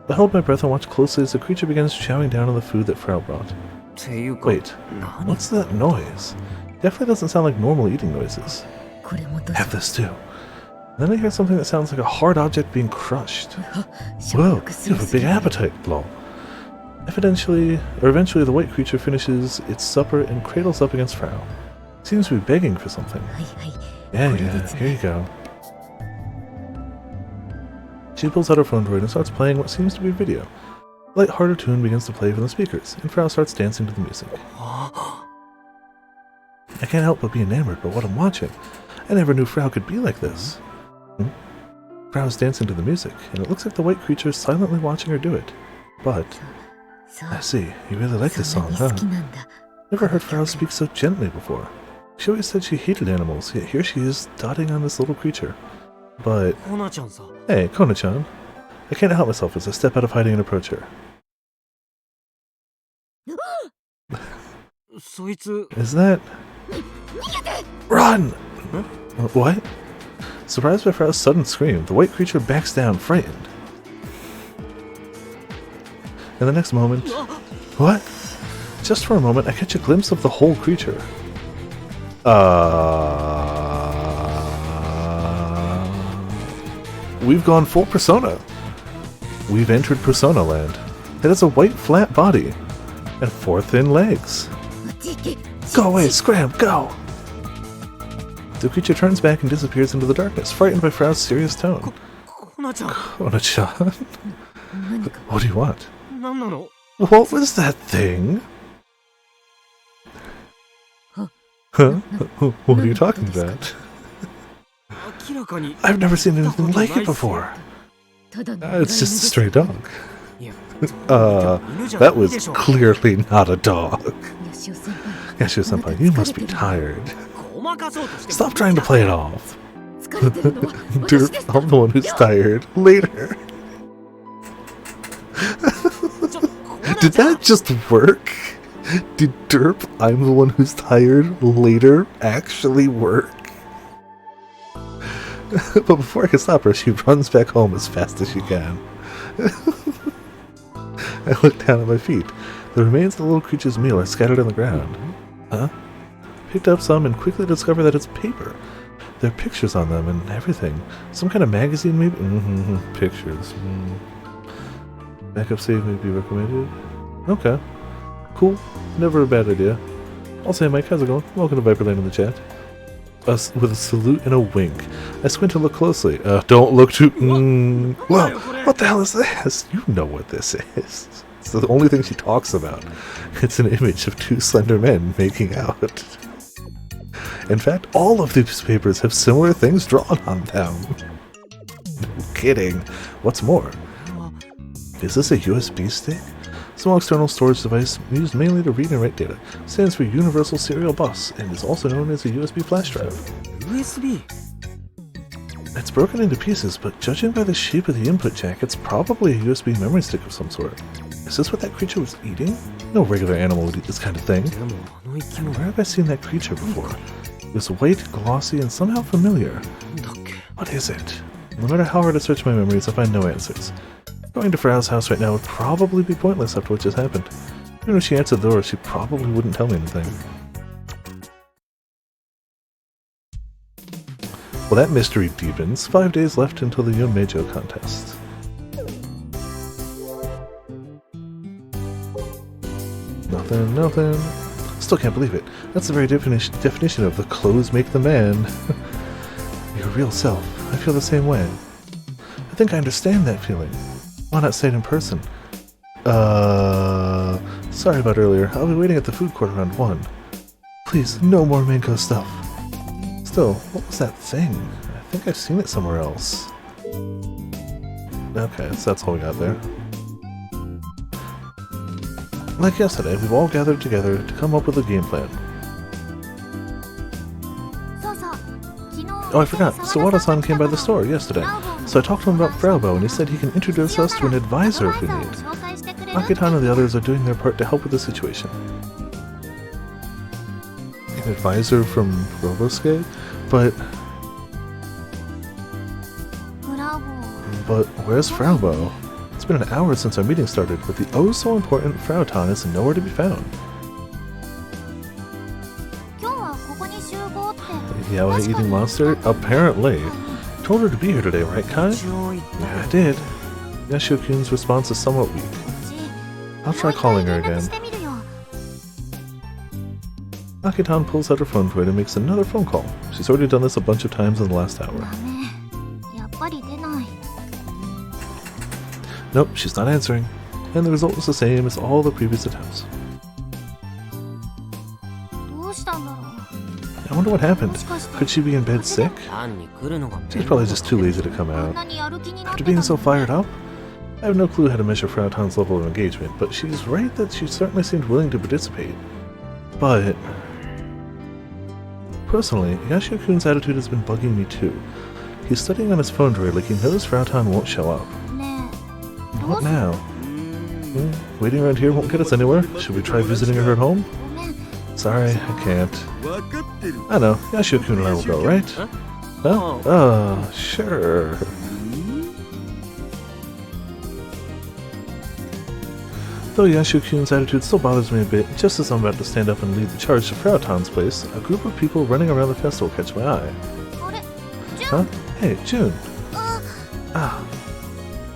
I hold my breath and watch closely as the creature begins chowing down on the food that Frau brought. Wait, what's that noise? Definitely doesn't sound like normal eating noises. Have this too. Then I hear something that sounds like a hard object being crushed. Whoa, you have a big appetite, lol. Eventually the white creature finishes its supper and cradles up against Frau. Seems to be begging for something. Yeah, here you go. She pulls out her phone droid and starts playing what seems to be a video. A light-hearted tune begins to play from the speakers, and Frau starts dancing to the music. I can't help but be enamored by what I'm watching. I never knew Frau could be like this. Frau's dancing to the music, and it looks like the white creature is silently watching her do it. But, I see, you really like this song, huh? Never heard Frau speak so gently before. She always said she hated animals, yet here she is, dotting on this little creature. But, hey, Kona-chan. I can't help myself as I step out of hiding and approach her. Is that... Run! What? Surprised by Frau's sudden scream, the white creature backs down, frightened. In the next moment... What? Just for a moment, I catch a glimpse of the whole creature. We've gone full Persona. We've entered Persona land. It has a white flat body and 4 thin legs. Go away, scram, go! The creature turns back and disappears into the darkness, frightened by Frau's serious tone. Kona-chan? What do you want? What was that thing? Huh? What are you talking about? I've never seen anything like it before. It's just a stray dog. That was clearly not a dog. Yashio-senpai, you must be tired. Stop trying to play it off. Derp, I'm the one who's tired. Later. Did that just work? Did Derp, I'm the one who's tired, later actually work? But before I can stop her, she runs back home as fast as she can. I look down at my feet. The remains of the little creature's meal are scattered on the ground. Huh? Picked up some and quickly discover that it's paper. There are pictures on them and everything. Some kind of magazine maybe? Pictures. Backup save may be recommended. Okay. Cool. Never a bad idea. I'll say, Mike, how's it going? Welcome to Viperland in the chat. With a salute and a wink. I squint and look closely. Don't look too... Whoa! What the hell is this? You know what this is. It's the only thing she talks about. It's an image of 2 slender men making out. In fact, all of these papers have similar things drawn on them. No kidding. What's more? Is this a USB stick? Small external storage device used mainly to read and write data. Stands for Universal Serial Bus and is also known as a USB flash drive. USB? It's broken into pieces, but judging by the shape of the input jack, it's probably a USB memory stick of some sort. Is this what that creature was eating? No regular animal would eat this kind of thing. Where have I seen that creature before? It was white, glossy, and somehow familiar. What is it? No matter how hard I search my memories, I find no answers. Going to Frau's house right now would probably be pointless after what just happened. Even if she answered the door, she probably wouldn't tell me anything. Well, that mystery deepens. 5 days left until the Yonmeijo contest. Nothing, nothing. Still can't believe it. That's the very definition of the clothes make the man. Your real self. I feel the same way. I think I understand that feeling. Why not say it in person? Sorry about earlier. I'll be waiting at the food court around 1. Please, no more mango stuff. Still, what was that thing? I think I've seen it somewhere else. Okay, so that's all we got there. Like yesterday, we've all gathered together to come up with a game plan. Oh, I forgot. Sawada-san came by the store yesterday, so I talked to him about Frau, and he said he can introduce us to an advisor if we need. Akita and the others are doing their part to help with the situation. An advisor from Robotics? But where's Frau? It's been an hour since our meeting started, but the oh-so-important Frau-tan is nowhere to be found. Yaoi eating monster? Apparently. Told her to be here today, right, Kai? Yeah, I did. Yashio-kun's response is somewhat weak. I'll try calling her again. Akitan pulls out her phone to it and makes another phone call. She's already done this a bunch of times in the last hour. Nope, she's not answering. And the result was the same as all the previous attempts. I wonder what happened. Could she be in bed sick? She's probably just too lazy to come out. After being so fired up? I have no clue how to measure Frau Tan's level of engagement, but she's right that she certainly seemed willing to participate. But personally, Yashio-kun's attitude has been bugging me too. He's studying on his phone droid like he knows Frau Tan won't show up. What now? Waiting around here won't get us anywhere. Should we try visiting her at home? Sorry, I can't. I know, Yashio-kun and I will go, right? Huh? Oh, sure. Though Yashio-kun's attitude still bothers me a bit, just as I'm about to stand up and lead the charge to Frau Tan's place, a group of people running around the festival catch my eye. Huh? Hey, June! Ah.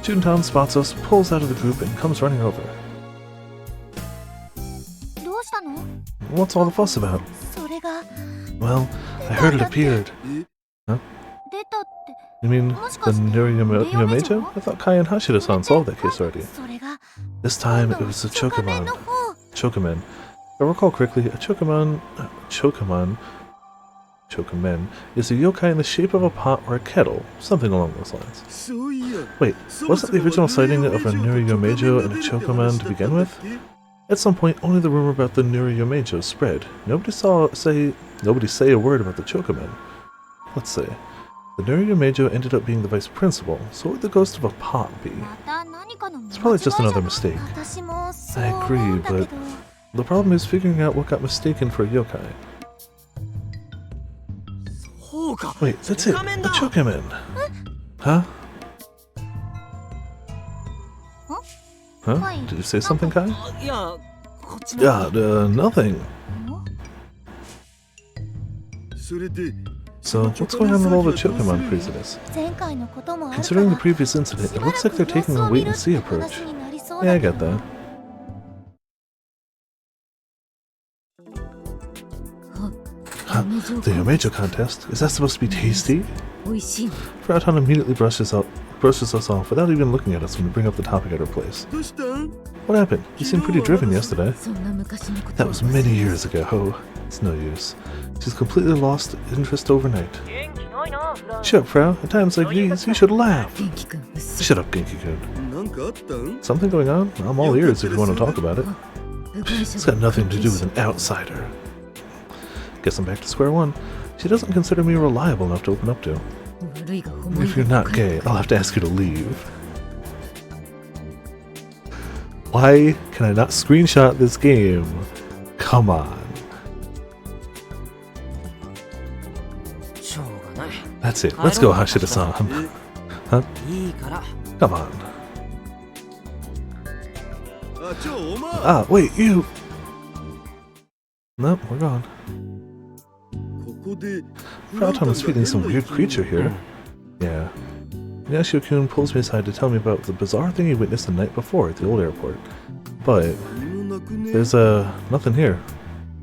June-tan spots us, pulls out of the group, and comes running over. What's all the fuss about? Well, I heard it appeared. Huh? You mean the Nuryomejo? I thought Kai and Hashida-san solved that case already. This time it was the Chokaman. Chokamen. If I recall correctly, a Chokamen is a yokai in the shape of a pot or a kettle, something along those lines. Wait, wasn't the original sighting of a Nuryomejo and a Chokaman to begin with? At some point, only the rumor about the Nuryomejo spread. Nobody say a word about the Chokamen. Let's see. The Nuryomejo ended up being the vice principal, so what would the ghost of a pot be? It's probably just another mistake. I agree, but the problem is figuring out what got mistaken for a yokai. Wait, that's it! The Chokamen! Huh? Huh? Did you say something, Kai? Yeah, nothing. So, what's going on with all the Chokaman craziness? Considering the previous incident, it looks like they're taking a wait-and-see approach. Yeah, I get that. Huh, the Yomejo contest? Is that supposed to be tasty? Frau Tan immediately brushes us off without even looking at us when we bring up the topic at her place. What happened? You seemed pretty driven yesterday. That was many years ago. It's no use. She's completely lost interest overnight. Shut up, Frau. At times like these, you should laugh. Shut up, Genki-kun. Something going on? I'm all ears if you want to talk about it. It's got nothing to do with an outsider. Guess I'm back to square one. She doesn't consider me reliable enough to open up to. If you're not gay, I'll have to ask you to leave. Why can I not screenshot this game? Come on. That's it. Let's go, Hashida-san. Huh? Come on. Ah, wait, you... Nope, we're gone. Frau Tan is feeding some weird creature here. Yeah. Yashio-kun pulls me aside to tell me about the bizarre thing he witnessed the night before at the old airport. But There's nothing here.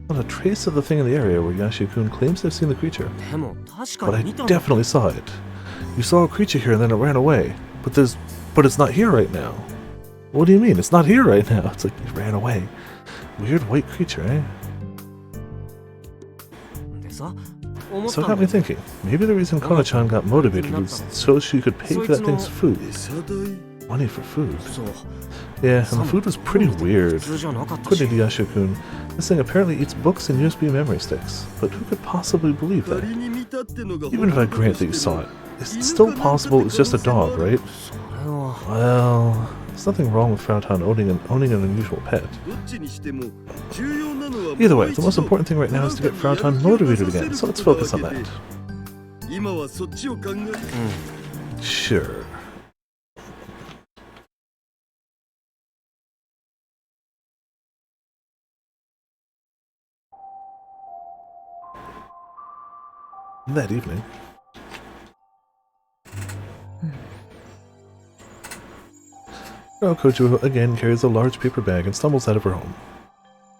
Not a trace of the thing in the area where Yashi-kun claims to have seen the creature. But I definitely saw it. You saw a creature here and then it ran away. But it's not here right now. What do you mean? It's not here right now. It's like it ran away. Weird white creature, eh? So it got me thinking. Maybe the reason Kona-chan got motivated was so she could pay for that thing's food. Money for food. Yeah, and the food was pretty weird. According to Yashi-kun, this thing apparently eats books and USB memory sticks. But who could possibly believe that? Even if I grant that you saw it, it's still possible it's just a dog, right? Well, there's nothing wrong with Frau owning an unusual pet. Either way, the most important thing right now is to get Frau motivated again, so let's focus on that. Sure. That evening, Frau Kojo again carries a large paper bag and stumbles out of her home.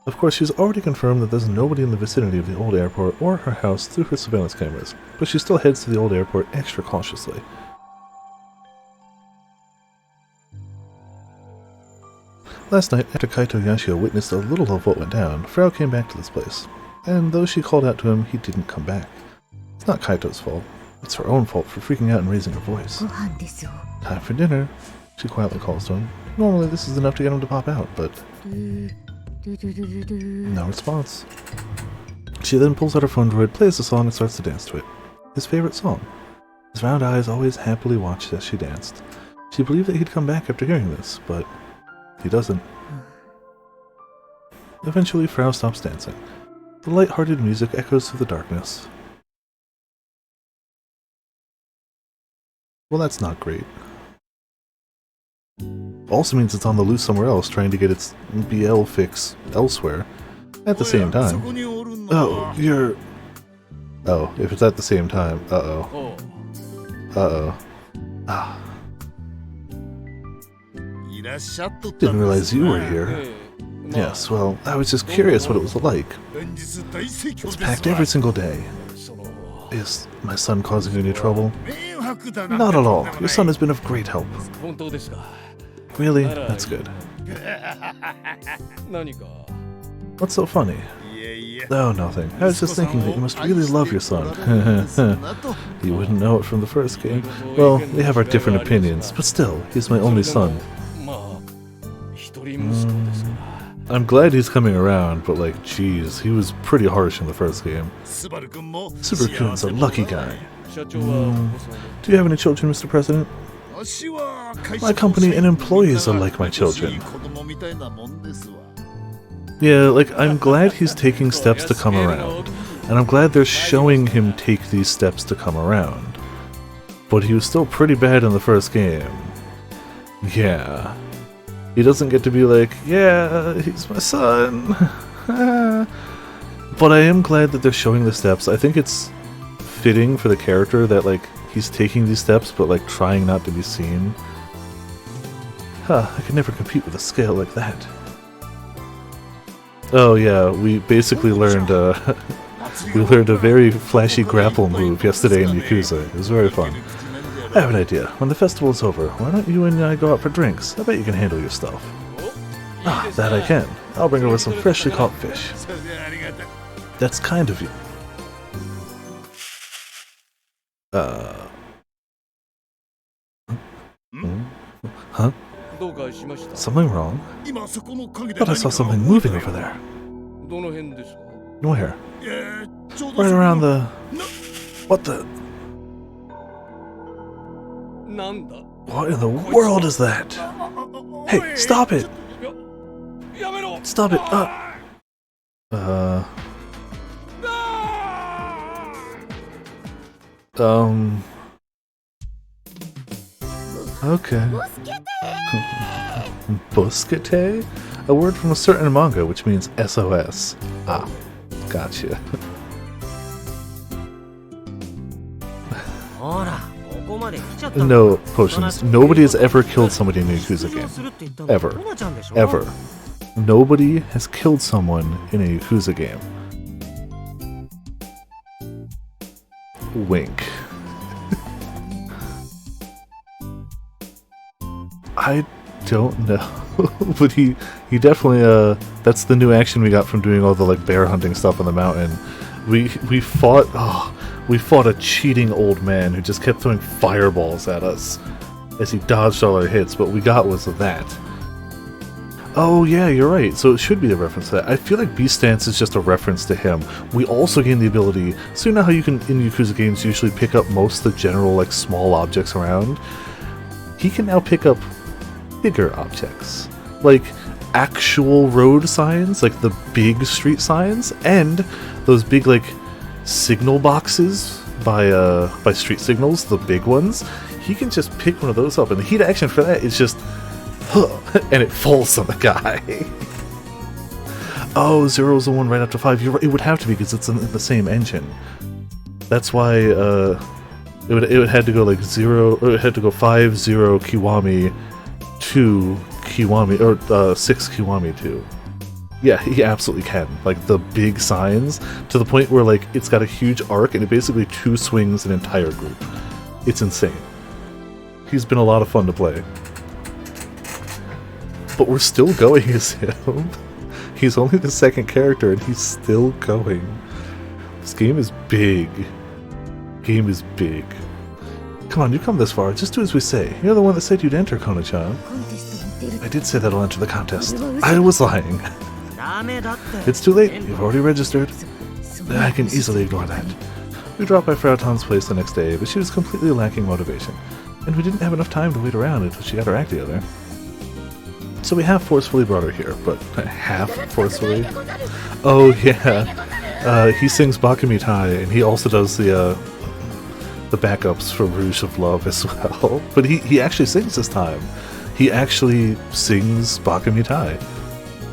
Of course, she's already confirmed that there's nobody in the vicinity of the old airport or her house through her surveillance cameras, but she still heads to the old airport extra cautiously. Last night, after Kaito Yashio witnessed a little of what went down, Frau came back to this place, and though she called out to him, he didn't come back. It's not Kaito's fault. It's her own fault for freaking out and raising her voice. Time for dinner, she quietly calls to him. Normally this is enough to get him to pop out, but no response. She then pulls out her phone droid, plays the song, and starts to dance to it. His favorite song. His round eyes always happily watched as she danced. She believed that he'd come back after hearing this, but he doesn't. Eventually, Frau stops dancing. The light-hearted music echoes through the darkness. Well, that's not great. Also means it's on the loose somewhere else, trying to get its BL fix elsewhere. At the same time. Oh, you're... Oh, if it's at the same time, uh-oh. Uh-oh. Ah. Didn't realize you were here. Yes, well, I was just curious what it was like. It's packed every single day. Is my son causing you any trouble? Not at all. Your son has been of great help. Really? That's good. What's so funny? Oh, nothing. I was just thinking that you must really love your son. You wouldn't know it from the first game. Well, we have our different opinions, but still, he's my only son. I'm glad he's coming around, but like, geez, he was pretty harsh in the first game. Super-kun's a lucky guy. Do you have any children, Mr. President? My company and employees are like my children. Yeah, like, I'm glad he's taking steps to come around. And I'm glad they're showing him take these steps to come around. But he was still pretty bad in the first game. Yeah. He doesn't get to be like, yeah, he's my son. But I am glad that they're showing the steps. I think it's fitting for the character that, like, he's taking these steps, but, like, trying not to be seen. Huh, I could never compete with a scale like that. Oh yeah, we basically learned, we learned a very flashy grapple move yesterday in Yakuza. It was very fun. I have an idea. When the festival's over, why don't you and I go out for drinks? I bet you can handle your stuff. Ah, that I can. I'll bring over some freshly caught fish. That's kind of you. Huh? Something wrong? Thought I saw something moving over there. Where? Right around the... What the... What in the world is that? Hey, stop it! Stop it! Okay. Boskete? A word from a certain manga which means SOS. Ah, gotcha. No potions. Nobody has ever killed somebody in a Yakuza game. Ever. Ever. Nobody has killed someone in a Yakuza game. Wink. I don't know. But he definitely, that's the new action we got from doing all the, like, bear hunting stuff on the mountain. We fought a cheating old man who just kept throwing fireballs at us as he dodged all our hits, but we got was that. Oh yeah, you're right, so it should be a reference to that. I feel like Beast Dance is just a reference to him. We also gain the ability, so you know how you can, in Yakuza games, usually pick up most of the general, like, small objects around? He can now pick up bigger objects, like actual road signs, like the big street signs, and those big, like, signal boxes by street signals, the big ones. He can just pick one of those up, and the heat action for that is just and it falls on the guy. Oh, 0 is the one right after 5. You're right, it would have to be because it's in the same engine. That's why it would had to go like 0, or it had to go 5, 0 Kiwami, 2 Kiwami, or 6 Kiwami 2. Yeah, he absolutely can. Like, the big signs, to the point where, like, it's got a huge arc and it basically 2 swings an entire group. It's insane. He's been a lot of fun to play. But we're still going as him. He's only the second character and he's still going. This game is big. Game is big. Come on, you come this far. Just do as we say. You're the one that said you'd enter, Kona-chan. I did say that I'll enter the contest. I was lying. It's too late. You've already registered. I can easily ignore that. We dropped by Frau Tan's place the next day, but she was completely lacking motivation. And we didn't have enough time to wait around until she got her act together. So we half forcefully brought her here, but half forcefully? Oh yeah, he sings Bakumi Tai, and he also does the backups for Rouge of Love as well. But he actually sings this time. He actually sings Bakumi Tai,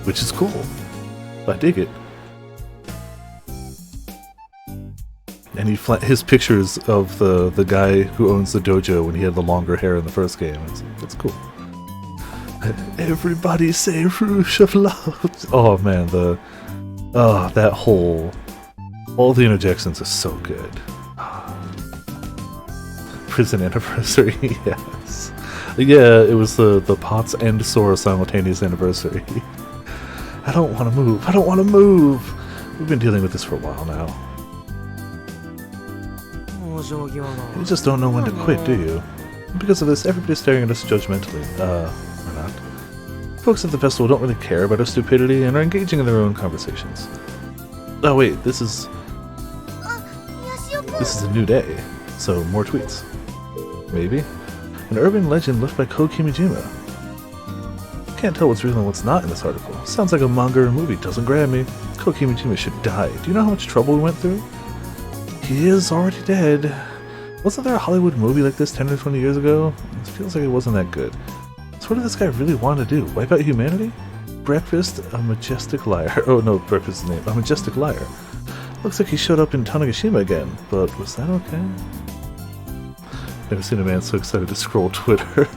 which is cool. I dig it. And his pictures of the guy who owns the dojo when he had the longer hair in the first game. It's cool. Everybody say Rouge of Love. Oh man, that whole, all the interjections are so good. Prison Anniversary, yes. Yeah, it was the Potts and Sora simultaneous anniversary. I don't want to move. I don't want to move. We've been dealing with this for a while now. You just don't know when to quit, do you? Because of this, everybody's staring at us judgmentally. Or not. Folks at the festival don't really care about our stupidity and are engaging in their own conversations. Oh wait, this is a new day, so more tweets. Maybe? An urban legend left by Ko Kimijima. Can't tell what's real and what's not in this article. Sounds like a manga or movie, doesn't grab me. Ko Kimijima should die. Do you know how much trouble we went through? He is already dead. Wasn't there a Hollywood movie like this 10 or 20 years ago? It feels like it wasn't that good. So what did this guy really want to do? Wipe out humanity? Breakfast, a majestic liar. Oh no, Breakfast's name. A majestic liar. Looks like he showed up in Tanegashima again, but was that okay? Never seen a man so excited to scroll Twitter.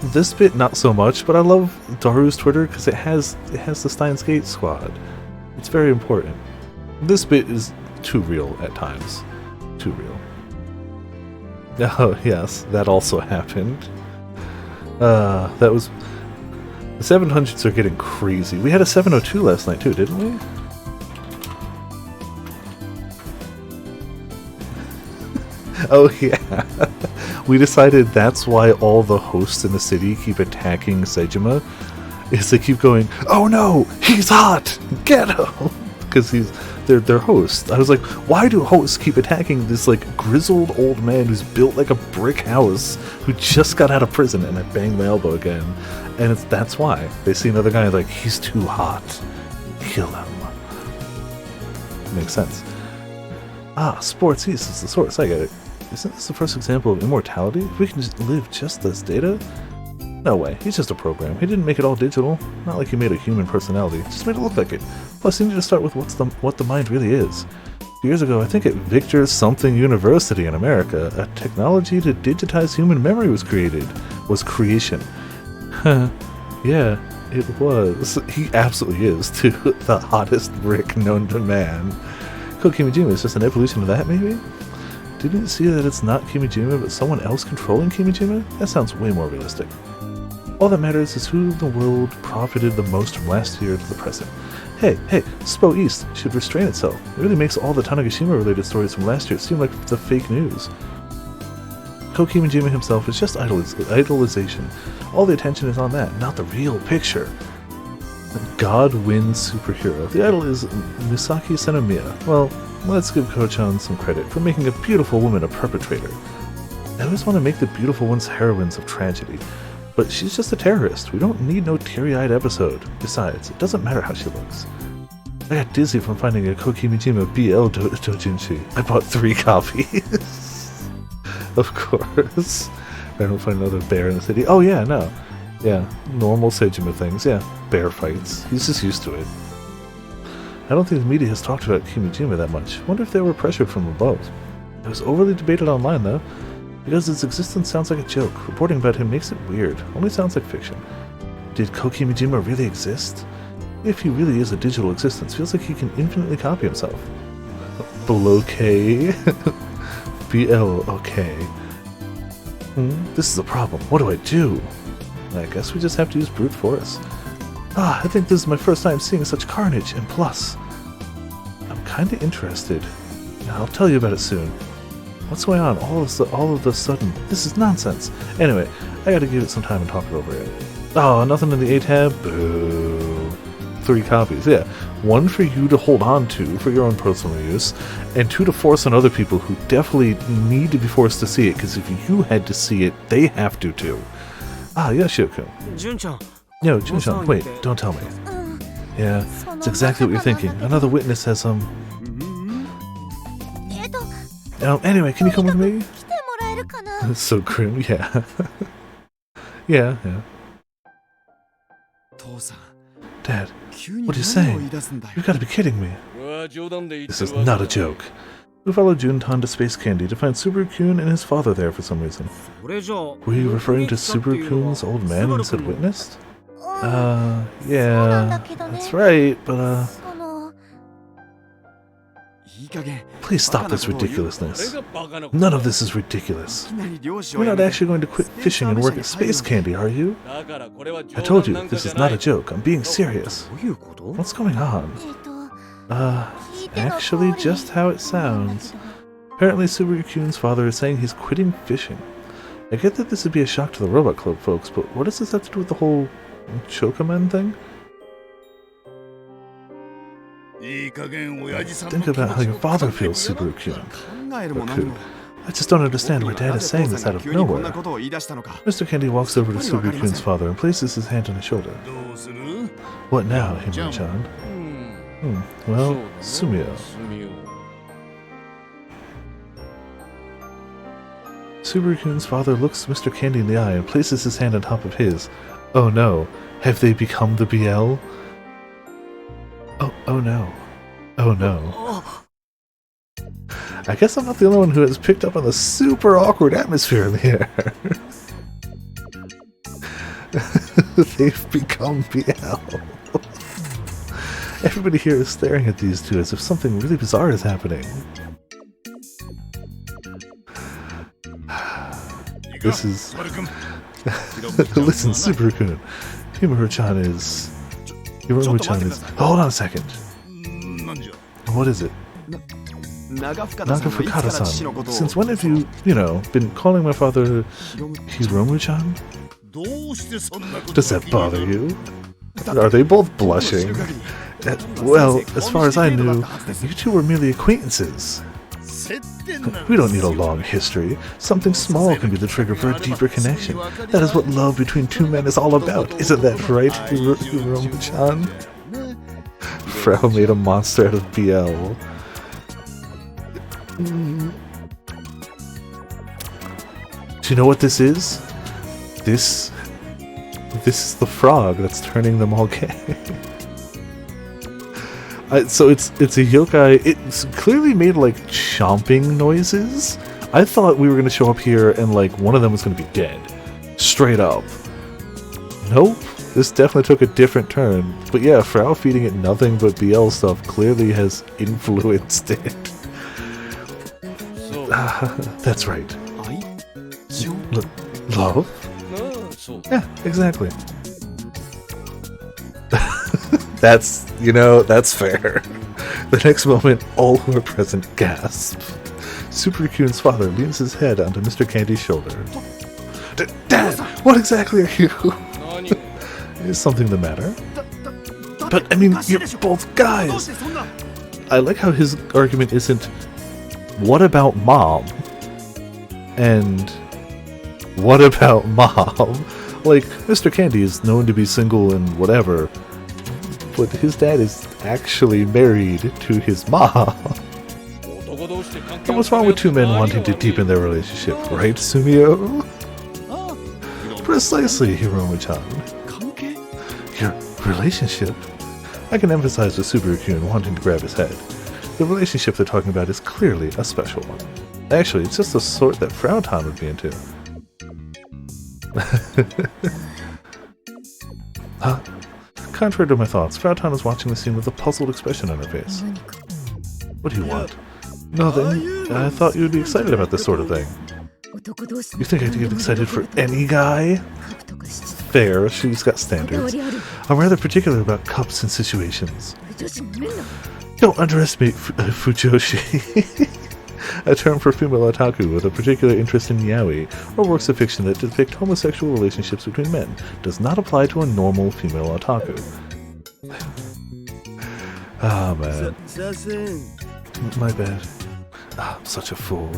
This bit not so much, but I love Daru's Twitter because it has the Steins Gate squad. It's very important. This bit is too real at times. Too real. Oh yes, that also happened. That was... The 700s are getting crazy. We had a 702 last night too, didn't we? Oh yeah. We decided that's why all the hosts in the city keep attacking Sejima. Is they keep going, oh no, he's hot! Get him! Because they're hosts. I was like, why do hosts keep attacking this like grizzled old man who's built like a brick house who just got out of prison? And I banged my elbow again. And that's why. They see another guy like, he's too hot. Kill him. Makes sense. Ah, sports east is the source. I get it. Isn't this the first example of immortality? If we can just live just as data? No way. He's just a program. He didn't make it all digital. Not like he made a human personality. Just made it look like it. Plus, you need to start with what the mind really is. A few years ago, I think at Victor something University in America, a technology to digitize human memory was created. Was creation. Huh. Yeah, It was. He absolutely is, too. The hottest brick known to man. Code Kimijima is just an evolution of that, maybe? Didn't you see that it's not Kimijima, but someone else controlling Kimijima? That sounds way more realistic. All that matters is who in the world profited the most from last year to the present. Hey, Spo East should restrain itself. It really makes all the Tanegashima-related stories from last year seem like the fake news. Code Kimijima himself is just idolization. All the attention is on that, not the real picture. God wins superhero. The idol is Misaki Senomiya. Well, let's give Ko-chan some credit for making a beautiful woman a perpetrator. I always want to make the beautiful ones heroines of tragedy, but she's just a terrorist. We don't need no teary-eyed episode. Besides, it doesn't matter how she looks. I got dizzy from finding a Code Kimijima BL doujinshi. I bought 3 copies. Of course. I don't find another bear in the city. Oh yeah, no. Yeah, normal Sejima things. Yeah, bear fights. He's just used to it. I don't think the media has talked about Kimijima that much. Wonder if they were pressured from above. It was overly debated online though, because its existence sounds like a joke. Reporting about him makes it weird. Only sounds like fiction. Did Code Kimijima really exist? If he really is a digital existence, feels like he can infinitely copy himself. Below K. BL, okay. This is a problem. What do I do? I guess we just have to use brute force. I think this is my first time seeing such carnage, and plus, I'm kinda interested. I'll tell you about it soon. What's going on all of a sudden? This is nonsense. Anyway, I gotta give it some time and talk it over it. Oh, nothing in the A tab? Boo. 3 copies, yeah. 1 for you to hold on to for your own personal use, and 2 to force on other people who definitely need to be forced to see it, because if you had to see it, they have to too. Yoshio-kun. No, Jun-chan, wait, don't tell me. Yeah, it's exactly what you're thinking. Another witness has some... anyway, can you come with me? It's so grim, yeah. yeah. Dad, what are you saying? You've got to be kidding me. This is not a joke. We followed Juntan to Space Candy to find Subaru-kun and his father there for some reason. Were you referring to Subaru-kun's old man who said witnessed? Yeah, that's right, but please stop this ridiculousness. None of this is ridiculous. You're not actually going to quit fishing and work at Space Candy, are you? I told you, this is not a joke. I'm being serious. What's going on? Actually just how it sounds. Apparently Subaru-kun's father is saying he's quitting fishing. I get that this would be a shock to the Robot Club folks, but what does this have to do with the whole Chokaman thing? Think about how your father feels, Subaru-kun. I just don't understand why Dad is saying this out of nowhere. Mr. Candy walks over to Subaru-kun's father and places his hand on his shoulder. What now, Himura-chan? Well, Sumio. Subaru-kun's father looks Mr. Candy in the eye and places his hand on top of his. Oh no, have they become the BL? Oh no. Oh no. I guess I'm not the only one who has picked up on the super awkward atmosphere in the air. They've become BL. Everybody here is staring at these two as if something really bizarre is happening. This is... Listen, Subaru-kun. Himura-chan is... Hiromu-chan is... Hold on a second. What is it? Nagafukata-san. Since when have you, been calling my father Hiromu-chan? Does that bother you? Are they both blushing? Well, as far as I knew, you two were merely acquaintances. We don't need a long history. Something small can be the trigger for a deeper connection. That is what love between two men is all about. Isn't that right, Hiromu-chan? Frau made a monster out of BL. Do you know what this is? This is the frog that's turning them all gay. So it's a yokai. It's clearly made like chomping noises. I thought we were gonna show up here and like one of them was gonna be dead, straight up. Nope. This definitely took a different turn. But yeah, Frau feeding it nothing but BL stuff clearly has influenced it. That's right. Love? Yeah, exactly. That's, that's fair. The next moment, all who are present gasp. Super Raccoon's father leans his head onto Mr. Candy's shoulder. Dad, what exactly are you? Is something the matter? But, I mean, you're both guys! I like how his argument isn't, what about mom? And, what about mom? Like, Mr. Candy is known to be single and whatever, but his dad is actually married to his mom. And what's wrong with two men wanting to deepen their relationship, right, Sumio? Precisely, Hiromu-chan. Your relationship? I can emphasize with Subaru-kun wanting to grab his head. The relationship they're talking about is clearly a special one. Actually, it's just the sort that Frau would be into. Contrary to my thoughts, Frau is watching the scene with a puzzled expression on her face. What do you want? Nothing. I thought you'd be excited about this sort of thing. You think I'd get excited for any guy? Fair, she's got standards. I'm rather particular about cups and situations. Don't underestimate fujoshi. A term for female otaku with a particular interest in yaoi, or works of fiction that depict homosexual relationships between men, does not apply to a normal female otaku. Ah, man. My bad. Ah, I'm such a fool.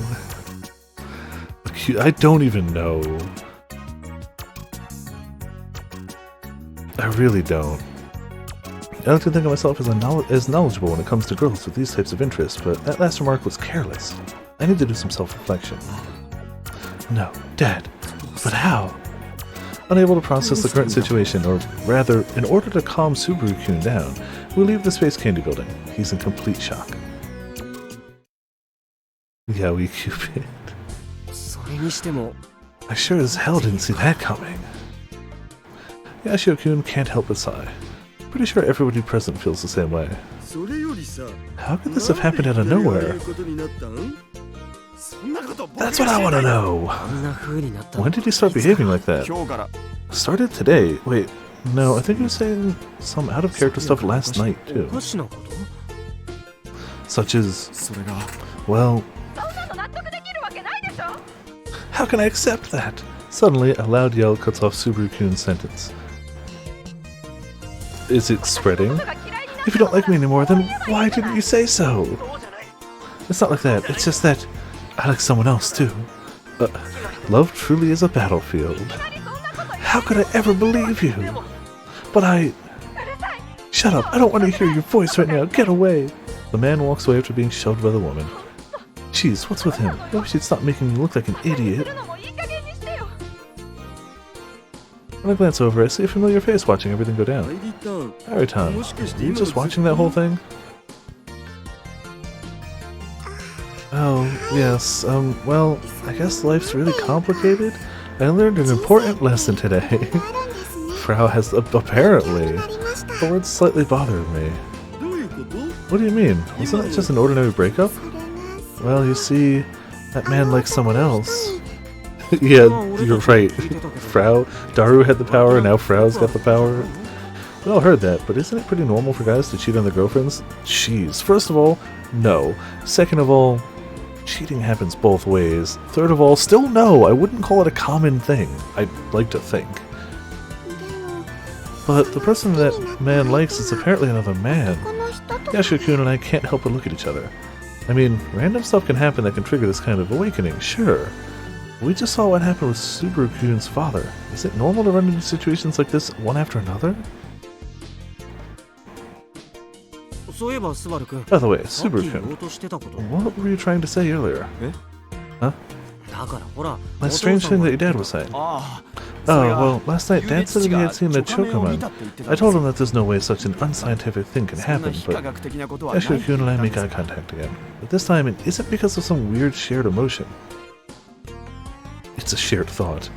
I don't even know. I really don't. I like to think of myself as knowledgeable when it comes to girls with these types of interests, but that last remark was careless. I need to do some self-reflection. No, Dad. But how? Unable to process the current situation, or rather, in order to calm Subaru-kun down, we leave the Space Candy Building. He's in complete shock. Yaoi Cupid. I sure as hell didn't see that coming. Yashio-kun can't help but sigh. Pretty sure everybody present feels the same way. How could this have happened out of nowhere? That's what I want to know! When did he start behaving like that? Started today. Wait, no, I think he was saying some out-of-character stuff last night, too. Such as... well... how can I accept that? Suddenly, a loud yell cuts off Subaru-kun's sentence. Is it spreading? If you don't like me anymore, then why didn't you say so? It's not like that, it's just that I like someone else too. Love truly is a battlefield. How could I ever believe you? But I... Shut up, I don't want to hear your voice right now, get away! The man walks away after being shoved by the woman. Jeez, what's with him? Maybe she'd stop making me look like an idiot. When I glance over, I see a familiar face watching everything go down. Ariton, are you just watching that whole thing? Oh, yes, well, I guess life's really complicated. I learned an important lesson today. Frau has apparently. The words slightly bothered me. What do you mean? Wasn't it just an ordinary breakup? Well, you see, that man likes someone else. Yeah, you're right. Daru had the power, and now Frau's got the power. We all heard that, but isn't it pretty normal for guys to cheat on their girlfriends? Jeez. First of all, no. Second of all, cheating happens both ways. Third of all, still no. I wouldn't call it a common thing. I'd like to think. But the person that man likes is apparently another man. Yashio-kun and I can't help but look at each other. I mean, random stuff can happen that can trigger this kind of awakening, sure. We just saw what happened with Subaru-kun's father. Is it normal to run into situations like this one after another? By the way, Subaru-kun, what were you trying to say earlier? Huh? That strange thing that your dad was saying. Oh, well, last night Dad said that he had seen a Chocoman. I told him that there's no way such an unscientific thing can happen, but Yashio-kun and I make eye contact again. But this time it isn't because of some weird shared emotion. It's a shared thought.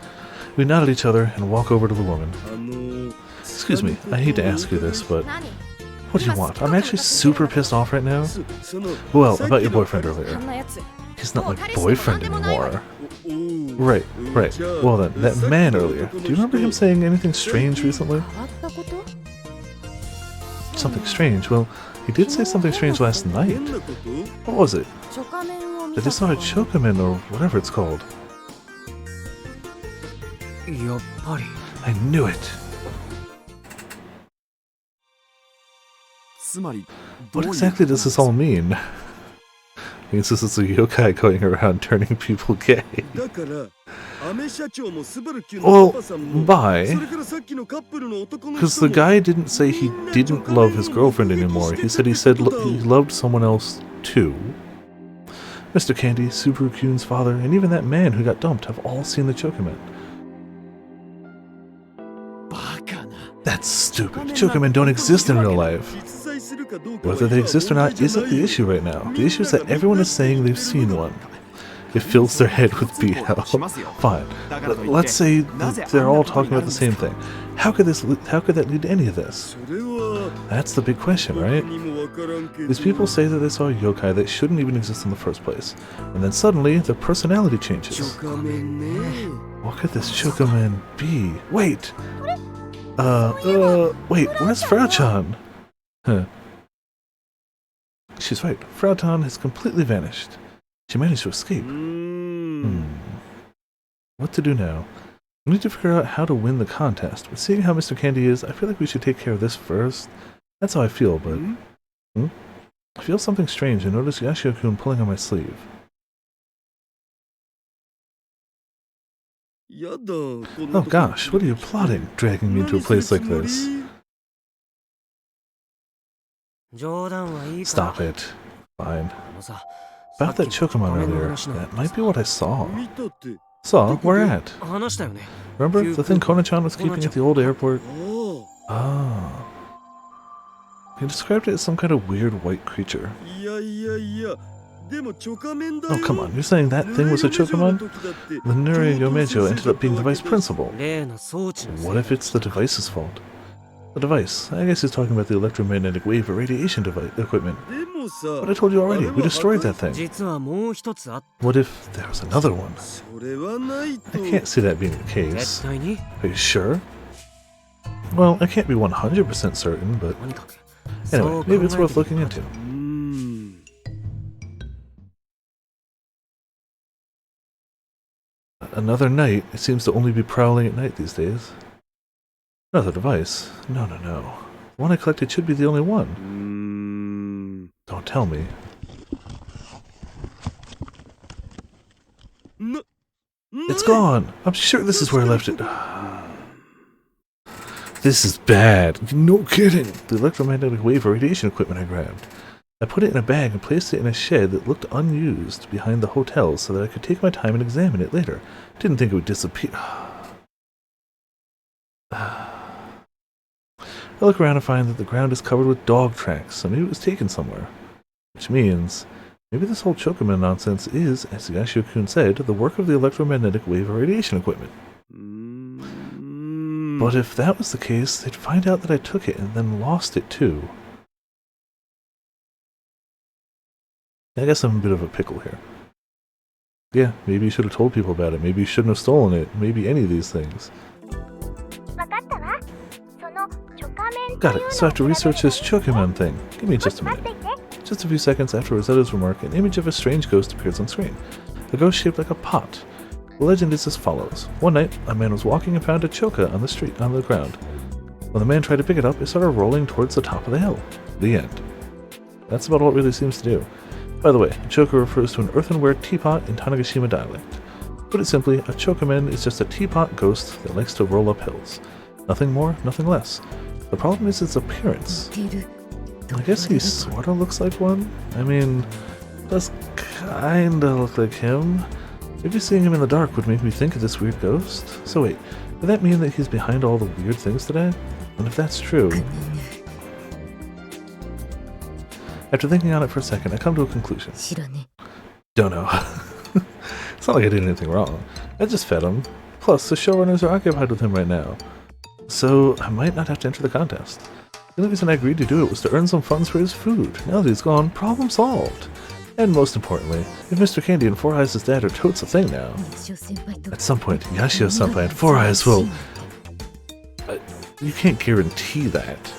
We nod at each other and walk over to the woman. excuse me, I hate to ask you this, but what do you want? I'm actually super pissed off right now. Well, about your boyfriend earlier. He's not my boyfriend anymore. Right. Well then, that man earlier. Do you remember him saying anything strange recently? Something strange? Well, he did say something strange last night. What was it? That he saw a chokaman or whatever it's called. I knew it. What exactly does this all mean? Means this is a yokai going around turning people gay. Well, why? Because the guy didn't say he didn't love his girlfriend anymore. He said he loved someone else too. Mr. Candy, Subaru-kun's father, and even that man who got dumped have all seen the chokaman. That's stupid. Chokamen don't exist in real life. Whether they exist or not isn't the issue right now. The issue is that everyone is saying they've seen one. It fills their head with BL. Fine. Let's say that they're all talking about the same thing. How could that lead to any of this? That's the big question, right? These people say that they saw a yokai that shouldn't even exist in the first place, and then suddenly their personality changes. What could this chokaman be? Wait! Wait, where's Frau-chan? Huh. She's right. Frau-chan has completely vanished. She managed to escape. What to do now? We need to figure out how to win the contest. But seeing how Mr. Candy is, I feel like we should take care of this first. That's how I feel, but... I feel something strange and notice Yashio-kun pulling on my sleeve. Oh gosh, what are you plotting, dragging me into a place like this? Stop it. Fine. About that Chokamon earlier, that might be what I saw. Saw? Where at? Remember the thing Kona-chan was keeping at the old airport? Ah. He described it as some kind of weird white creature. Oh, come on, you're saying that thing was a Chokamon? The Nuri Yomejo ended up being the vice principal. What if it's the device's fault? The device. I guess he's talking about the electromagnetic wave or radiation equipment. But I told you already, we destroyed that thing. What if there was another one? I can't see that being the case. Are you sure? Well, I can't be 100% certain, but... Anyway, maybe it's worth looking into. Another night? It seems to only be prowling at night these days. Another device? No. The one I collected should be the only one. Don't tell me. It's gone! I'm sure this is where I left it. This is bad. No kidding! The electromagnetic wave or radiation equipment I grabbed. I put it in a bag and placed it in a shed that looked unused behind the hotel so that I could take my time and examine it later. Didn't think it would disappear. I look around and find that the ground is covered with dog tracks, so maybe it was taken somewhere. Which means, maybe this whole Chokaman nonsense is, as Yashio-kun said, the work of the electromagnetic wave or radiation equipment. But if that was the case, they'd find out that I took it and then lost it too. I guess I'm a bit of a pickle here. Yeah, maybe you should have told people about it, maybe you shouldn't have stolen it, maybe any of these things. Got it, so I have to research this Chokaman thing. Give me just a minute. Just a few seconds after Rosetta's remark, an image of a strange ghost appears on screen. A ghost shaped like a pot. The legend is as follows. One night, a man was walking and found a choka on the ground. When the man tried to pick it up, it started rolling towards the top of the hill. The end. That's about all it really seems to do. By the way, a choka refers to an earthenware teapot in Tanegashima dialect. Put it simply, a chokaman is just a teapot ghost that likes to roll up hills. Nothing more, nothing less. The problem is its appearance. I guess he sorta looks like one. I mean, does kinda look like him. Maybe seeing him in the dark would make me think of this weird ghost. So wait, would that mean that he's behind all the weird things today? And if that's true... After thinking on it for a second, I come to a conclusion. Don't know. It's not like I did anything wrong. I just fed him. Plus, the showrunners are occupied with him right now. So I might not have to enter the contest. The only reason I agreed to do it was to earn some funds for his food. Now that he's gone, problem solved. And most importantly, if Mr. Candy and Four Eyes' dad are totes a thing now, at some point, Yashio-senpai and Four Eyes will... you can't guarantee that.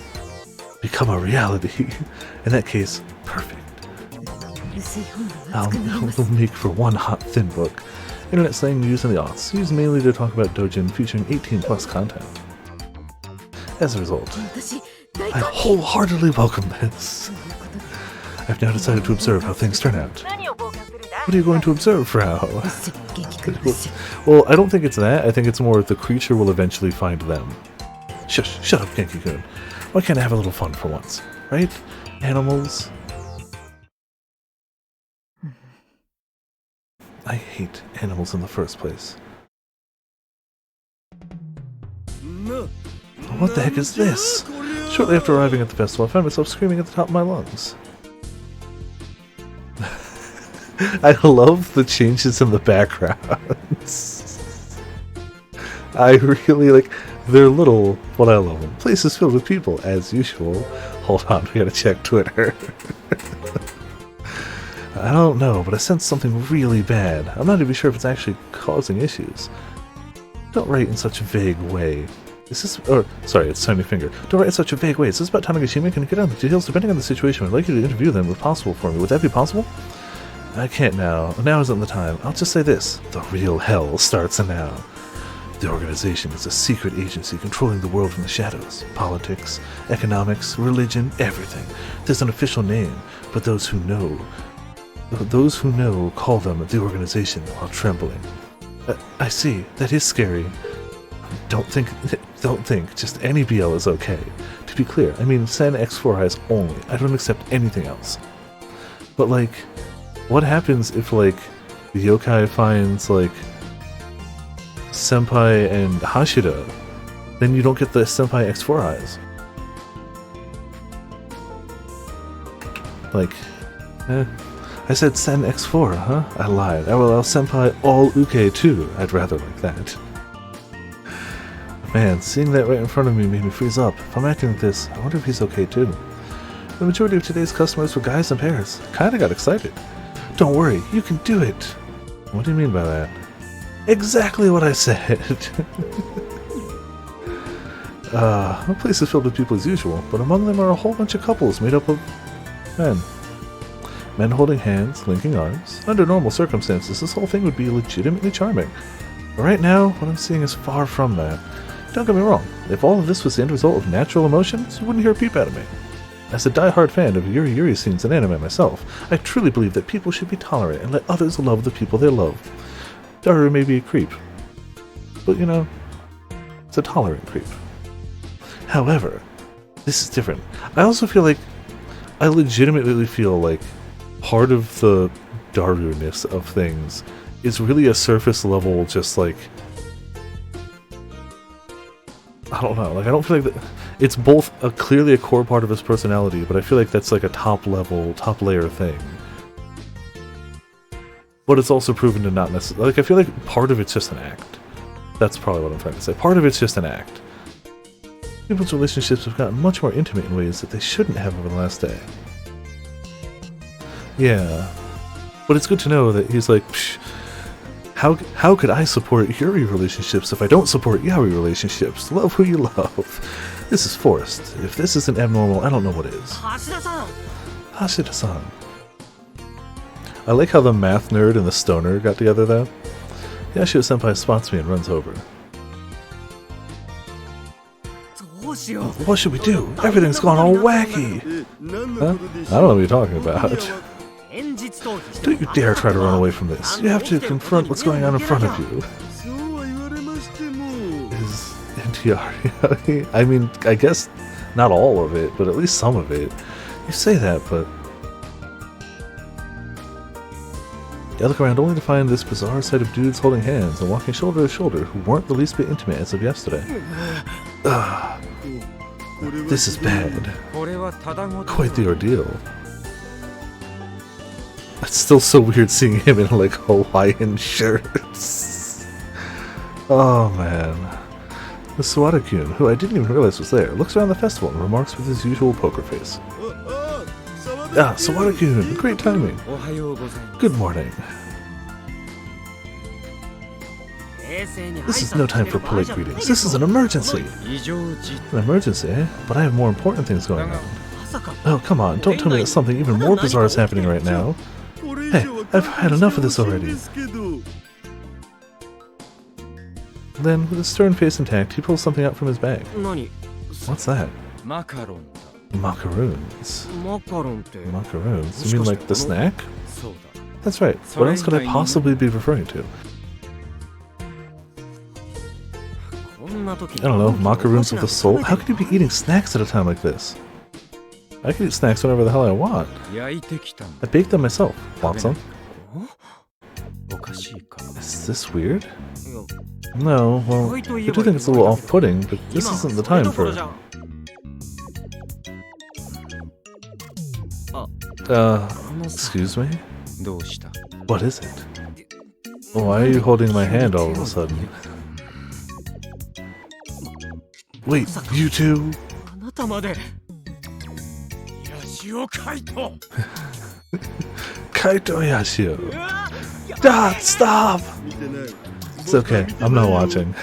Become a reality. In that case, perfect. I'll make for one hot thin book. Internet slang used in the aughts, used mainly to talk about Dojin featuring 18+ content. As a result, I wholeheartely welcome this. I've now decided to observe how things turn out. What are you going to observe, Frau? Well, I don't think it's that. I think it's more the creature will eventually find them. Shush, shut up, Genki-kun. Why can't I have a little fun for once? Right? Animals. I hate animals in the first place. What the heck is this? Shortly after arriving at the festival, I found myself screaming at the top of my lungs. I love the changes in the backgrounds. I really like... They're little, but I love them. Places filled with people, as usual. Hold on, we gotta check Twitter. I don't know, but I sense something really bad. I'm not even sure if it's actually causing issues. Don't write in such a vague way. Is this... sorry, it's Tiny Finger. Don't write in such a vague way. Is this about Tanegashima? Can you get down the details? Depending on the situation, I'd like you to interview them if possible for me. Would that be possible? I can't now. Now isn't the time. I'll just say this. The real hell starts now. The organization is a secret agency controlling the world from the shadows. Politics, economics, religion, everything. There's an official name, but those who know call them the organization while trembling. I see. That is scary. Don't think, just any BL is okay. To be clear, I mean Sen X4 Eyes only. I don't accept anything else. But like, what happens if like, the yokai finds like, Senpai and Hashira? Then you don't get the Senpai X4 Eyes. Like, I said Sen X4, huh? I lied. I will allow Senpai all Uke too. I'd rather like that. Man, seeing that right in front of me made me freeze up. If I'm acting like this, I wonder if he's okay too. The majority of today's customers were guys and pairs. Kinda got excited. Don't worry, you can do it. What do you mean by that? Exactly what I said. The place is filled with people as usual, but among them are a whole bunch of couples made up of men. Men holding hands, linking arms. Under normal circumstances, this whole thing would be legitimately charming. But right now, what I'm seeing is far from that. Don't get me wrong, if all of this was the end result of natural emotions, you wouldn't hear a peep out of me. As a die-hard fan of Yuri scenes in anime myself, I truly believe that people should be tolerant and let others love the people they love. Daru may be a creep, but you know, it's a tolerant creep. However, this is different. I also feel like, I legitimately feel like part of the Daru-ness of things is really a surface level, just like, I don't know, like I don't feel like that, it's both clearly a core part of his personality, but I feel like that's like a top level, top layer thing. But it's also proven to not necessarily, like I feel like part of it's just an act. That's probably what I'm trying to say. Part of it's just an act. People's relationships have gotten much more intimate in ways that they shouldn't have over the last day. Yeah. But it's good to know that he's like, psh, how could I support Yuri relationships if I don't support Yaoi relationships? Love who you love. This is forced. If this isn't abnormal, I don't know what is. Hashida-san. I like how the math nerd and the stoner got together though. Yashio-senpai spots me and runs over. What should we do? Everything's gone all wacky! Huh? I don't know what you're talking about. Don't you dare try to run away from this. You have to confront what's going on in front of you. Is NTR... I mean, I guess not all of it, but at least some of it. You say that, but... I look around only to find this bizarre set of dudes holding hands and walking shoulder to shoulder who weren't the least bit intimate as of yesterday. Ugh. This is bad. Quite the ordeal. It's still so weird seeing him in like Hawaiian shirts. Oh man. The Sawada-kun, who I didn't even realize was there, looks around the festival and remarks with his usual poker face. Ah, Sawada-kun, great timing. Good morning. This is no time for polite greetings. This is an emergency. An emergency, eh? But I have more important things going on. Oh, come on, don't tell me that something even more bizarre is happening right now. Hey, I've had enough of this already. Then, with his stern face intact, he pulls something out from his bag. What's that? Macaroons. Macaroons? You mean like the snack? That's right. What else could I possibly be referring to? I don't know, macaroons with a soul? How could you be eating snacks at a time like this? I can eat snacks whenever the hell I want. I baked them myself. Want some? Is this weird? No, well, I do think it's a little off-putting, but this isn't the time for... excuse me? What is it? Why are you holding my hand all of a sudden? Wait, you two? Kaito Yashio. Dad, stop! It's okay, I'm not watching.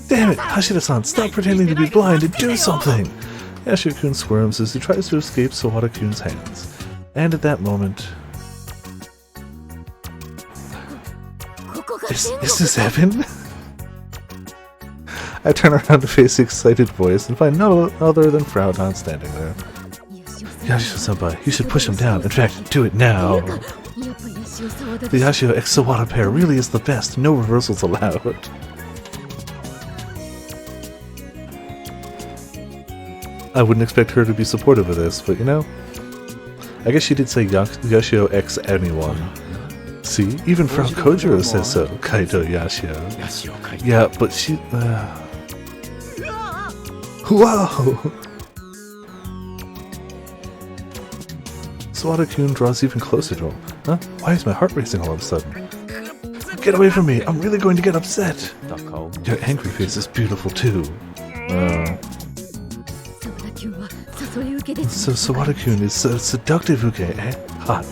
Damn it, Hashida-san, stop pretending to be blind and do something! Yashio-kun squirms as he tries to escape Sawada-kun's hands. And at that moment... Is this heaven? I turn around to face the excited voice and find no other than Frau standing there. Yashio-senpai, you should push him down. In fact, do it now. The Yashio x Sawada pair really is the best. No reversals allowed. I wouldn't expect her to be supportive of this, but you know, I guess she did say Yashio x anyone. See, even Frau Kojiro says so. Kaito Yashio. Yeah, but she... Whoa! Sawada-kun draws even closer to him. Huh? Why is my heart racing all of a sudden? Get away from me! I'm really going to get upset! Your angry face is beautiful too. So Sawada-kun is seductive uke, eh? Hot.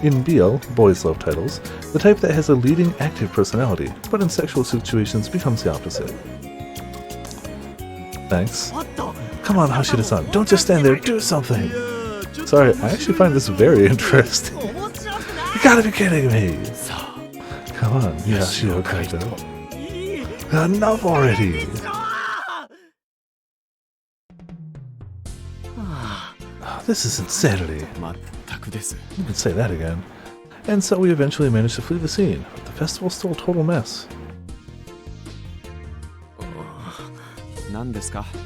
In BL, boys' love titles, the type that has a leading active personality, but in sexual situations becomes the opposite. Thanks. Come on, Hashida-san, don't just stand there, do something! Sorry, I actually find this very interesting. You gotta be kidding me! Come on, Yashio Kaito. Enough already! This is insanity. You can say that again. And so we eventually managed to flee the scene, but the festival's still a total mess.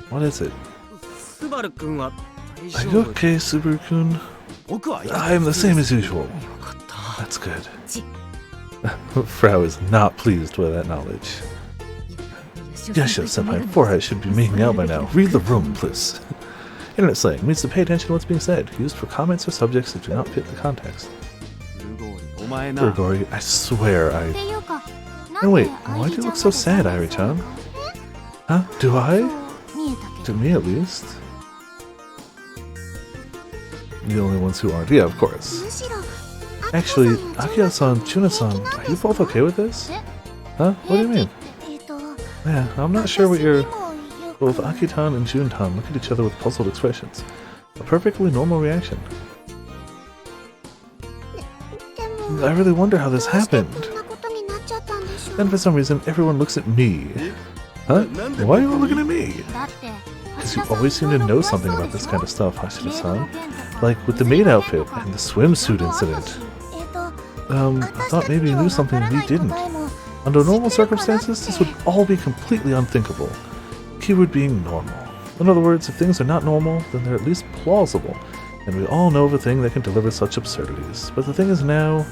What is it? Are you okay, Subaru-kun? I am the same as usual. That's good. Frau is not pleased with that knowledge. Yashio-senpai, forehead should be making out by now. Read the room, please. Internet slang means to pay attention to what's being said, used for comments or subjects that do not fit the context. Gurigori, I swear I... And wait, why do you look so sad, Airi-chan? Huh? Do I? To me at least. The only ones who aren't. Yeah, of course. Actually, Akio-san, Chuna-san, are you both okay with this? Huh? What do you mean? Yeah, I'm not sure what you're... Both Akitan and Juntan look at each other with puzzled expressions. A perfectly normal reaction. I really wonder how this happened. Then for some reason, everyone looks at me. Huh? Why are you all looking at me? Because you always seem to know something about this kind of stuff, Hashida-san. Like with the maid outfit and the swimsuit incident. I thought maybe you knew something we didn't. Under normal circumstances, this would all be completely unthinkable. Keyword being normal. In other words, if things are not normal, then they're at least plausible. And we all know of a thing that can deliver such absurdities. But the thing is now...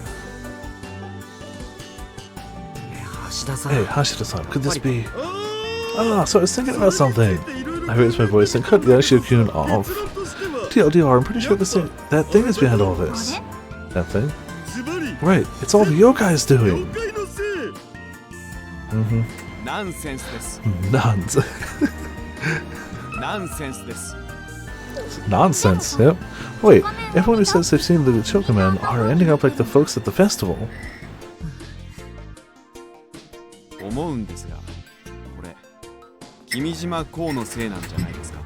Hey, Hashida-san, could this be... Ah, so I was thinking about something. I raised my voice and cut Yashio-kun off. TLDR, I'm pretty sure that thing is behind all this. That thing? Right, it's all the yokai's doing. Nonsense this. Nonsense. Nonsense this. Nonsense, yep. Wait, everyone who says they've seen the Chocoman are ending up like the folks at the festival. 思うんですが、これ君島こうのせいなんじゃないですか。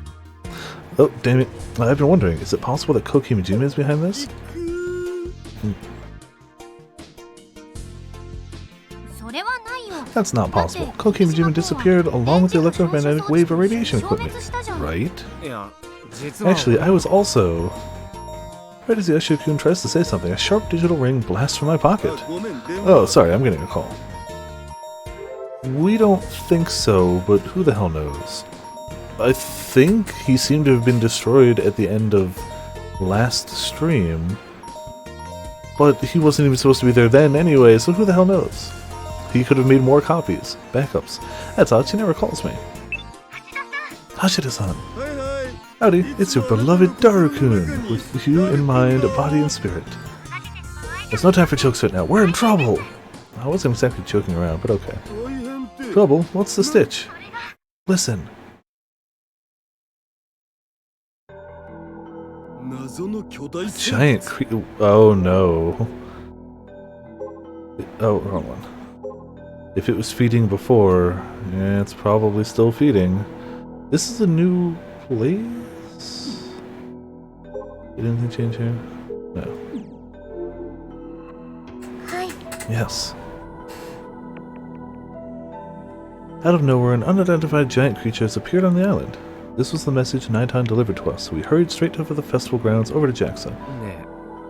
Oh, damn it. I've been wondering, is it possible that Kokimijima is behind this? That's not possible. Kokimijima disappeared along with the electromagnetic wave irradiation equipment, right? Actually, I was also... Right as the Ushio-kun tries to say something, a sharp digital ring blasts from my pocket. Oh, sorry, I'm getting a call. We don't think so, but who the hell knows? I think he seemed to have been destroyed at the end of last stream, but he wasn't even supposed to be there then anyway, so who the hell knows? He could have made more copies, backups. That's odd, she never calls me. Hashida-san. Howdy, it's your beloved Daru-kun, with you in mind, body and spirit. There's no time for jokes right now, we're in trouble! I wasn't exactly joking around, but okay. Trouble? What's the stitch? Listen. Giant oh no. Oh, wrong one. If it was feeding before, yeah, it's probably still feeding. This is a new place? Did anything change here? No. Hi. Yes. Out of nowhere, an unidentified giant creature has appeared on the island. This was the message Naitan delivered to us, so we hurried straight over the festival grounds over to Jackson.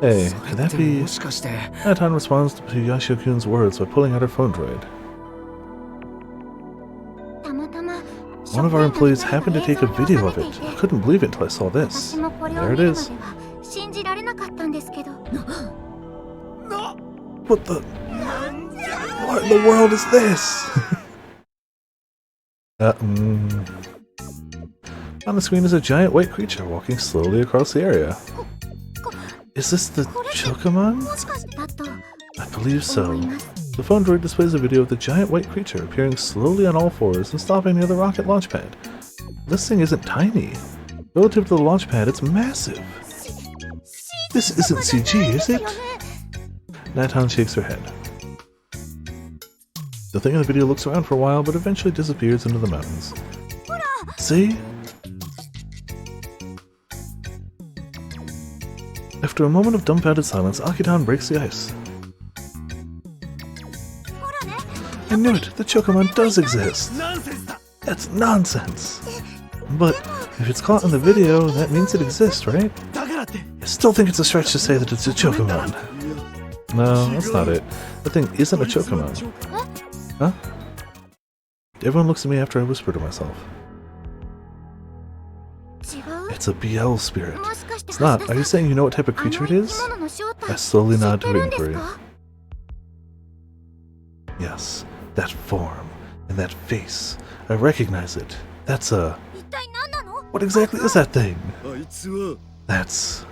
Hey, could that be... Naitan responds to Yashio-kun's words by pulling out her phone droid. One of our employees happened to take a video of it. I couldn't believe it until I saw this. There it is. What the... What in the world is this? On the screen is a giant white creature walking slowly across the area. Is this the Chocoman? I believe so. The phone droid displays a video of the giant white creature appearing slowly on all fours and stopping near the rocket launch pad. This thing isn't tiny. Relative to the launch pad, it's massive. This isn't CG, is it? Naitan shakes her head. The thing in the video looks around for a while, but eventually disappears into the mountains. See? After a moment of dumbfounded silence, Akitan breaks the ice. I knew it! The Chocoman does exist! That's nonsense! But if it's caught in the video, that means it exists, right? I still think it's a stretch to say that it's a Chocoman. No, that's not it. The thing isn't a Chocoman. Huh? Everyone looks at me after I whisper to myself. It's a BL spirit. It's not. Are you saying you know what type of creature it is? I slowly nod to her inquiry. Yes, that form and that face. I recognize it. That's a... What exactly is that thing? That's...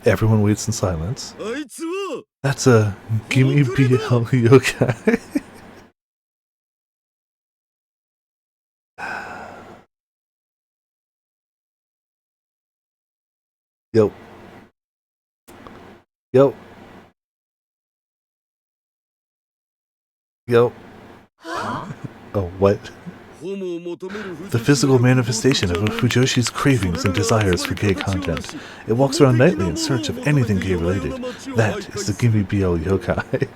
Everyone waits in silence. That's a Gimme BL yokai. Yo. Yo. Yo. Oh, what? The physical manifestation of a Fujoshi's cravings and desires for gay content. It walks around nightly in search of anything gay-related. That is the Gimme BL yokai.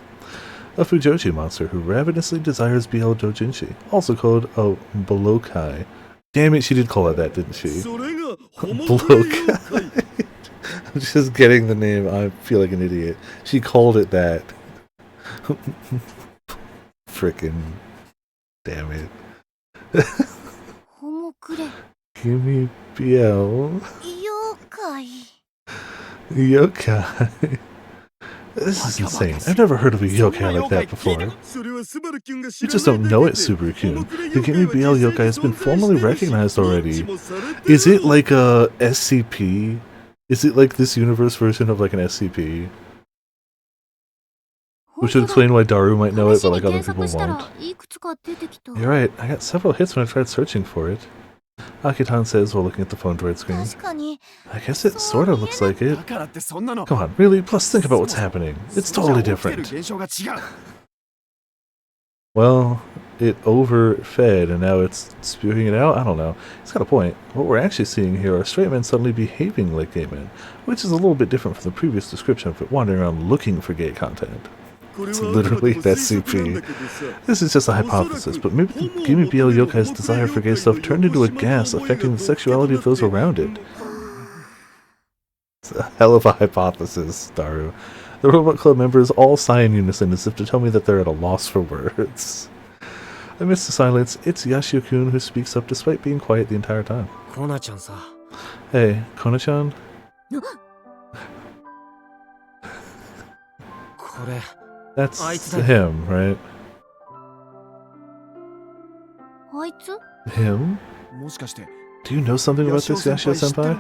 A Fujoshi monster who ravenously desires BL doujinshi, also called a Bolokai. Damn it, she did call it that, didn't she? Bolokai. I'm just getting the name. I feel like an idiot. She called it that. Frickin' damn it. Gimme BL yokai. This is insane. I've never heard of a yokai like that before. You just don't know it, Subaru-kun. The Gimme BL yokai has been formally recognized already. Is it like a SCP? Is it like this universe version of like an SCP? Which would explain why Daru might know it, but like other people won't. You're right, I got several hits when I tried searching for it. Akitan says while looking at the phone droid screen. I guess it sort of looks like it. Come on, really? Plus think about what's happening. It's totally different. Well, it overfed and now it's spewing it out? I don't know. He's got a point. What we're actually seeing here are straight men suddenly behaving like gay men, which is a little bit different from the previous description of it wandering around looking for gay content. It's literally SCP. This is just a hypothesis, but maybe the Gimme BL yokai's desire for gay stuff turned into a gas affecting the sexuality of those around it. It's a hell of a hypothesis, Daru. The Robot Club members all sigh in unison as if to tell me that they're at a loss for words. Amidst the silence, it's Yashio-kun who speaks up despite being quiet the entire time. Hey, Kona-chan? That's him, right? Him? Do you know something about this, Yashio-senpai?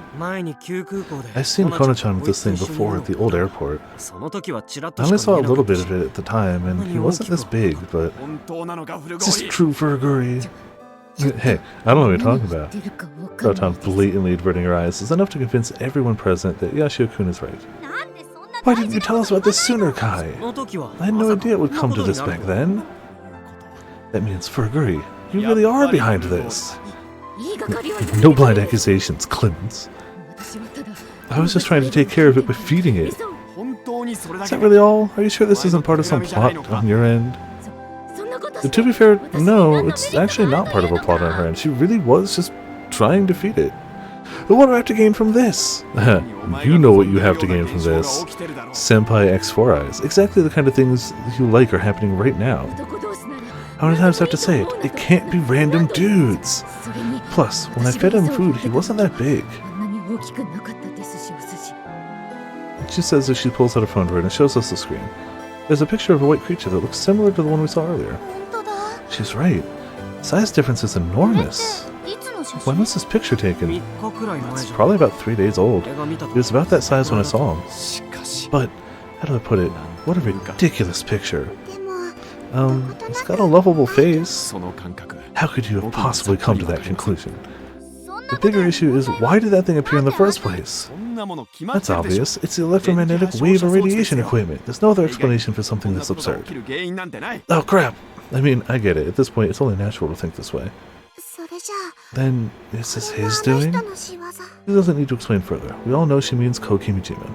I've seen Kona-chan with this thing before at the old airport. I only saw a little bit of it at the time, and he wasn't this big, but... Is this true for a Guri? Hey, I don't know what you're talking about. Kona-chan blatantly averting her eyes is enough to convince everyone present that Yashio-kun is right. Why didn't you tell us about this sooner, Kai? I had no idea it would come to this back then. That means, Furguri, you really are behind this. No blind accusations, Clemens. I was just trying to take care of it by feeding it. Is that really all? Are you sure this isn't part of some plot on your end? To be fair, no, it's actually not part of a plot on her end. She really was just trying to feed it. But what do I have to gain from this? You know what you have to gain from this. Senpai X4 Eyes. Exactly the kind of things you like are happening right now. How many times do I have to say it? It can't be random dudes. Plus, when I fed him food, he wasn't that big. She says as she pulls out a phone droid and shows us the screen. There's a picture of a white creature that looks similar to the one we saw earlier. She's right. The size difference is enormous. When was this picture taken? It's probably about 3 days old. It was about that size when I saw him. But, how do I put it? What a ridiculous picture. It's got a lovable face. How could you have possibly come to that conclusion? The bigger issue is, why did that thing appear in the first place? That's obvious. It's the electromagnetic wave irradiation equipment. There's no other explanation for something this absurd. Oh crap! I mean, I get it. At this point, it's only natural to think this way. Then, is this his doing? He doesn't need to explain further. We all know she means Kokimijima.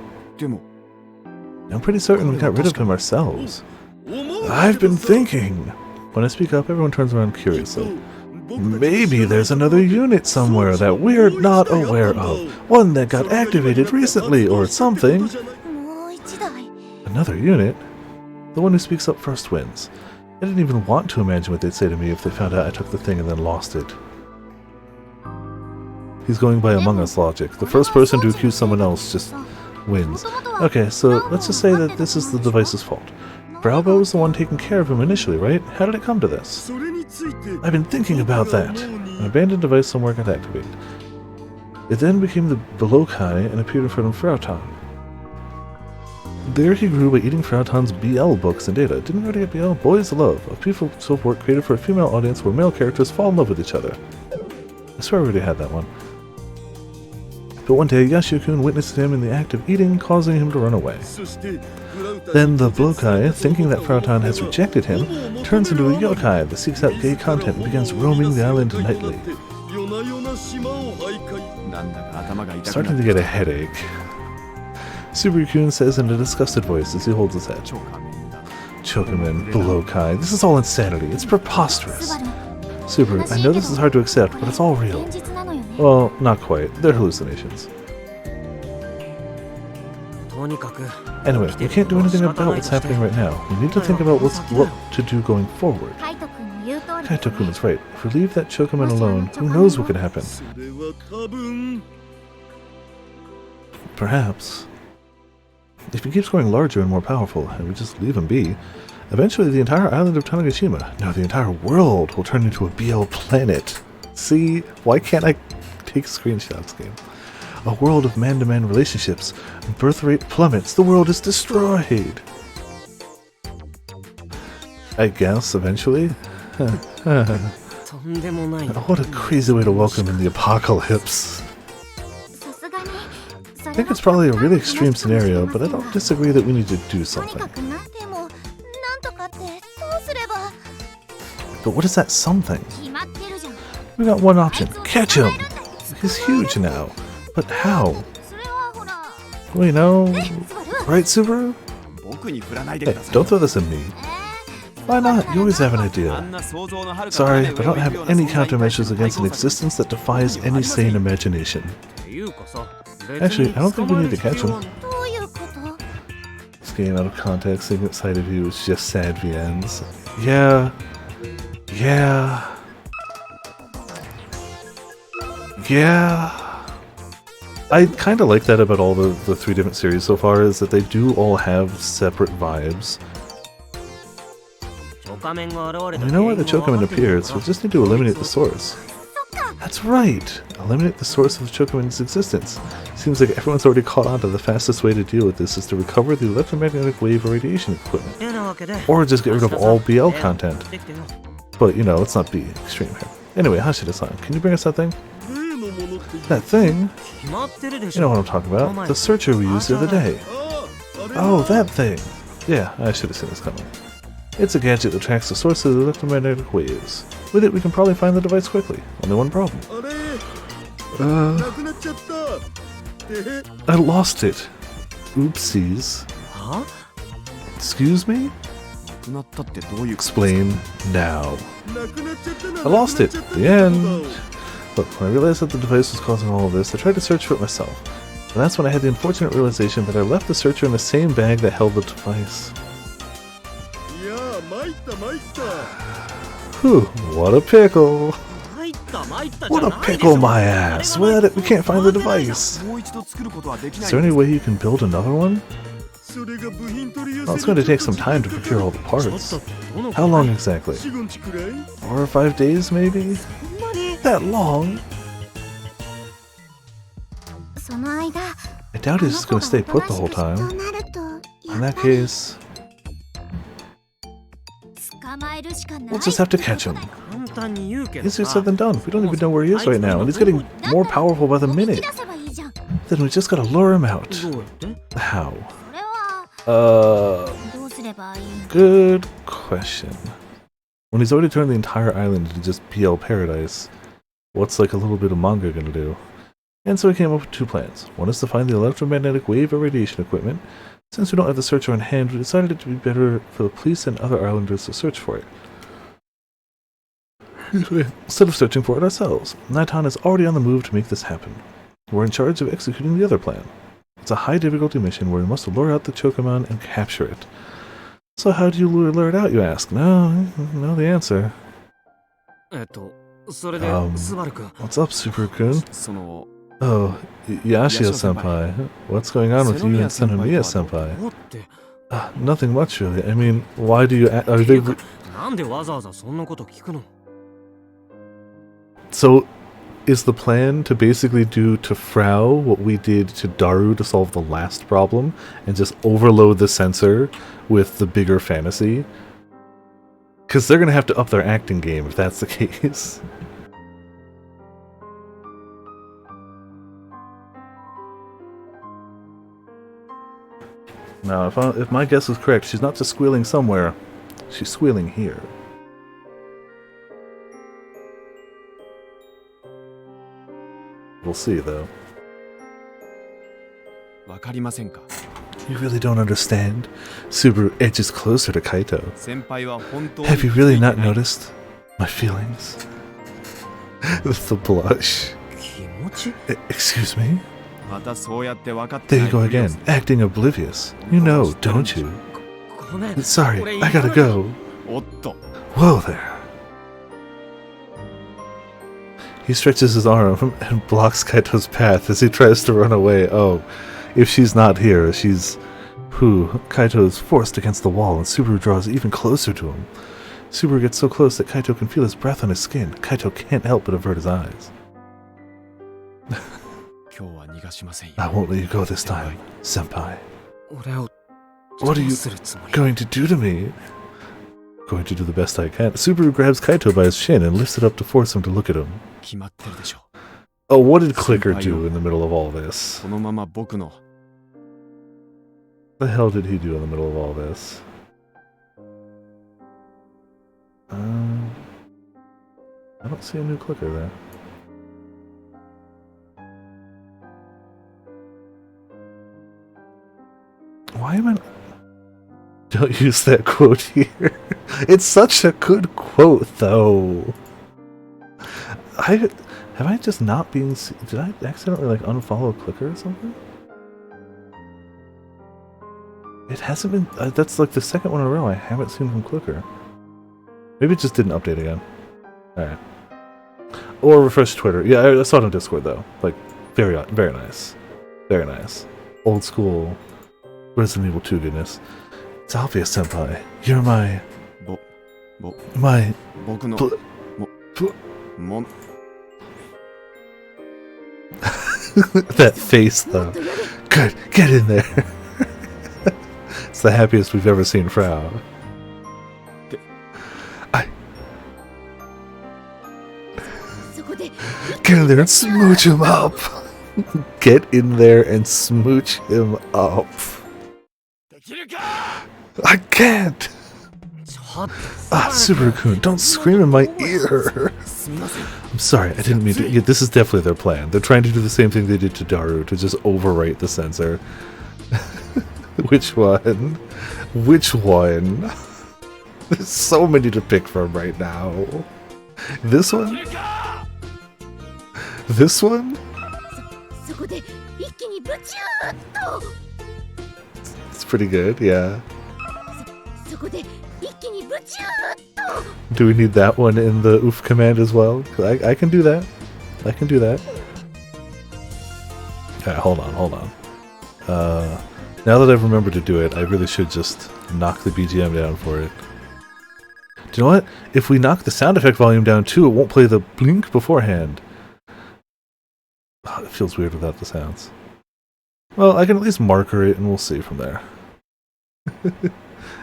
I'm pretty certain we got rid of him ourselves. I've been thinking. When I speak up, everyone turns around curiously. Maybe there's another unit somewhere that we're not aware of. One that got activated recently or something. Another unit? The one who speaks up first wins. I didn't even want to imagine what they'd say to me if they found out I took the thing and then lost it. He's going by Among Us logic. The first person to accuse someone else just wins. Okay, so let's just say that this is the device's fault. Frau was the one taking care of him initially, right? How did it come to this? I've been thinking about that. An abandoned device somewhere got activated. It then became the Belokai and appeared in front of Frautan. There he grew by eating Frautan's BL books and data. Didn't we already get BL? Boys Love, a piece of work created for a female audience where male characters fall in love with each other. I swear I already had that one. But one day, Yashio-kun witnessed him in the act of eating, causing him to run away. Then the Blokai, thinking that Frautan has rejected him, turns into a yokai that seeks out gay content and begins roaming the island nightly. Starting to get a headache. Subaru-kun says in a disgusted voice as he holds his head. Chokaman, Blokai, this is all insanity. It's preposterous. Subaru, I know this is hard to accept, but it's all real. Well, not quite. They're hallucinations. Anyway, we can't do anything about what's happening right now. We need to think about what to do going forward. Kaito-kun is right. If we leave that Chokaman alone, who knows what could happen? Perhaps. If he keeps growing larger and more powerful, and we just leave him be, eventually the entire island of Tanegashima, no, the entire world, will turn into a BL planet. See? Why can't I take screenshots, game? A world of man-to-man relationships. Birth rate plummets. The world is destroyed. I guess, eventually. What a crazy way to welcome in the apocalypse. I think it's probably a really extreme scenario, but I don't disagree that we need to do something. But what is that something? We got one option. Catch him! He's huge now. But how? Well, you know... Right, Subaru? Hey, don't throw this at me. Why not? You always have an idea. Sorry, but I don't have any countermeasures against an existence that defies any sane imagination. Actually, I don't think we need to catch him. This game out of context, single sighted view is just sad VNs. Yeah. I kind of like that about all the 3 different series so far, is that they do all have separate vibes. We know why the Chocoman appeared, so we just need to eliminate the source. That's right! Eliminate the source of the Chocoman's existence. Seems like everyone's already caught on to the fastest way to deal with this is to recover the electromagnetic wave or radiation equipment. Or just get rid of all BL content. But, you know, let's not be extreme here. Anyway, Hashida-san, can you bring us that thing? That thing? You know what I'm talking about. The searcher we used the other day. Oh, that thing! Yeah, I should have seen this coming. It's a gadget that tracks the source of the electromagnetic waves. With it, we can probably find the device quickly. Only one problem. I lost it. Oopsies. Huh? Excuse me? Explain now. I lost it. The end. Look, when I realized that the device was causing all of this, I tried to search for it myself. And that's when I had the unfortunate realization that I left the searcher in the same bag that held the device. Whew, what a pickle. What a pickle, my ass. Without it, we can't find the device. Is there any way you can build another one? Well, it's going to take some time to procure all the parts. How long exactly? 4 or 5 days, maybe? That long? I doubt he's just going to stay put the whole time. In that case... we'll just have to catch him. Easier said than done. We don't even know where he is right now, and he's getting more powerful by the minute. Then we just gotta lure him out. How? Good question. When he's already turned the entire island into just PL paradise, what's like a little bit of manga gonna do? And so we came up with 2 plans. One is to find the electromagnetic wave or radiation equipment. Since we don't have the searcher on hand, we decided it to be better for the police and other islanders to search for it. Instead of searching for it ourselves, Naitan is already on the move to make this happen. We're in charge of executing the other plan. It's a high difficulty mission where we must lure out the Chocoman and capture it. So how do you lure it out, you ask? No, the answer. What's up, Super-kun? Oh, Yashio-senpai. What's going on with you and Senomiya-senpai? Nothing much, really. I mean, why do you... are they... So, is the plan to basically do to Frau what we did to Daru to solve the last problem, and just overload the censor with the bigger fantasy? Because they're going to have to up their acting game if that's the case. Now, if my guess is correct, she's not just squealing somewhere, she's squealing here. We'll see, though. You really don't understand? Subaru edges closer to Kaito. Have you really not noticed my feelings? The blush. Excuse me? There you go again, acting oblivious. You know, don't you? Sorry, I gotta go. Whoa there. He stretches his arm and blocks Kaito's path as he tries to run away. Oh, if she's not here, she's... Kaito is forced against the wall and Subaru draws even closer to him. Subaru gets so close that Kaito can feel his breath on his skin. Kaito can't help but avert his eyes. I won't let you go this time, senpai. What are you going to do to me? Going to do the best I can. Subaru grabs Kaito by his shin and lifts it up to force him to look at him. 決まってるでしょ。 Oh, what did Clicker do in the middle of all this? このまま僕の What the hell did he do in the middle of all this? I don't see a new clicker there. Why am I... Don't use that quote here. It's such a good quote, though. Have I just not been... Did I accidentally, like, unfollow clicker or something? It hasn't been... that's, like, the second one in a row I haven't seen from clicker. Maybe it just didn't update again. Alright. Or refresh Twitter. Yeah, I saw it on Discord, though. Like, very nice. Very nice. Old school Resident Evil 2 goodness. It's obvious, Senpai. You're my... my... 僕の も That face, though. Good, get in there. It's the happiest we've ever seen Frau. Get in there and smooch him up. Get in there and smooch him up. I can't. Subaru-kun, don't scream in my ear. I'm sorry, I didn't mean to. Yeah, this is definitely their plan. They're trying to do the same thing they did to Daru, to just overwrite the sensor. Which one? Which one? There's so many to pick from right now. This one? This one? It's pretty good, yeah. Do we need that one in the oof command as well? 'Cause I can do that. I can do that. Alright, hold on. Now that I've remembered to do it, I really should just knock the BGM down for it. Do you know what? If we knock the sound effect volume down too, it won't play the blink beforehand. Oh, it feels weird without the sounds. Well, I can at least marker it and we'll see from there.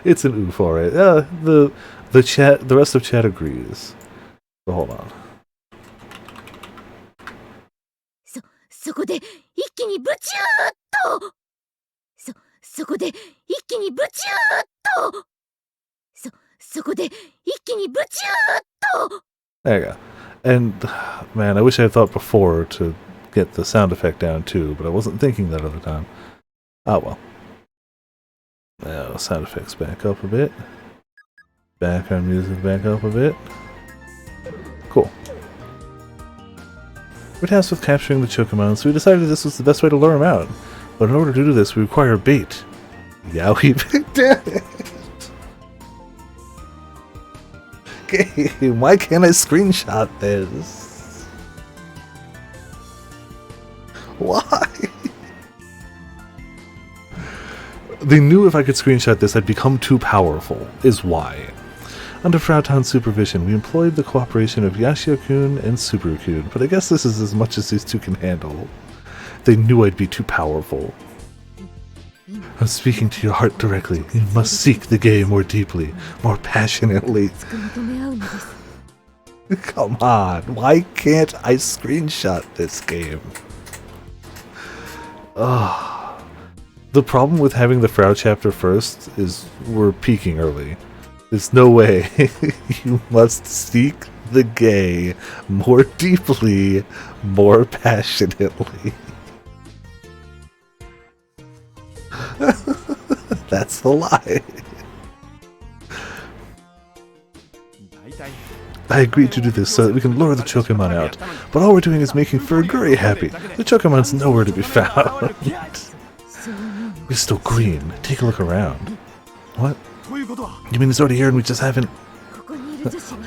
It's an oof, alright. The rest of chat agrees. But hold on. There you go. And, man, I wish I had thought before to get the sound effect down too, but I wasn't thinking that at the time. Ah, well. Now, sound effects back up a bit. Background music back up a bit. Cool. We're tasked with capturing the Chocomon, so we decided this was the best way to lure him out. But in order to do this, we require bait. Yowie, damn it! Game, why can't I screenshot this? Why? They knew if I could screenshot this, I'd become too powerful, is why. Under Frau Tan's supervision, we employed the cooperation of Yashio-kun and Subaru-kun, but I guess this is as much as these two can handle. They knew I'd be too powerful. I'm speaking to your heart directly. You must seek the game more deeply, more passionately. Come on, why can't I screenshot this game? Ugh. The problem with having the Frau chapter first is we're peaking early. There's no way. You must seek the gay more deeply, more passionately. That's the lie. I agreed to do this so that we can lure the Chocomon out, but all we're doing is making Furiguri happy. The Chocomon's nowhere to be found. We're still green. Take a look around. What? You mean it's already here and we just haven't...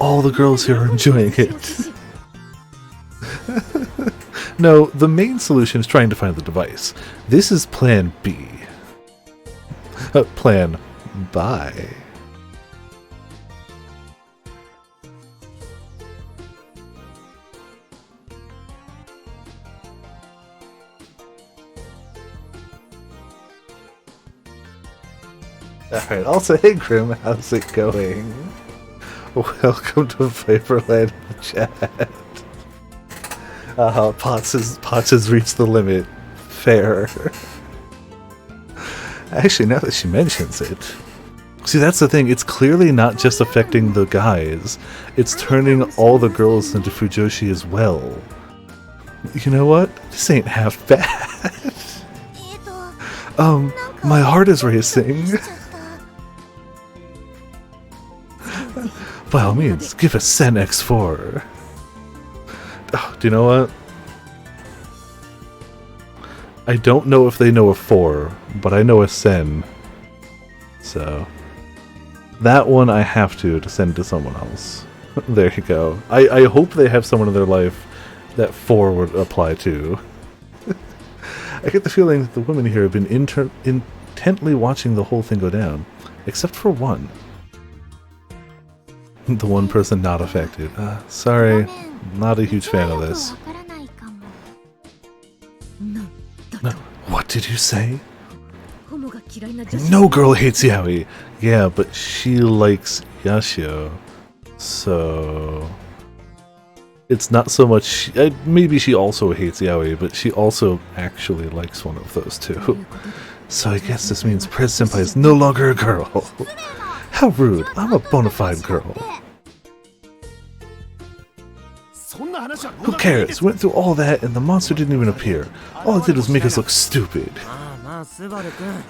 All the girls here are enjoying it. No, the main solution is trying to find the device. This is plan B. Plan bye. Alright, also, hey Grim, how's it going? Welcome to Viperland in the chat. Potts has reached the limit. Fair. Actually, now that she mentions it. See, that's the thing. It's clearly not just affecting the guys. It's turning all the girls into Fujoshi as well. You know what? This ain't half bad. My heart is racing. By all means, give us Sen X4. Oh, do you know what? I don't know if they know a 4, but I know a Sen. So, that one I have to send to someone else. There you go. I hope they have someone in their life that 4 would apply to. I get the feeling that the women here have been intently watching the whole thing go down. Except for one. The one person not affected. Sorry, not a huge fan of this. No, what did you say? No girl hates yaoi. Yeah, but she likes Yashio. So... it's not so much... maybe she also hates yaoi, but she also actually likes one of those two. So I guess this means Prez Senpai is no longer a girl. How rude. I'm a bona fide girl. Who cares? Went through all that and the monster didn't even appear. All it did was make us look stupid.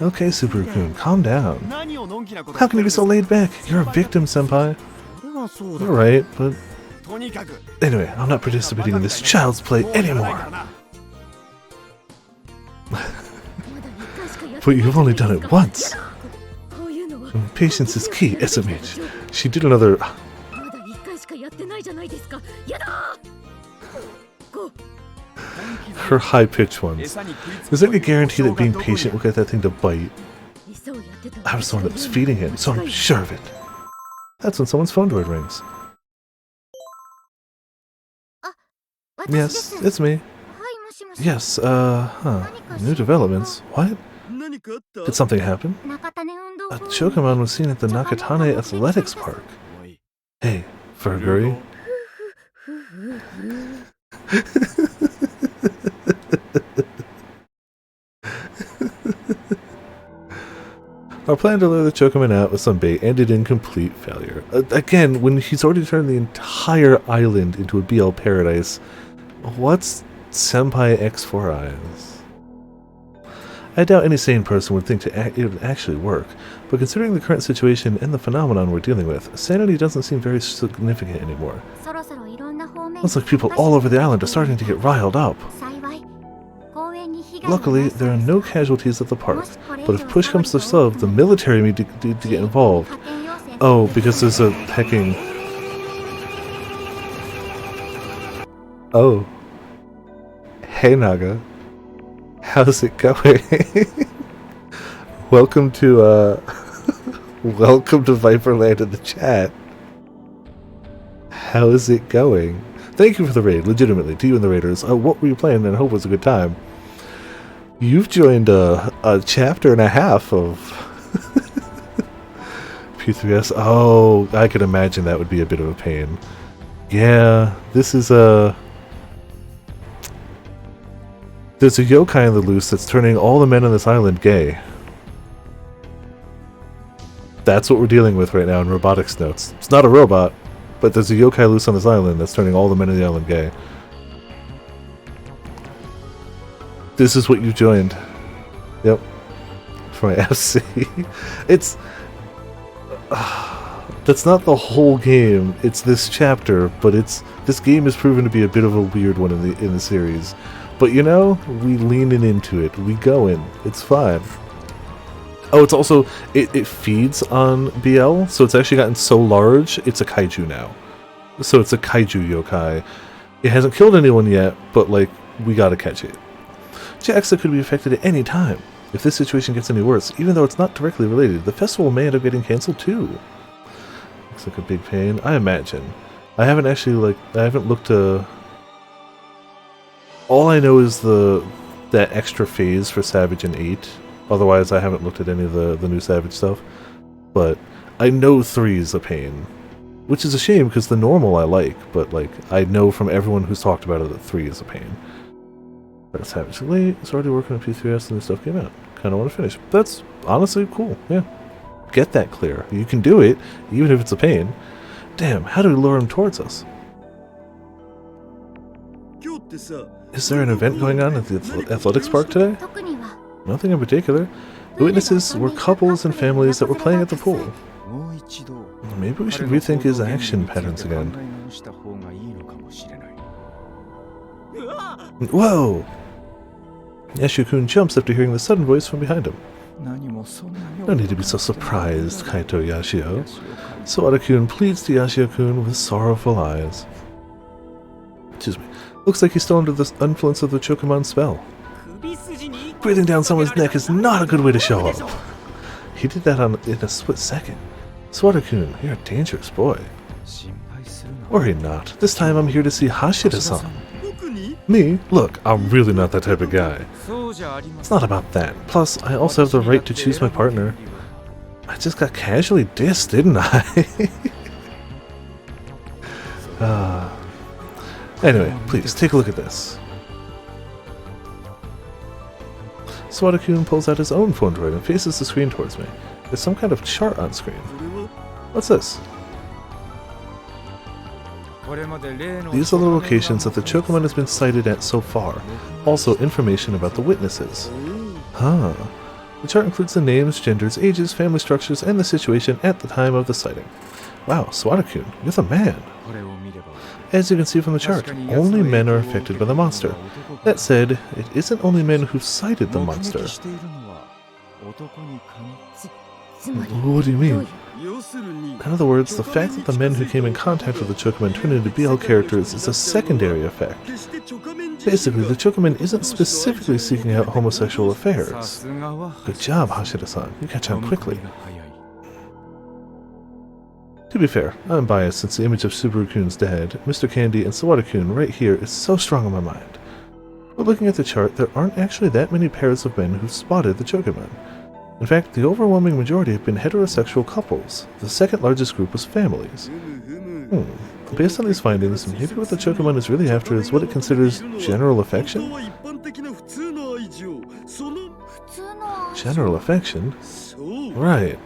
Okay, Subaru-kun, calm down. How can you be so laid back? You're a victim, senpai. You're right, but... anyway, I'm not participating in this child's play anymore. But you've only done it once. Patience is key, SMH. She did another... her high-pitched ones. Is there any guarantee that being patient will get that thing to bite? I was the one that was feeding it, so I'm sure of it. That's when someone's phone door rings. Yes, it's me. Yes, new developments. What? Did something happen? A Chokamon was seen at the Nakatane Athletics Park. Hey, Furguri. Our plan to lure the Chokamon out with some bait ended in complete failure. Again, when he's already turned the entire island into a BL paradise, what's Senpai X4 Eyes? I doubt any sane person would think it would actually work, but considering the current situation and the phenomenon we're dealing with, sanity doesn't seem very significant anymore. Looks like people all over the island are starting to get riled up. Luckily, there are no casualties at the park, but if push comes to shove, the military need to get involved. Oh, because there's a hecking... Oh. Hey Naga. How's it going? Welcome to, welcome to Viperland in the chat. How is it going? Thank you for the raid, legitimately, to you and the raiders. What were you playing, and I hope it was a good time. You've joined a chapter and a half of P3S. Oh, I could imagine that would be a bit of a pain. Yeah, this is a... There's a yokai on the loose that's turning all the men on this island gay. That's what we're dealing with right now in Robotics notes. It's not a robot, but there's a yokai loose on this island that's turning all the men on the island gay. This is what you joined. Yep. For my FC. It's... that's not the whole game. It's this chapter, but it's... This game has proven to be a bit of a weird one in the series. But you know, we leaning into it. We go in. It's fine. Oh, it's also... It feeds on BL, so it's actually gotten so large, it's a kaiju now. So it's a kaiju yokai. It hasn't killed anyone yet, but, like, we gotta catch it. JAXA could be affected at any time. If this situation gets any worse, even though it's not directly related, the festival may end up getting cancelled too. Looks like a big pain. I imagine. I haven't actually, like... I haven't looked to... All I know is that extra phase for Savage and 8. Otherwise, I haven't looked at any of the new Savage stuff. But I know 3 is a pain. Which is a shame, because the normal I like, but, like, I know from everyone who's talked about it that 3 is a pain. That's happening too late. It's already working on P3S and the stuff came out. Kinda want to finish. That's honestly cool, yeah. Get that clear. You can do it, even if it's a pain. Damn, how do we lure him towards us? Is there an event going on at the athletics park today? 特には Nothing in particular. The witnesses were couples and families that were playing at the pool. もう一度 Maybe we should rethink his action patterns again. 考え直した方がいいのかもしれない Whoa! Yashio-kun jumps after hearing the sudden voice from behind him. 何もそんなよう No need to be so surprised, Kaito Yashio. Sawada-kun pleads to Yashio-kun with sorrowful eyes. Excuse me. Looks like he's still under the influence of the Chokumon spell. Breathing down someone's neck is not a good way to show up. He did that in a split second. Sawada-kun, you're a dangerous boy. 心配するな Worry not. This time I'm here to see Hashida-san. Me? Look, I'm really not that type of guy. そうじゃありま It's せん not about that. Plus, I also have the right to choose my partner. I just got casually dissed, didn't I? Anyway, please, take a look at this. Sawada-kun pulls out his own phone droid and faces the screen towards me. There's some kind of chart on screen. What's this? これまで例の These are the locations that the Chokumon has been sighted at so far. Also, information about the witnesses. Huh. The chart includes the names, genders, ages, family structures, and the situation at the time of the sighting. Wow, Sawada-kun, you're the man. これを見れば As you can see from the chart, only men are affected by the monster. That said, it isn't only men who've sighted the 目 monster. 撃しているのは男に限り つまり What do you どうい mean? う In other words, the fact that the men who came in contact with the Chokumon turned into BL characters is a secondary effect. Basically, the Chokumon isn't specifically seeking out homosexual さ affairs. すがは Good job, Hashida-san. You catch on 読み込 quickly. みが早い To be fair, I'm biased since the image of Subaru-kun's dad, Mr. Candy, and Sawada-kun right here is so strong in my mind. But looking at the chart, there aren't actually that many pairs of men who've spotted the Chokumon. In fact, the overwhelming majority have been heterosexual couples. The second largest group was families. Based on these findings, maybe what the Chokumon is really after is what it considers general affection? 普通の General affection? Right.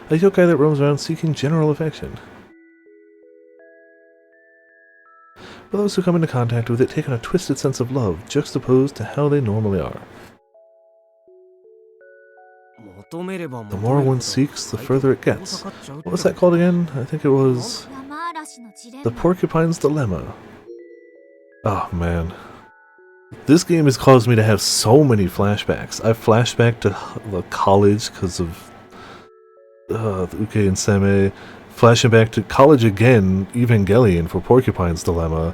A yokai that roams around seeking general affection. But those who come into contact with it take on a twisted sense of love, juxtaposed to how they normally are. The more one seeks, the further it gets. What was that called again? I think it was 山嵐のジレン The マ Porcupine's Dilemma. Oh man. This game has caused me to have so many flashbacks. I've flashbacked to the college because of the Uke and Seme. Flashing back to college again, Evangelion for Porcupine's Dilemma.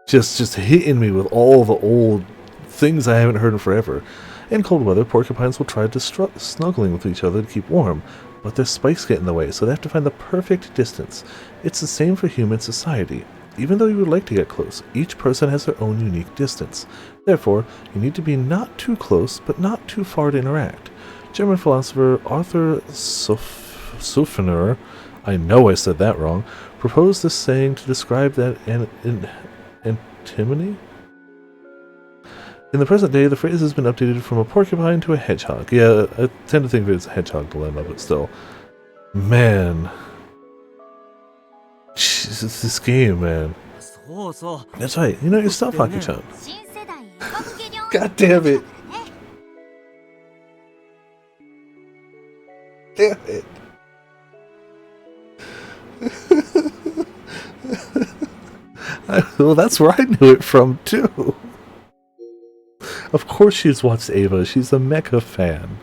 Just hitting me with all the old things I haven't heard in forever. In cold weather, porcupines will try to snuggling with each other to keep warm, but their spikes get in the way, so they have to find the perfect distance. It's the same for human society. Even though you would like to get close, each person has their own unique distance. Therefore, you need to be not too close, but not too far to interact. German philosopher Arthur Sofener, I know I said that wrong, proposed this saying to describe that antimony? In the present day, the phrase has been updated from a porcupine to a hedgehog. Yeah, I tend to think of it as a hedgehog dilemma, but still. Man. Jesus, this game, man. そうそう That's right, you know your stuff, Haki-chan. 新世代エヴァンゲリオン God damn it. Damn it. Well, that's where I knew it from, too. Of course she's watched Ava. She's a mecha fan.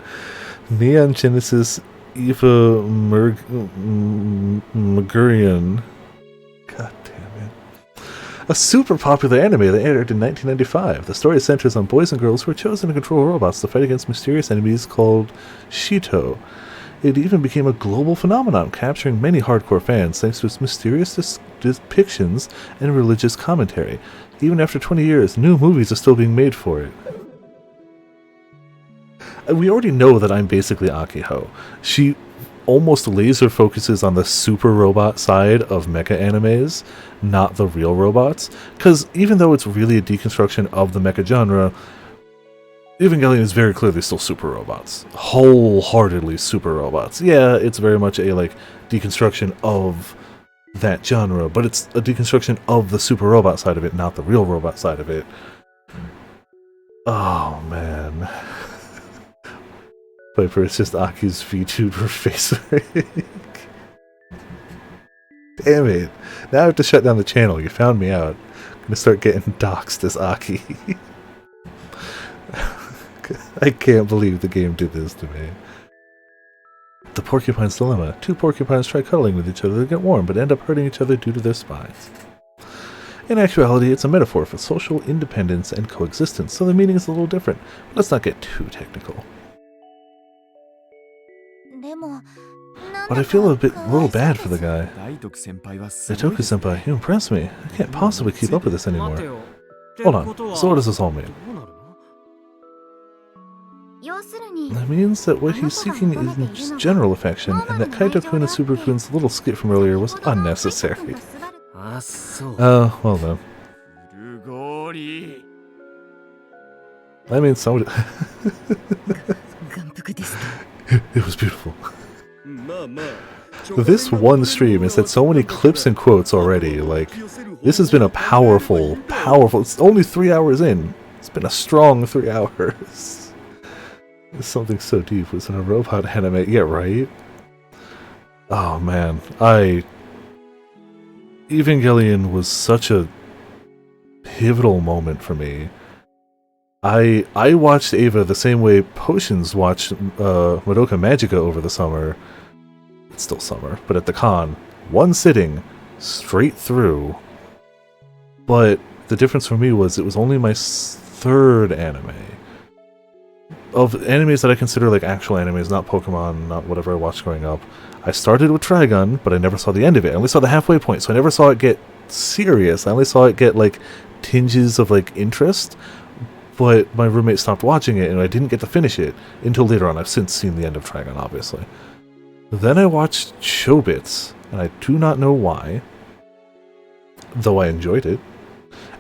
Neon Genesis Eva Megurian. God damn it. A super popular anime that aired in 1995. The story centers on boys and girls who are chosen to control robots to fight against mysterious enemies called Shito. It even became a global phenomenon, capturing many hardcore fans thanks to its mysterious depictions and religious commentary. Even after 20 years, new movies are still being made for it. We already know that I'm basically Akiho. She almost laser focuses on the super robot side of mecha animes, not the real robots. Because even though it's really a deconstruction of the mecha genre, Evangelion is very clearly still super robots. Wholeheartedly super robots. Yeah, it's very much a like deconstruction of that genre, but it's a deconstruction of the super robot side of it, not the real robot side of it. Oh man. Piper, it's just Aki's VTuber face. Damn it. Now I have to shut down the channel. You found me out. I'm gonna start getting doxxed as Aki. I can't believe the game did this to me. The Porcupine's Dilemma. Two porcupines try cuddling with each other to get warm, but end up hurting each other due to their spines. In actuality, it's a metaphor for social independence and coexistence, so the meaning is a little different. But let's not get too technical. But I feel a little bad for the guy. Daitoku-senpai, you impress me. I can't possibly keep up with this anymore. Hold on, so what does this all mean? That means that what he's seeking is general affection, and that Kaito-kun and Super-kun's little skit from earlier was unnecessary. Oh, well then. I mean, somebody... It was beautiful. This one stream has had so many clips and quotes already, like, this has been a powerful, it's only 3 hours in. It's been a strong 3 hours. It's something so deep was in a robot anime. Yeah, right? Oh man, Evangelion was such a pivotal moment for me. I watched Eva the same way Potions watched Madoka Magica over the summer. It's still summer, but at the con. One sitting, straight through. But the difference for me was it was only my third anime. Of animes that I consider like actual animes, not Pokemon, not whatever I watched growing up. I started with Trigun, but I never saw the end of it. I only saw the halfway point, so I never saw it get serious. I only saw it get like tinges of like interest. But my roommate stopped watching it, and I didn't get to finish it until later on. I've since seen the end of Trigun, obviously. Then I watched Chobits, and I do not know why, though I enjoyed it.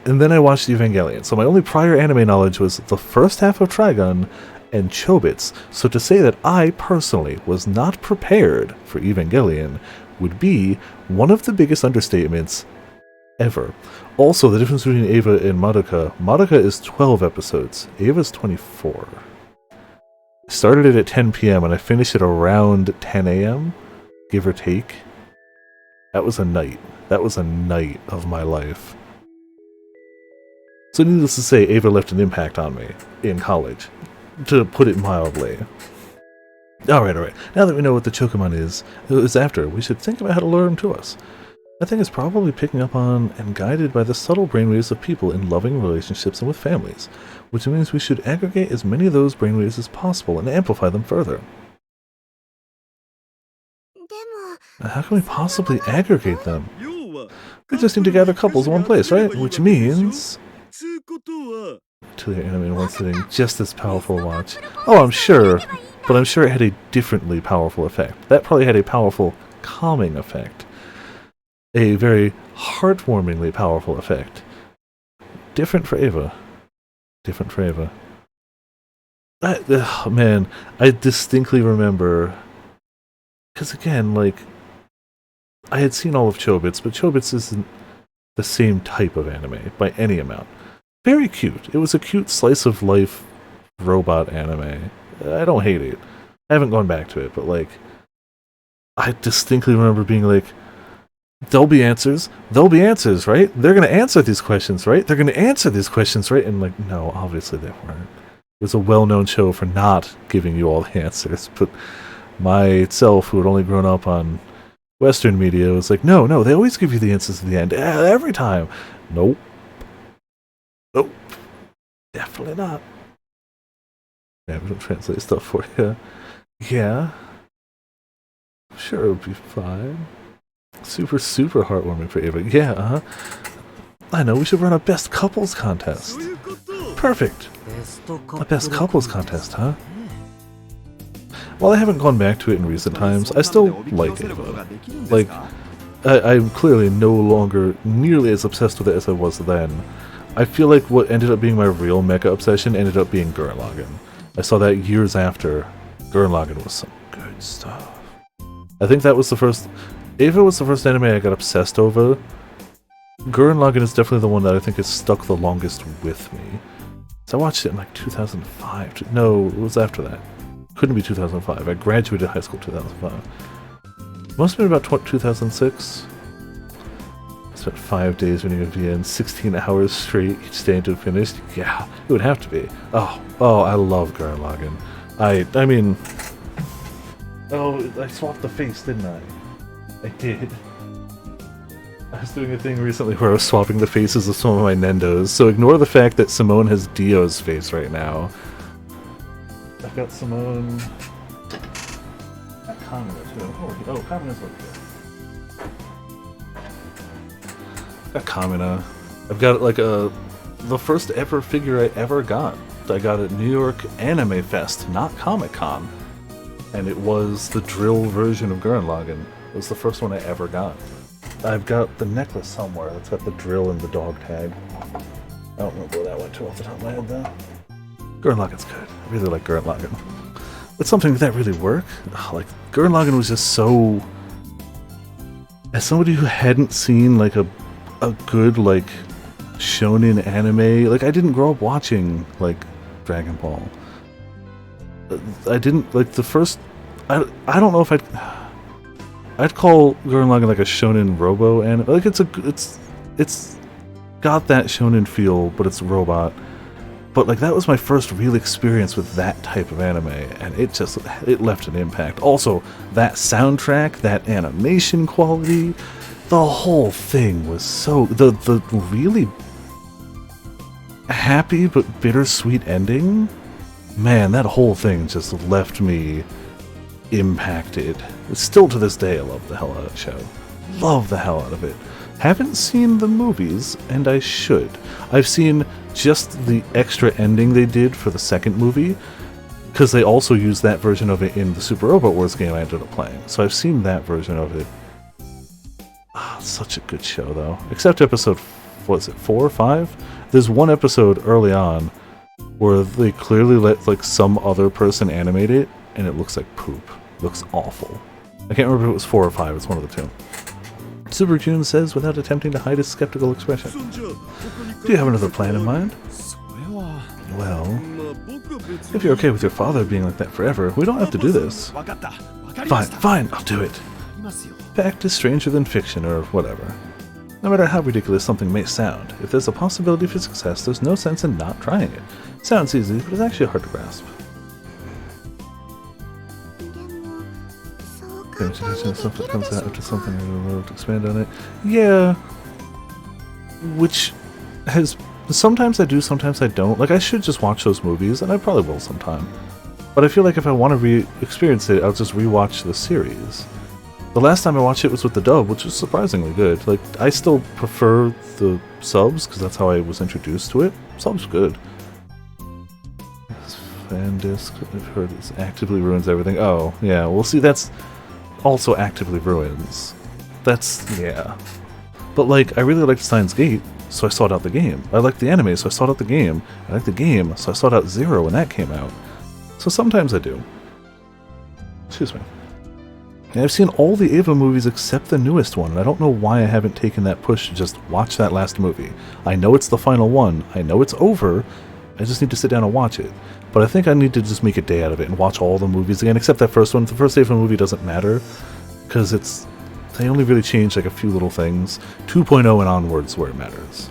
And then I watched Evangelion, so my only prior anime knowledge was the first half of Trigun and Chobits. So to say that I personally was not prepared for Evangelion would be one of the biggest understatements ever. Also, the difference between Eva and Madoka is 12 episodes. Eva's 24. I started it at 10 p.m. and I finished it around 10 a.m., give or take. That was a night. That was a night of my life. So needless to say, Eva left an impact on me in college, to put it mildly. Alright. Now that we know what the Chokomon is after, we should think about how to lure him to us. I think it's probably picking up on and guided by the subtle brainwaves of people in loving relationships and with families, which means we should aggregate as many of those brainwaves as possible and amplify them further. How can we possibly aggregate them? We just need to gather couples in one place, right? Which means... Two anime in one sitting, just as powerful a watch. Oh, I'm sure, but I'm sure it had a differently powerful effect. That probably had a powerful calming effect. A very heartwarmingly powerful effect. Different for Eva. Different for Eva. Man, I distinctly remember... Because again, like... I had seen all of Chobits, but Chobits isn't the same type of anime, by any amount. Very cute. It was a cute slice-of-life robot anime. I don't hate it. I haven't gone back to it, but like... I distinctly remember being like... There'll be answers, right? They're going to answer these questions, right? They're going to answer these questions, right? And like, no, obviously they weren't. It was a well-known show for not giving you all the answers, but myself, who had only grown up on Western media, was like, no, they always give you the answers at the end, every time. Nope. Definitely not. Yeah, we don't translate stuff for you. Yeah. Sure, it would be fine. Super heartwarming for Ava. Yeah, I know, we should run a best couples contest. Perfect. A best couples contest, huh? while I haven't gone back to it in recent times, I still like Ava. Like, I'm clearly no longer nearly as obsessed with it as I was then. I feel like what ended up being my real mecha obsession ended up being Gurren Lagann. I saw that years after. Gurren Lagann was some good stuff. I think that was the first... Ava was the first anime I got obsessed over. Gurren Lagann is definitely the one that I think has stuck the longest with me. So I watched it in like 2005. No, it was after that. Couldn't be 2005. I graduated high school 2005. Must have been about 2006. I spent 5 days reading a VN, 16 hours straight each day until finished. Yeah, it would have to be. Oh, I love Gurren Lagann. I mean... Oh, I swapped the face, didn't I? I did. I was doing a thing recently where I was swapping the faces of some of my Nendos, so ignore the fact that Simone has Dio's face right now. I've got Simone... Got Kamina too. Oh, Kamina's over here. Got Kamina. I've got like the first ever figure I ever got. I got at New York Anime Fest, not Comic-Con. And it was the drill version of Gurren Lagann. It was the first one I ever got. I've got the necklace somewhere that's got the drill and the dog tag. I don't remember where that went to off the top of my head though. Gurren Lagann's good. I really like Gurren Lagann. But something that really worked, like Gurren Lagann was just so... As somebody who hadn't seen like a good like shonen anime, like I didn't grow up watching like Dragon Ball. I didn't like the first... I don't know if I'd call Gurren Lagann like a shonen robo anime. Like it's got that shonen feel, but it's robot. But like that was my first real experience with that type of anime, and it left an impact. Also, that soundtrack, that animation quality, the whole thing was so the really happy but bittersweet ending. Man, that whole thing just left me impacted. Still to this day, I love the hell out of that show. Love the hell out of it. Haven't seen the movies, and I should. I've seen just the extra ending they did for the second movie, because they also used that version of it in the Super Robot Wars game I ended up playing. So I've seen that version of it. Such a good show, though. Except episode, what is it, 4 or 5? There's one episode early on where they clearly let like some other person animate it, and it looks like poop. It looks awful. I can't remember if it was 4 or 5, it's one of the two. Super June says without attempting to hide his skeptical expression. Do you have another plan in mind? Well, if you're okay with your father being like that forever, we don't have to do this. Fine, I'll do it. Fact is stranger than fiction, or whatever. No matter how ridiculous something may sound, if there's a possibility for success, there's no sense in not trying it. Sounds easy, but it's actually hard to grasp. Stuff that comes out after something I love to expand on it. Yeah. Which has... Sometimes I do, sometimes I don't. Like, I should just watch those movies, and I probably will sometime. But I feel like if I want to re-experience it, I'll just rewatch the series. The last time I watched it was with the dub, which was surprisingly good. Like, I still prefer the subs, because that's how I was introduced to it. Subs good. Fan disc, I've heard it actively ruins everything. Oh, yeah, well see, that's also actively ruins. That's, yeah. But like, I really liked Steins Gate, so I sought out the game. I liked the anime, so I sought out the game. I liked the game, so I sought out Zero when that came out. So sometimes I do. Excuse me. And I've seen all the Ava movies except the newest one, and I don't know why I haven't taken that push to just watch that last movie. I know it's the final one. I know it's over. I just need to sit down and watch it. But I think I need to just make a day out of it and watch all the movies again, except that first one. The first Ava movie doesn't matter, because they only really change like a few little things. 2.0 and onwards where it matters.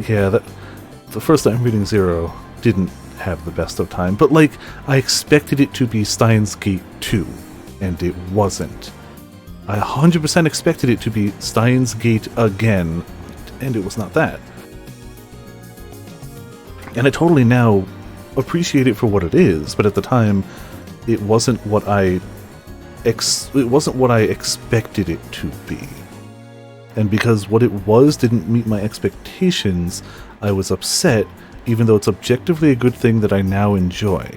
Yeah, the first time reading Zero didn't have the best of time, but like, I expected it to be Steins Gate 2, and it wasn't. I 100% expected it to be Steins Gate again, and it was not that. And I totally now appreciate it for what it is, but at the time, it wasn't what I expected it to be. And because what it was didn't meet my expectations, I was upset, even though it's objectively a good thing that I now enjoy.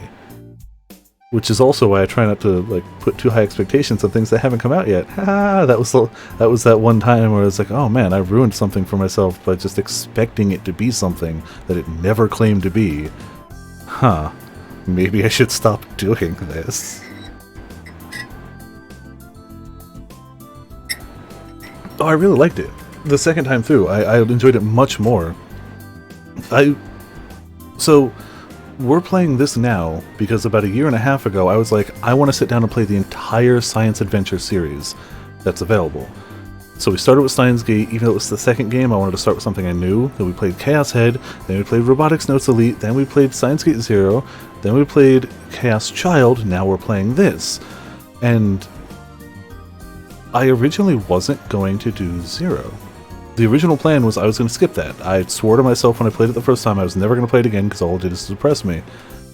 which is also why I try not to like put too high expectations on things that haven't come out yet. That was that one time where it's like, oh man, I ruined something for myself by just expecting it to be something that it never claimed to be. Maybe I should stop doing this. Oh, I really liked it. The second time through, I enjoyed it much more. So, we're playing this now because about a year and a half ago, I was like, I want to sit down and play the entire Science Adventure series that's available. So we started with Steins Gate. Even though it was the second game, I wanted to start with something I knew. Then we played Chaos Head, then we played Robotics Notes Elite, then we played Steins Gate Zero, then we played Chaos Child, now we're playing this. And I originally wasn't going to do Zero. The original plan was I was going to skip that. I swore to myself when I played it the first time I was never going to play it again because all it did is depress me.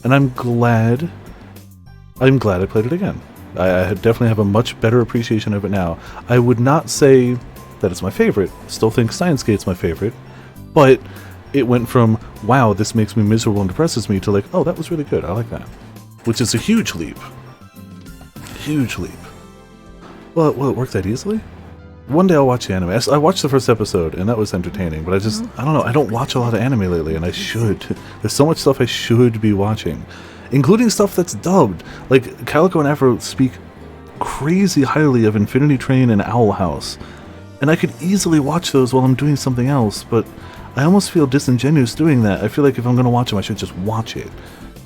And I'm glad I played it again. I definitely have a much better appreciation of it now. I would not say that it's my favorite. Still think Steins Gate's my favorite. But it went from, wow, this makes me miserable and depresses me, to like, oh, that was really good. I like that. Which is a huge leap. Huge leap. Well, will it work that easily? One day I'll watch the anime. I watched the first episode, and that was entertaining, but I don't know, I don't watch a lot of anime lately, and I should. There's so much stuff I should be watching, including stuff that's dubbed. Like, Calico and Afro speak crazy highly of Infinity Train and Owl House, and I could easily watch those while I'm doing something else, but I almost feel disingenuous doing that. I feel like if I'm going to watch them, I should just watch it.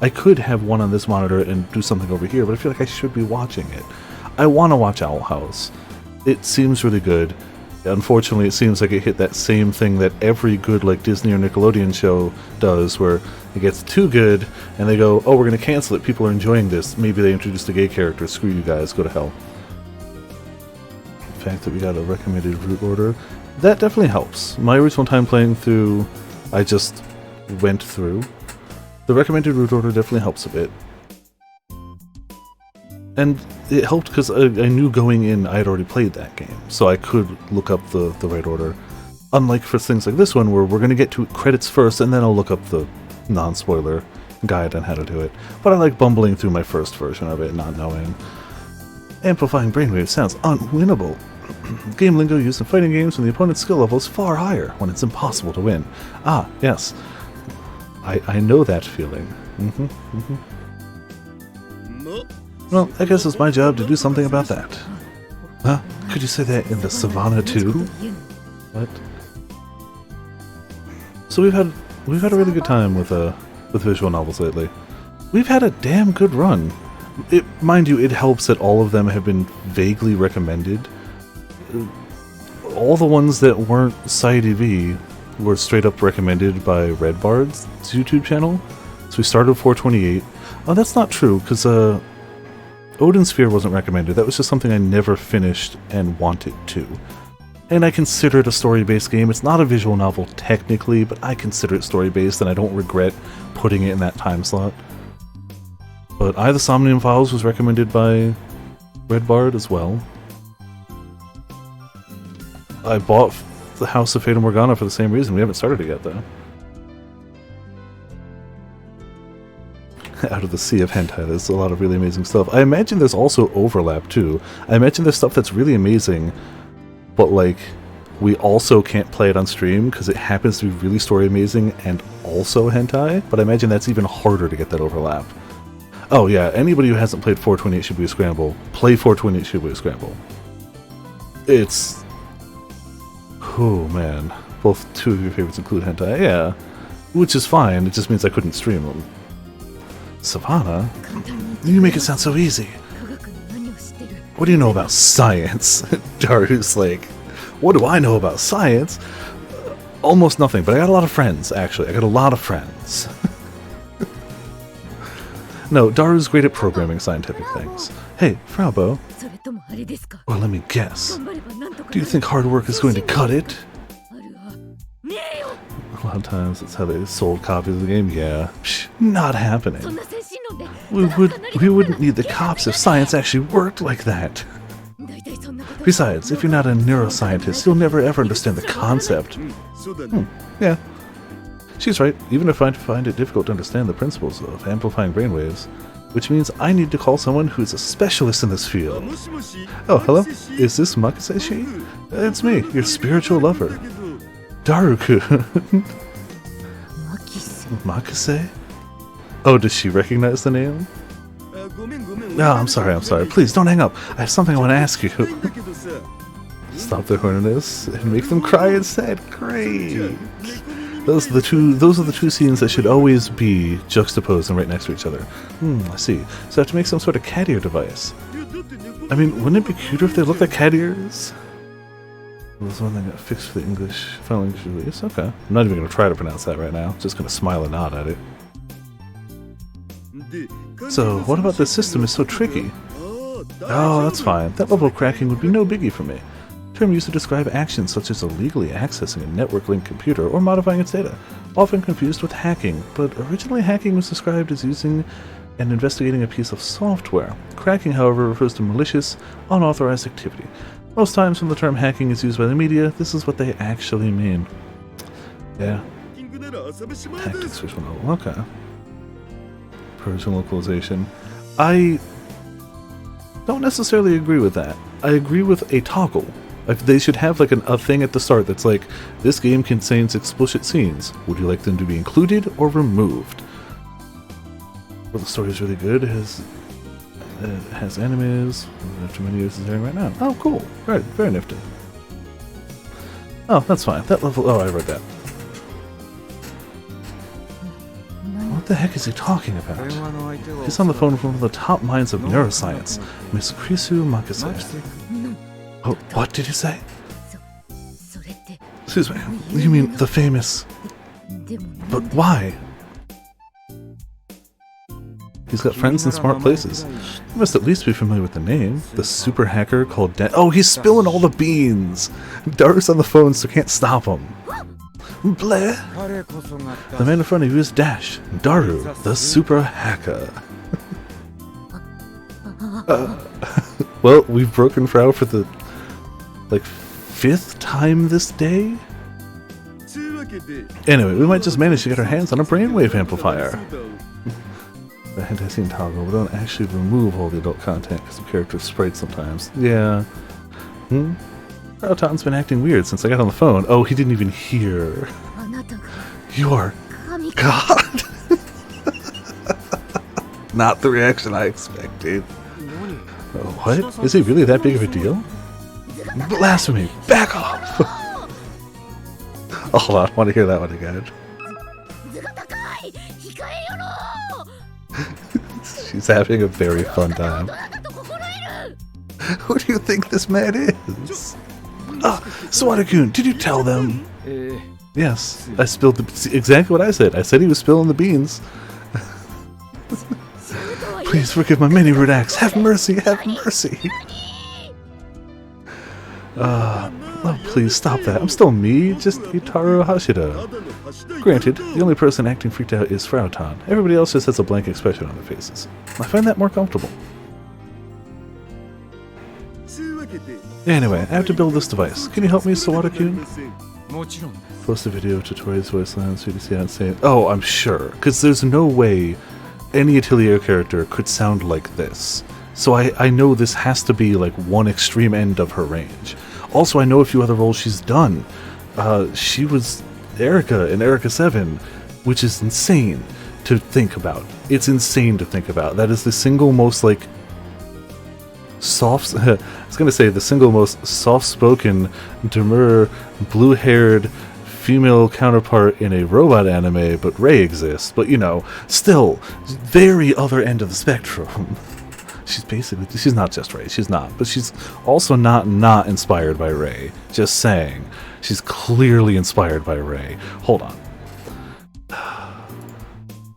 I could have one on this monitor and do something over here, but I feel like I should be watching it. I want to watch Owl House. It seems really good. Unfortunately, it seems like it hit that same thing that every good like Disney or Nickelodeon show does, where it gets too good and they go, oh, we're going to cancel it. People are enjoying this. Maybe they introduced a gay character. Screw you guys. Go to hell. The fact that we got a recommended route order, that definitely helps. My original time playing through, I just went through. The recommended route order definitely helps a bit. And it helped because I knew going in I had already played that game, so I could look up the right order. Unlike for things like this one, where we're going to get to credits first, and then I'll look up the non-spoiler guide on how to do it. But I like bumbling through my first version of it, not knowing. Amplifying brainwaves sounds unwinnable. Game lingo used in fighting games when the opponent's skill level is far higher, when it's impossible to win. Ah, yes. I know that feeling. Well, I guess it's my job to do something about that. Huh? Could you say that in the savannah too? What? So we've had a really good time with visual novels lately. We've had a damn good run. Mind you, it helps that all of them have been vaguely recommended. All the ones that weren't SciDV were straight up recommended by Redbard's YouTube channel. So we started with 428. Oh, that's not true, because Odin Sphere wasn't recommended. That was just something I never finished and wanted to. And I consider it a story-based game. It's not a visual novel technically, but I consider it story-based, and I don't regret putting it in that time slot. But I, the Somnium Files was recommended by Redbard as well. I bought the House of Fata Morgana for the same reason. We haven't started it yet, though. Out of the sea of hentai, there's a lot of really amazing stuff. I imagine there's also overlap, too. I imagine there's stuff that's really amazing, but, like, we also can't play it on stream because it happens to be really story amazing and also hentai, but I imagine that's even harder to get that overlap. Oh, yeah, anybody who hasn't played 428 Shibuya Scramble, play 428 Shibuya Scramble. It's... oh, man. Both two of your favorites include hentai, yeah. Which is fine, it just means I couldn't stream them. Savannah? You make it sound so easy. What do you know about science? Daru's like, what do I know about science? Almost nothing, but I got a lot of friends, actually. I got a lot of friends. No, Daru's great at programming scientific things. Hey, Frau, or let me guess. Do you think hard work is going to cut it? A lot of times that's how they sold copies of the game. Yeah, psh, not happening. We wouldn't need the cops if science actually worked like that. Besides, if you're not a neuroscientist, you'll never ever understand the concept. Yeah. She's right. Even if I find it difficult to understand the principles of amplifying brainwaves, which means I need to call someone who's a specialist in this field. Oh, hello? Is this Makase-shi? It's me, your spiritual lover. Daruku. Makase? Oh, does she recognize the name? No, I'm sorry. Please, don't hang up. I have something I want to ask you. Stop their horniness and make them cry instead. Great! Those are the two scenes that should always be juxtaposed and right next to each other. I see. So I have to make some sort of cat ear device. I mean, wouldn't it be cuter if they looked like cat ears? Well, there's one that got fixed for the final English release. Okay. I'm not even going to try to pronounce that right now. Just going to smile and nod at it. So, what about this system is so tricky? Oh, that's fine. That level of cracking would be no biggie for me. Term used to describe actions such as illegally accessing a network-linked computer or modifying its data, often confused with hacking, but originally hacking was described as using and investigating a piece of software. Cracking, however, refers to malicious, unauthorized activity. Most times when the term hacking is used by the media, this is what they actually mean. Yeah. Tactics switch 1. Okay. Persian localization. I don't necessarily agree with that. I agree with a toggle. Like, they should have like a thing at the start that's like, this game contains explicit scenes. Would you like them to be included or removed? Well, the story is really good. It has animes. After many years is airing right now. Oh, cool. Right, very nifty. Oh, that's fine. That level. Oh, I read that. What the heck is he talking about? He's on the phone with one of the top minds of neuroscience, Miss Krisu Makase. Oh, what did you say? Excuse me. You mean the famous... But why? He's got friends in smart places. You must at least be familiar with the name. The super hacker called Oh, he's spilling all the beans! Daru's on the phone, so can't stop him. Bleh! The man in front of you is DaSH, Daru, the super hacker. Well, we've broken Frau for the, 5th time this day? Anyway, we might just manage to get our hands on a brainwave amplifier. The anti-scene toggle, we don't actually remove all the adult content because the character sprites sometimes. Yeah. Frau's been acting weird since I got on the phone. Oh, he didn't even hear. You are God. Not the reaction I expected. Oh, what? Is he really that big of a deal? Blasphemy! Back off! Oh, hold on, I want to hear that one again. She's having a very fun time. Who do you think this man is? Sawada-kun, did you tell them? Yes, I spilled exactly what I said. I said he was spilling the beans. Please forgive my many rude acts. Have mercy, have mercy. Oh, please stop that. I'm still me, just Itaru Hashida. Granted, the only person acting freaked out is Frau. Everybody else just has a blank expression on their faces. I find that more comfortable. Anyway, I have to build this device. Can you help me, Sawada-kun? Post a video of Tutorial's voice lines so you can see how it's saying. Oh, I'm sure. Because there's no way any Atelier character could sound like this. So I know this has to be like one extreme end of her range. Also, I know a few other roles she's done. She was Erica in Erica 7, which is insane to think about. It's insane to think about. That is the single most like soft... I was going to say the single most soft-spoken, demure, blue-haired female counterpart in a robot anime, but Rei exists. But, you know, still, very other end of the spectrum. She's not just Rei, she's not. But she's also not inspired by Rei. Just saying. She's clearly inspired by Rei. Hold on.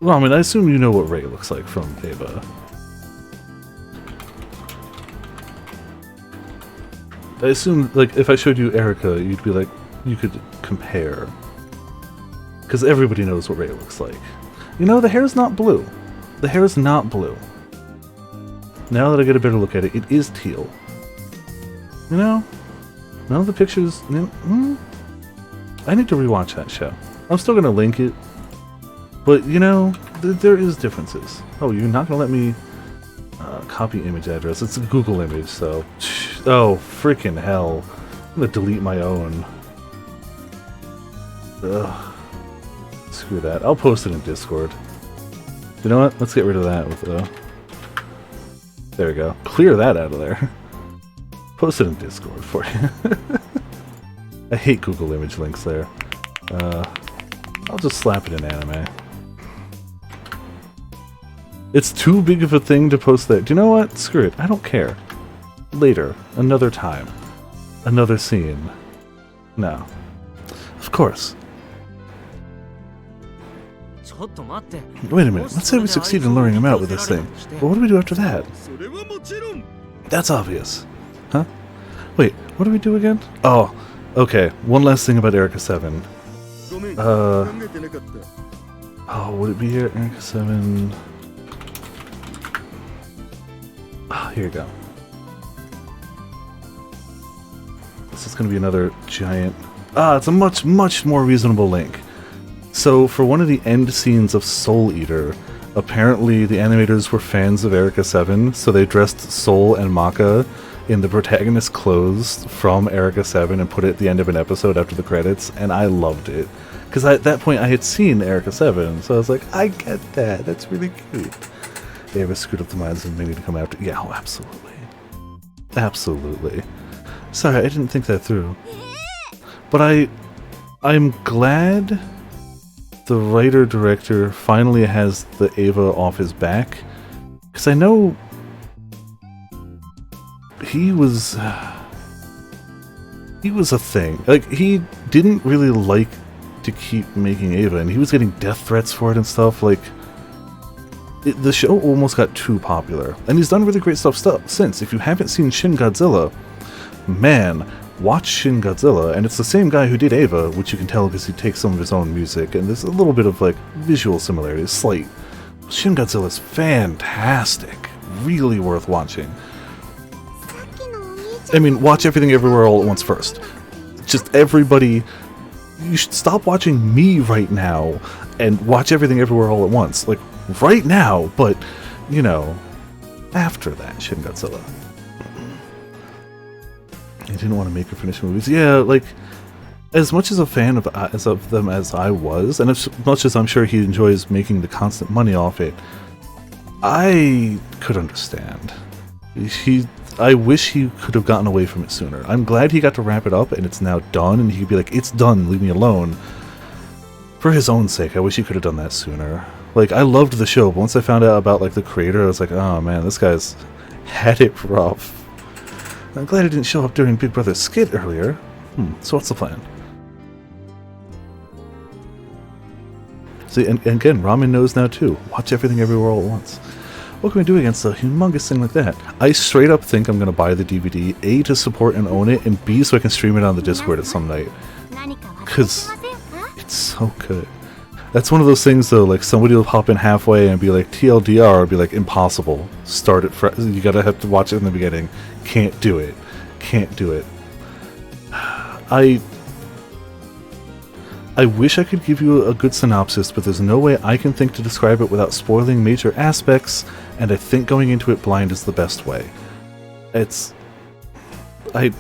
Well, I mean, I assume you know what Rei looks like from Eva. I assume, like, if I showed you Erica, you'd be like, you could compare. Because everybody knows what Rei looks like. You know, the hair's not blue. The hair is not blue. Now that I get a better look at it, it is teal. You know? None of the pictures... I need to rewatch that show. I'm still going to link it. But, you know... there is differences. Oh, you're not gonna let me copy image address. It's a Google image, so oh freaking hell! I'm gonna delete my own. Ugh. Screw that. I'll post it in Discord. You know what? Let's get rid of that with there we go. Clear that out of there. Post it in Discord for you. I hate Google image links there. I'll just slap it in anime. It's too big of a thing to post there. Do you know what? Screw it. I don't care. Later. Another time. Another scene. No. Of course. Wait a minute. Let's say we succeed in luring him out with this thing. But what do we do after that? That's obvious. Huh? Wait, what do we do again? Oh, okay. One last thing about Erica 7. Oh, would it be here? Erica 7... Oh, here you go. This is going to be another giant... it's a much, much more reasonable link. So, for one of the end scenes of Soul Eater, apparently the animators were fans of Erica 7, so they dressed Soul and Maka in the protagonist's clothes from Erica 7 and put it at the end of an episode after the credits, and I loved it. Because at that point I had seen Erica 7, so I was like, I get that, that's really cute. They ever screwed up the minds and they need to come after... Yeah, oh, absolutely. Absolutely. Sorry, I didn't think that through. But I'm glad the writer-director finally has the Eva off his back. Because I know he was a thing. Like, he didn't really like to keep making Eva, and he was getting death threats for it and stuff. Like, the show almost got too popular. And he's done really great stuff since. If you haven't seen Shin Godzilla, man, watch Shin Godzilla, and it's the same guy who did Eva, which you can tell because he takes some of his own music, and there's a little bit of, like, visual similarities, slight. Shin Godzilla is fantastic. Really worth watching. I mean, watch Everything Everywhere All at Once first. Just everybody... You should stop watching me right now and watch Everything Everywhere All at Once. Like, right now, but, you know, after that, Shin Godzilla. I didn't want to make her finish movies. Yeah, like, as much as a fan of them as I was, and as much as I'm sure he enjoys making the constant money off it, I could understand. I wish he could have gotten away from it sooner. I'm glad he got to wrap it up and it's now done, and he could be like, it's done, leave me alone. For his own sake, I wish he could have done that sooner. Like, I loved the show, but once I found out about, like, the creator, I was like, oh man, this guy's had it rough. I'm glad he didn't show up during Big Brother's skit earlier. So what's the plan? See, and again, Ramen knows now too. Watch Everything Everywhere All at Once. What can we do against a humongous thing like that? I straight up think I'm going to buy the DVD, A, to support and own it, and B, so I can stream it on the Discord at some night. Because it's so good. That's one of those things, though, like, somebody will hop in halfway and be like, TLDR, or be like, impossible. Start it you gotta have to watch it in the beginning. Can't do it. Can't do it. I wish I could give you a good synopsis, but there's no way I can think to describe it without spoiling major aspects, and I think going into it blind is the best way. I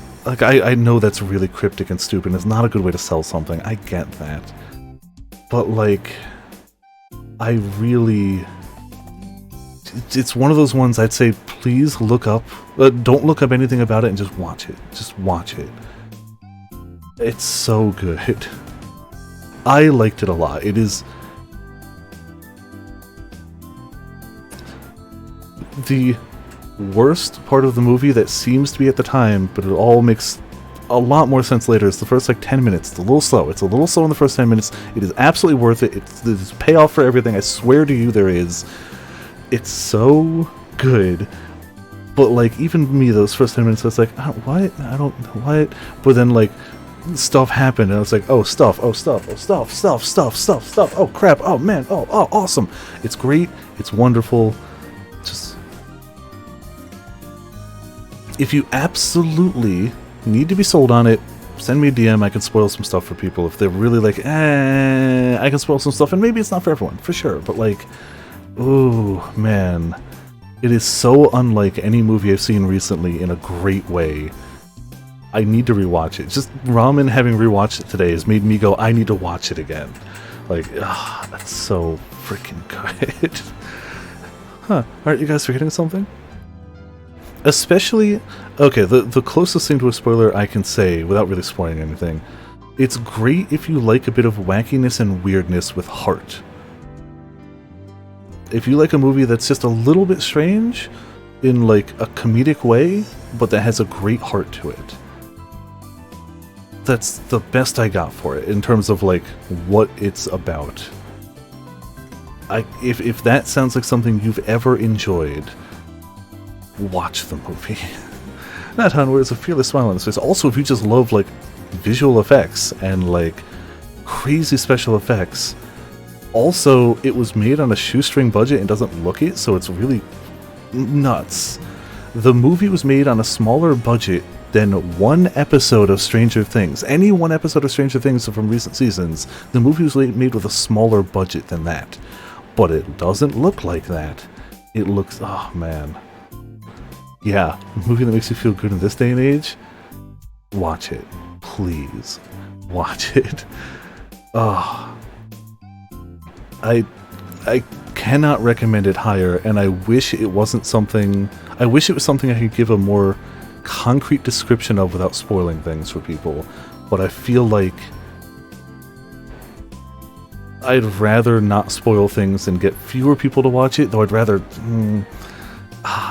know that's really cryptic and stupid, and it's not a good way to sell something, I get that. But, like, I really... It's one of those ones I'd say, please look up... don't look up anything about it and just watch it. Just watch it. It's so good. I liked it a lot. It is... the worst part of the movie that seems to be at the time, but it all makes a lot more sense later. It's the first, like, 10 minutes. It's a little slow. It's a little slow in the first 10 minutes. It is absolutely worth it. There's payoff for everything. I swear to you there is. It's so good. But, like, even me, those first 10 minutes, I was like, what? I don't... what? But then, like, stuff happened, and I was like, oh, stuff, oh, stuff, oh, stuff, oh, crap, oh, man, oh, awesome. It's great. It's wonderful. Just... if you absolutely need to be sold on it, send me a DM. I can spoil some stuff for people if they're really like, I can spoil some stuff, and maybe it's not for everyone, for sure. But like, ooh, man, it is so unlike any movie I've seen recently in a great way. I need to rewatch it. Just Ramen having rewatched it today has made me go, I need to watch it again. Like, that's so freaking good. Huh? Aren't you guys forgetting something? Especially, okay, the closest thing to a spoiler I can say, without really spoiling anything, it's great if you like a bit of wackiness and weirdness with heart. If you like a movie that's just a little bit strange, in like a comedic way, but that has a great heart to it. That's the best I got for it, in terms of like, what it's about. If that sounds like something you've ever enjoyed, watch the movie. Nat Han wears a fearless smile on his face. Also, if you just love like visual effects and like crazy special effects. Also, it was made on a shoestring budget and doesn't look it, so it's really nuts. The movie was made on a smaller budget than one episode of Stranger Things. Any one episode of Stranger Things from recent seasons, the movie was made with a smaller budget than that. But it doesn't look like that. It looks, oh man. Yeah, a movie that makes you feel good in this day and age, watch it. Please. Watch it. Oh. I cannot recommend it higher, and I wish it wasn't something... I wish it was something I could give a more concrete description of without spoiling things for people. But I feel like I'd rather not spoil things and get fewer people to watch it, though I'd rather...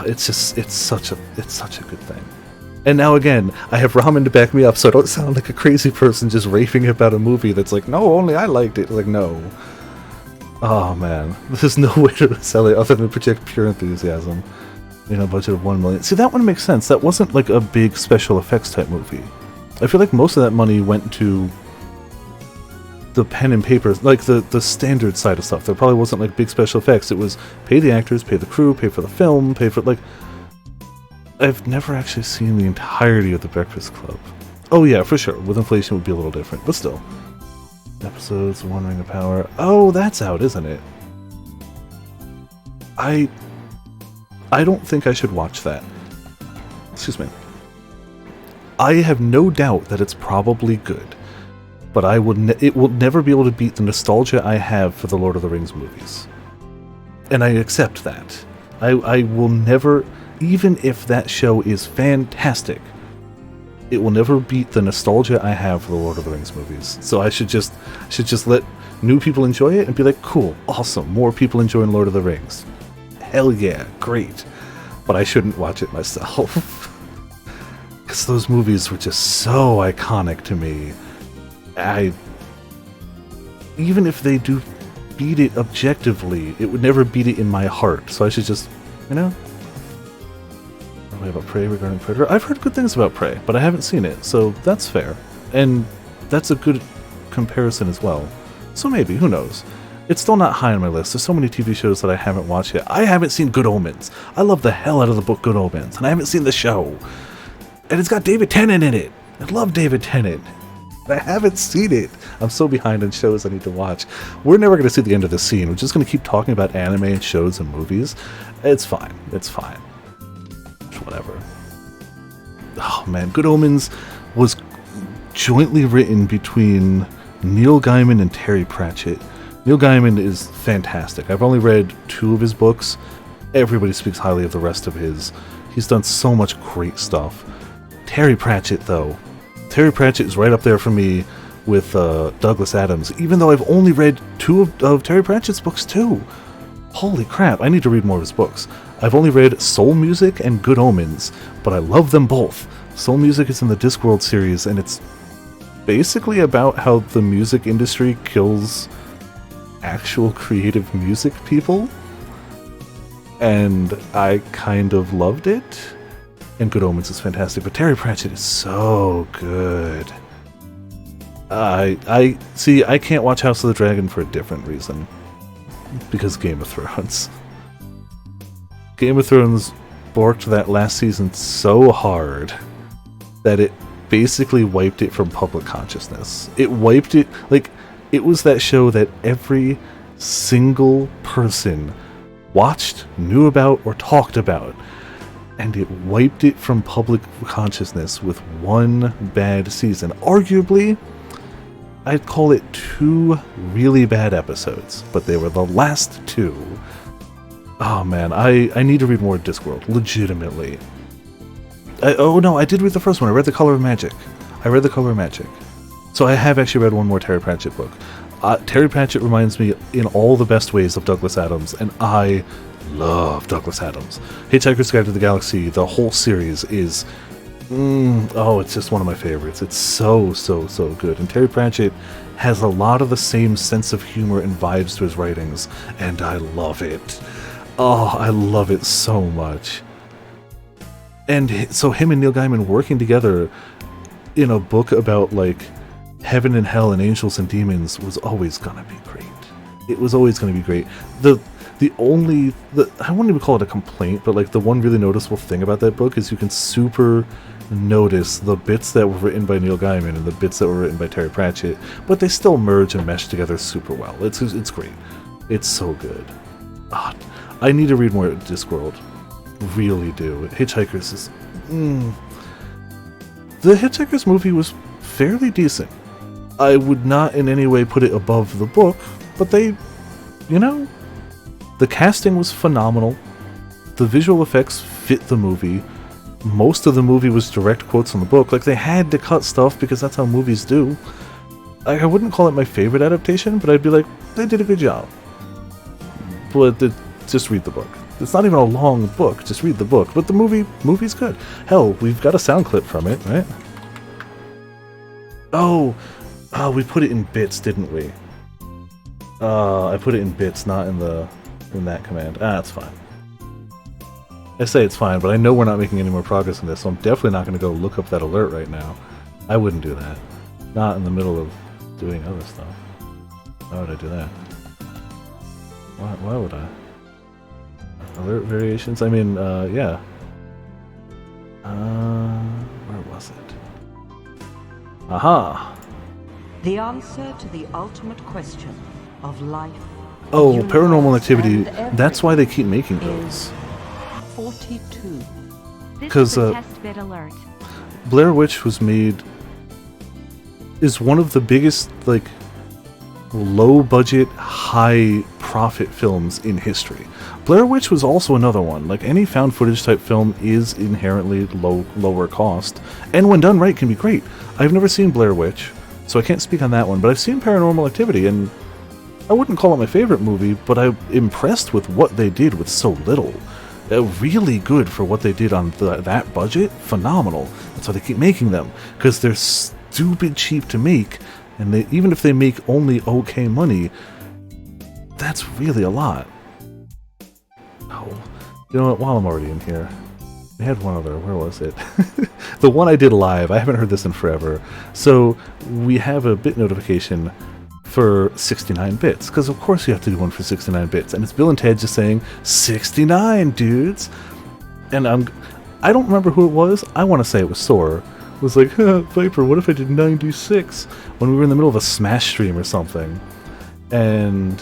it's such a good thing. And now again, I have Ramen to back me up, so I don't sound like a crazy person just raving about a movie that's like, no, only I liked it. Like, no. Oh man, there's no way to sell it other than project pure enthusiasm. You know, budget of $1 million. See, that one makes sense. That wasn't like a big special effects type movie. I feel like most of that money went to the pen and paper, like the standard side of stuff. There probably wasn't like big special effects. It was pay the actors, pay the crew, pay for the film, pay for like... I've never actually seen the entirety of The Breakfast Club. Oh yeah, for sure. With inflation it would be a little different, but still. Episodes, One Ring of Power. Oh, that's out, isn't it? I don't think I should watch that. Excuse me. I have no doubt that it's probably good, but it will never be able to beat the nostalgia I have for the Lord of the Rings movies. And I accept that. I will never, even if that show is fantastic, it will never beat the nostalgia I have for the Lord of the Rings movies. So I should just let new people enjoy it and be like, cool, awesome, more people enjoying Lord of the Rings. Hell yeah, great. But I shouldn't watch it myself. Because those movies were just so iconic to me. Even if they do beat it objectively, it would never beat it in my heart. So I should just, you know... about Prey regarding Predator. I've heard good things about Prey, but I haven't seen it, so that's fair. And that's a good comparison as well. So maybe, who knows? It's still not high on my list. There's so many TV shows that I haven't watched yet. I haven't seen Good Omens. I love the hell out of the book Good Omens, and I haven't seen the show. And it's got David Tennant in it. I love David Tennant. I haven't seen it. I'm so behind on shows I need to watch. We're never going to see the end of the scene. We're just going to keep talking about anime and shows and movies. It's fine. It's fine. Whatever. Oh man, Good Omens was jointly written between Neil Gaiman and Terry Pratchett. Neil Gaiman is fantastic. I've only read 2 of his books. Everybody speaks highly of the rest of his. He's done so much great stuff. Terry Pratchett, though. Terry Pratchett is right up there for me with Douglas Adams, even though I've only read 2 of Terry Pratchett's books too. Holy crap, I need to read more of his books. I've only read Soul Music and Good Omens, but I love them both. Soul Music is in the Discworld series, and it's basically about how the music industry kills actual creative music people. And I kind of loved it. And Good Omens is fantastic, but Terry Pratchett is so good. I can't watch House of the Dragon for a different reason. Because Game of Thrones. Game of Thrones borked that last season so hard that basically wiped it from public consciousness. It wiped it, like, it was that show that every single person watched, knew about, or talked about. And it wiped it from public consciousness with one bad season. Arguably, I'd call it 2 really bad episodes, but they were the last 2. Oh man, I need to read more Discworld, legitimately. I did read the first one. I read The Color of Magic. So I have actually read one more Terry Pratchett book. Terry Pratchett reminds me in all the best ways of Douglas Adams, and I love Douglas Adams. Hitchhiker's Guide to the Galaxy, the whole series is... it's just one of my favorites. It's so good. And Terry Pratchett has a lot of the same sense of humor and vibes to his writings, and I love it. Oh, I love it so much. And so him and Neil Gaiman working together in a book about, like, heaven and hell and angels and demons was always gonna be great. It was always gonna be great. I wouldn't even call it a complaint, but like the one really noticeable thing about that book is you can super notice the bits that were written by Neil Gaiman and the bits that were written by Terry Pratchett, but they still merge and mesh together super well. It's great. It's so good. I need to read more Discworld. Really do. Hitchhikers is... The Hitchhikers movie was fairly decent. I would not in any way put it above the book, but they, the casting was phenomenal. The visual effects fit the movie. Most of the movie was direct quotes from the book. Like, they had to cut stuff because that's how movies do. I wouldn't call it my favorite adaptation, but I'd be like, they did a good job. But just read the book. It's not even a long book, just read the book. But the movie's good. Hell, we've got a sound clip from it, right? Oh, we put it in bits, didn't we? I put it in bits, not in that command. It's fine. I say it's fine, but I know we're not making any more progress in this, so I'm definitely not going to go look up that alert right now. I wouldn't do that. Not in the middle of doing other stuff. Why would I do that? Why would I? Alert variations? I mean, yeah. Where was it? Aha! The answer to the ultimate question of life. Oh, Paranormal Activity. That's why they keep making those. 42. Because Blair Witch is one of the biggest, like, low-budget, high-profit films in history. Blair Witch was also another one. Like, any found footage type film is inherently lower cost, and when done right can be great. I've never seen Blair Witch, so I can't speak on that one, but I've seen Paranormal Activity, and I wouldn't call it my favorite movie, but I'm impressed with what they did with so little. Really good for what they did on that budget. Phenomenal. That's why they keep making them, because they're stupid cheap to make, and even if they make only okay money, that's really a lot. Oh, you know what, while I'm already in here, we had one other, where was it? The one I did live, I haven't heard this in forever. So, we have a bit notification for 69 bits, because of course you have to do one for 69 bits, and it's Bill and Ted just saying, 69 dudes! And I don't remember who it was, I want to say it was Soar. It was like, Viper, what if I did 96? When we were in the middle of a Smash stream or something. And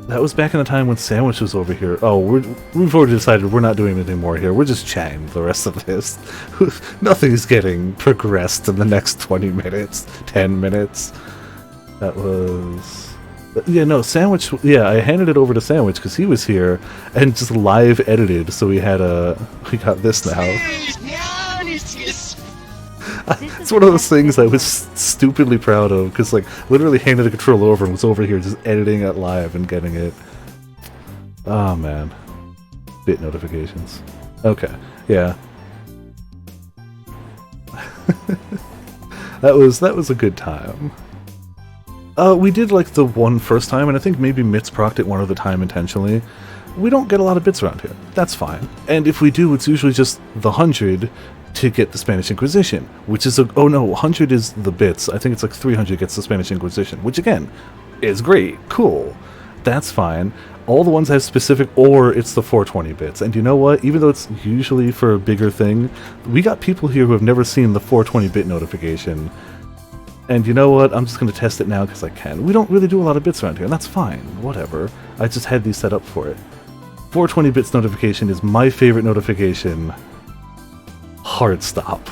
that was back in the time when Sandwich was over here. Oh, we've already decided we're not doing anything more here. We're just chatting the rest of this. Nothing's getting progressed in the next 20 minutes, 10 minutes. That was... Yeah, no, Sandwich... Yeah, I handed it over to Sandwich because he was here and just live edited, so we got this now. It's one of those things I was stupidly proud of, because, like, literally handed the controller over and was over here just editing it live and getting it. Oh, man. Bit notifications. Okay, yeah. That was a good time. We did, like, the one first time, and I think maybe Mitz procced it one other time intentionally. We don't get a lot of bits around here. That's fine. And if we do, it's usually just the 100 to get the Spanish Inquisition, which is 100 is the bits. I think it's like 300 gets the Spanish Inquisition, which again is great, cool. That's fine. All the ones have specific, or it's the 420 bits. And you know what? Even though it's usually for a bigger thing, we got people here who have never seen the 420 bit notification. And you know what? I'm just going to test it now because I can. We don't really do a lot of bits around here, and that's fine. Whatever. I just had these set up for it. 420 bits notification is my favorite notification. Hard stop.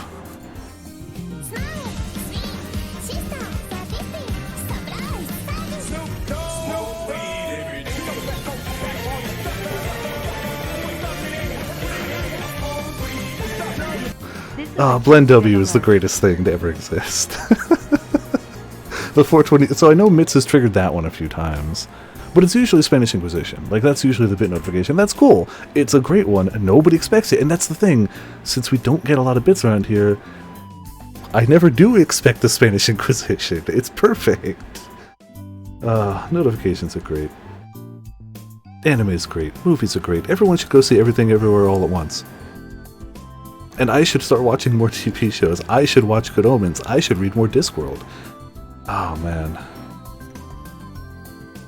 Blend W is the greatest thing to ever exist. The 420. So I know Mitz has triggered that one a few times, but it's usually Spanish Inquisition. Like, that's usually the bit notification. That's cool. It's a great one. Nobody expects it, and that's the thing. Since we don't get a lot of bits around here, I never do expect the Spanish Inquisition. It's perfect. Notifications are great. Anime is great. Movies are great. Everyone should go see Everything Everywhere All at Once. And I should start watching more TV shows. I should watch Good Omens. I should read more Discworld. Oh, man.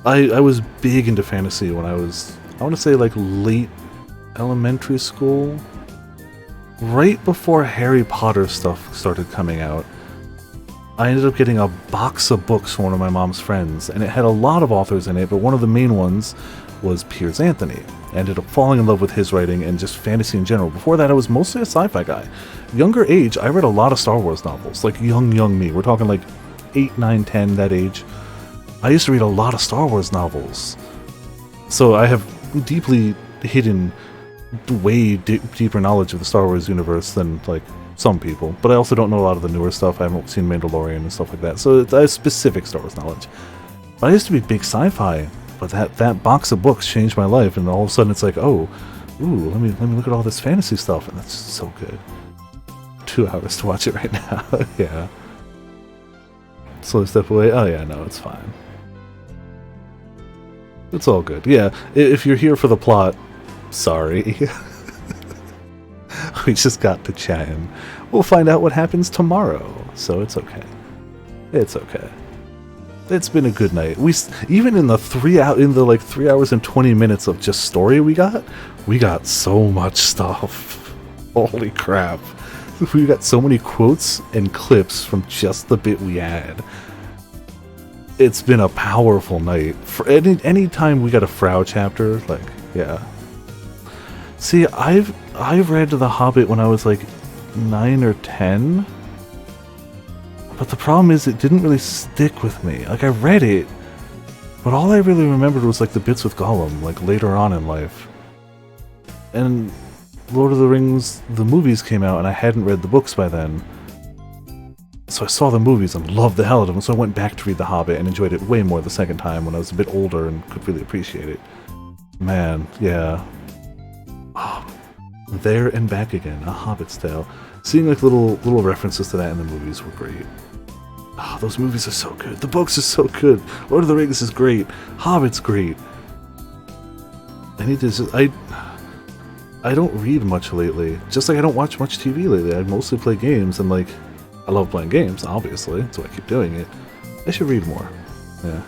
I was big into fantasy when I was, I want to say, like, late elementary school. Right before Harry Potter stuff started coming out. I ended up getting a box of books from one of my mom's friends, and it had a lot of authors in it, but one of the main ones was Piers Anthony. I ended up falling in love with his writing and just fantasy in general. Before that, I was mostly a sci-fi guy. Younger age, I read a lot of Star Wars novels, like young me. We're talking like 8, 9, 10, that age. I used to read a lot of Star Wars novels. So I have deeply hidden, way deeper knowledge of the Star Wars universe than, like, some people. But I also don't know a lot of the newer stuff. I haven't seen Mandalorian and stuff like that. So I have specific Star Wars knowledge. But I used to be big sci-fi. But that box of books changed my life, and all of a sudden it's like, oh, ooh, let me look at all this fantasy stuff, and that's so good. 2 hours to watch it right now. Yeah. Slow step away. Oh yeah, no, it's fine. It's all good. Yeah, if you're here for the plot, sorry. We just got to chatting. We'll find out what happens tomorrow, so it's okay. It's okay. It's been a good night. Even in the 3 hours and 20 minutes of just story we got so much stuff. Holy crap. We got so many quotes and clips from just the bit we had. It's been a powerful night. For any time we got a Frau chapter, like, yeah. See, I've read The Hobbit when I was like 9 or 10. But the problem is it didn't really stick with me. Like, I read it, but all I really remembered was, like, the bits with Gollum, like, later on in life. And Lord of the Rings, the movies came out, and I hadn't read the books by then. So I saw the movies and loved the hell out of them, so I went back to read The Hobbit and enjoyed it way more the second time when I was a bit older and could really appreciate it. Man, yeah. Oh, there and back again, A Hobbit's Tale. Seeing, like, little references to that in the movies were great. Oh, those movies are so good. The books are so good. Lord of the Rings is great. Hobbit's great. I need to just... I don't read much lately. Just like I don't watch much TV lately. I mostly play games, and, like, I love playing games, obviously. That's why I keep doing it. I should read more. Yeah.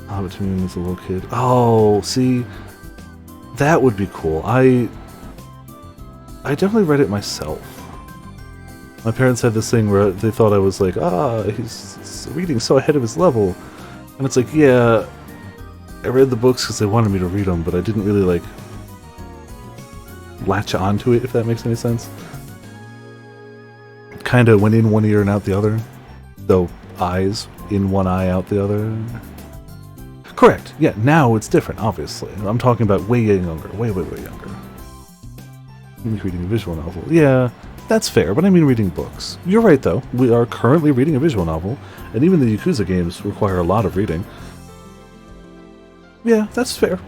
Hobbit to me as a little kid. Oh, see... That would be cool. I definitely read it myself. My parents had this thing where they thought I was like, he's reading so ahead of his level. And it's like, yeah, I read the books because they wanted me to read them, but I didn't really, like, latch onto it, if that makes any sense. Kind of went in one ear and out the other. Though, eyes, in one eye, out the other. Correct, yeah, now it's different, obviously. I'm talking about way younger, way younger. He's reading a visual novel. Yeah, that's fair, but I mean reading books. You're right, though. We are currently reading a visual novel, and even the Yakuza games require a lot of reading. Yeah, that's fair.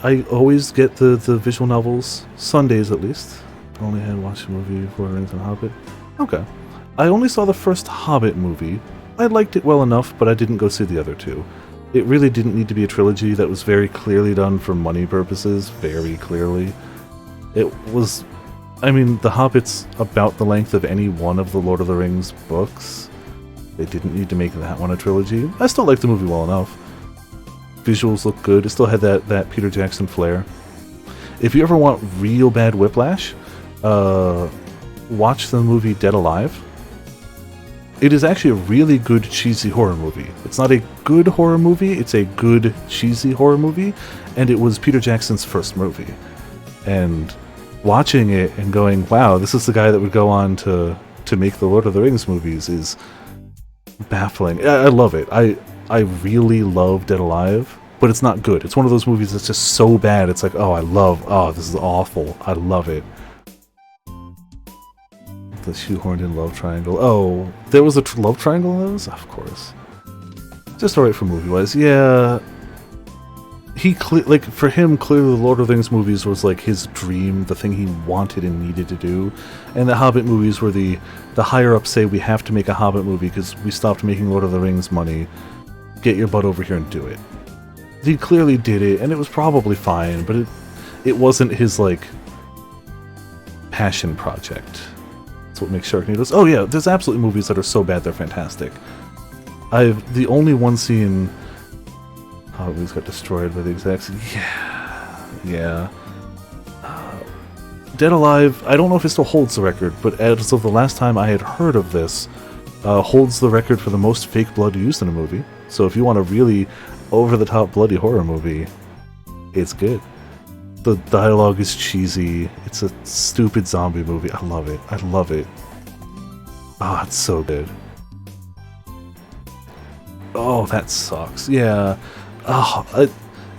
I always get the visual novels, Sundays at least. I only had watched a movie for Rings and Hobbit. Okay. I only saw the first Hobbit movie. I liked it well enough, but I didn't go see the other two. It really didn't need to be a trilogy. That was very clearly done for money purposes, very clearly. It was... I mean, The Hobbit's about the length of any one of the Lord of the Rings books. They didn't need to make that one a trilogy. I still like the movie well enough. Visuals look good. It still had that Peter Jackson flair. If you ever want real bad whiplash, watch the movie Dead Alive. It is actually a really good cheesy horror movie. It's not a good horror movie, it's a good cheesy horror movie, and it was Peter Jackson's first movie. And watching it and going, wow, this is the guy that would go on to make the Lord of the Rings movies is baffling. I love it. I really love Dead Alive, but it's not good. It's one of those movies that's just so bad, it's like, oh, this is awful. I love it. The shoehorned in love triangle. Oh, there was a love triangle in those? Of course. Just alright for movie-wise. Yeah. For him, clearly the Lord of the Rings movies was like his dream, the thing he wanted and needed to do. And the Hobbit movies were the higher-ups say we have to make a Hobbit movie because we stopped making Lord of the Rings money. Get your butt over here and do it. He clearly did it, and it was probably fine, but it wasn't his, like, passion project. What makes Sharknadoes. Oh yeah, there's absolutely movies that are so bad they're fantastic. The only one scene movies got destroyed by the execs. Yeah. Dead Alive, I don't know if it still holds the record, but as of the last time I had heard of this, holds the record for the most fake blood used in a movie. So if you want a really over-the-top bloody horror movie, it's good. The dialogue is cheesy. It's a stupid zombie movie. I love it. I love it. Oh, it's so good. Oh, that sucks. Yeah. Oh,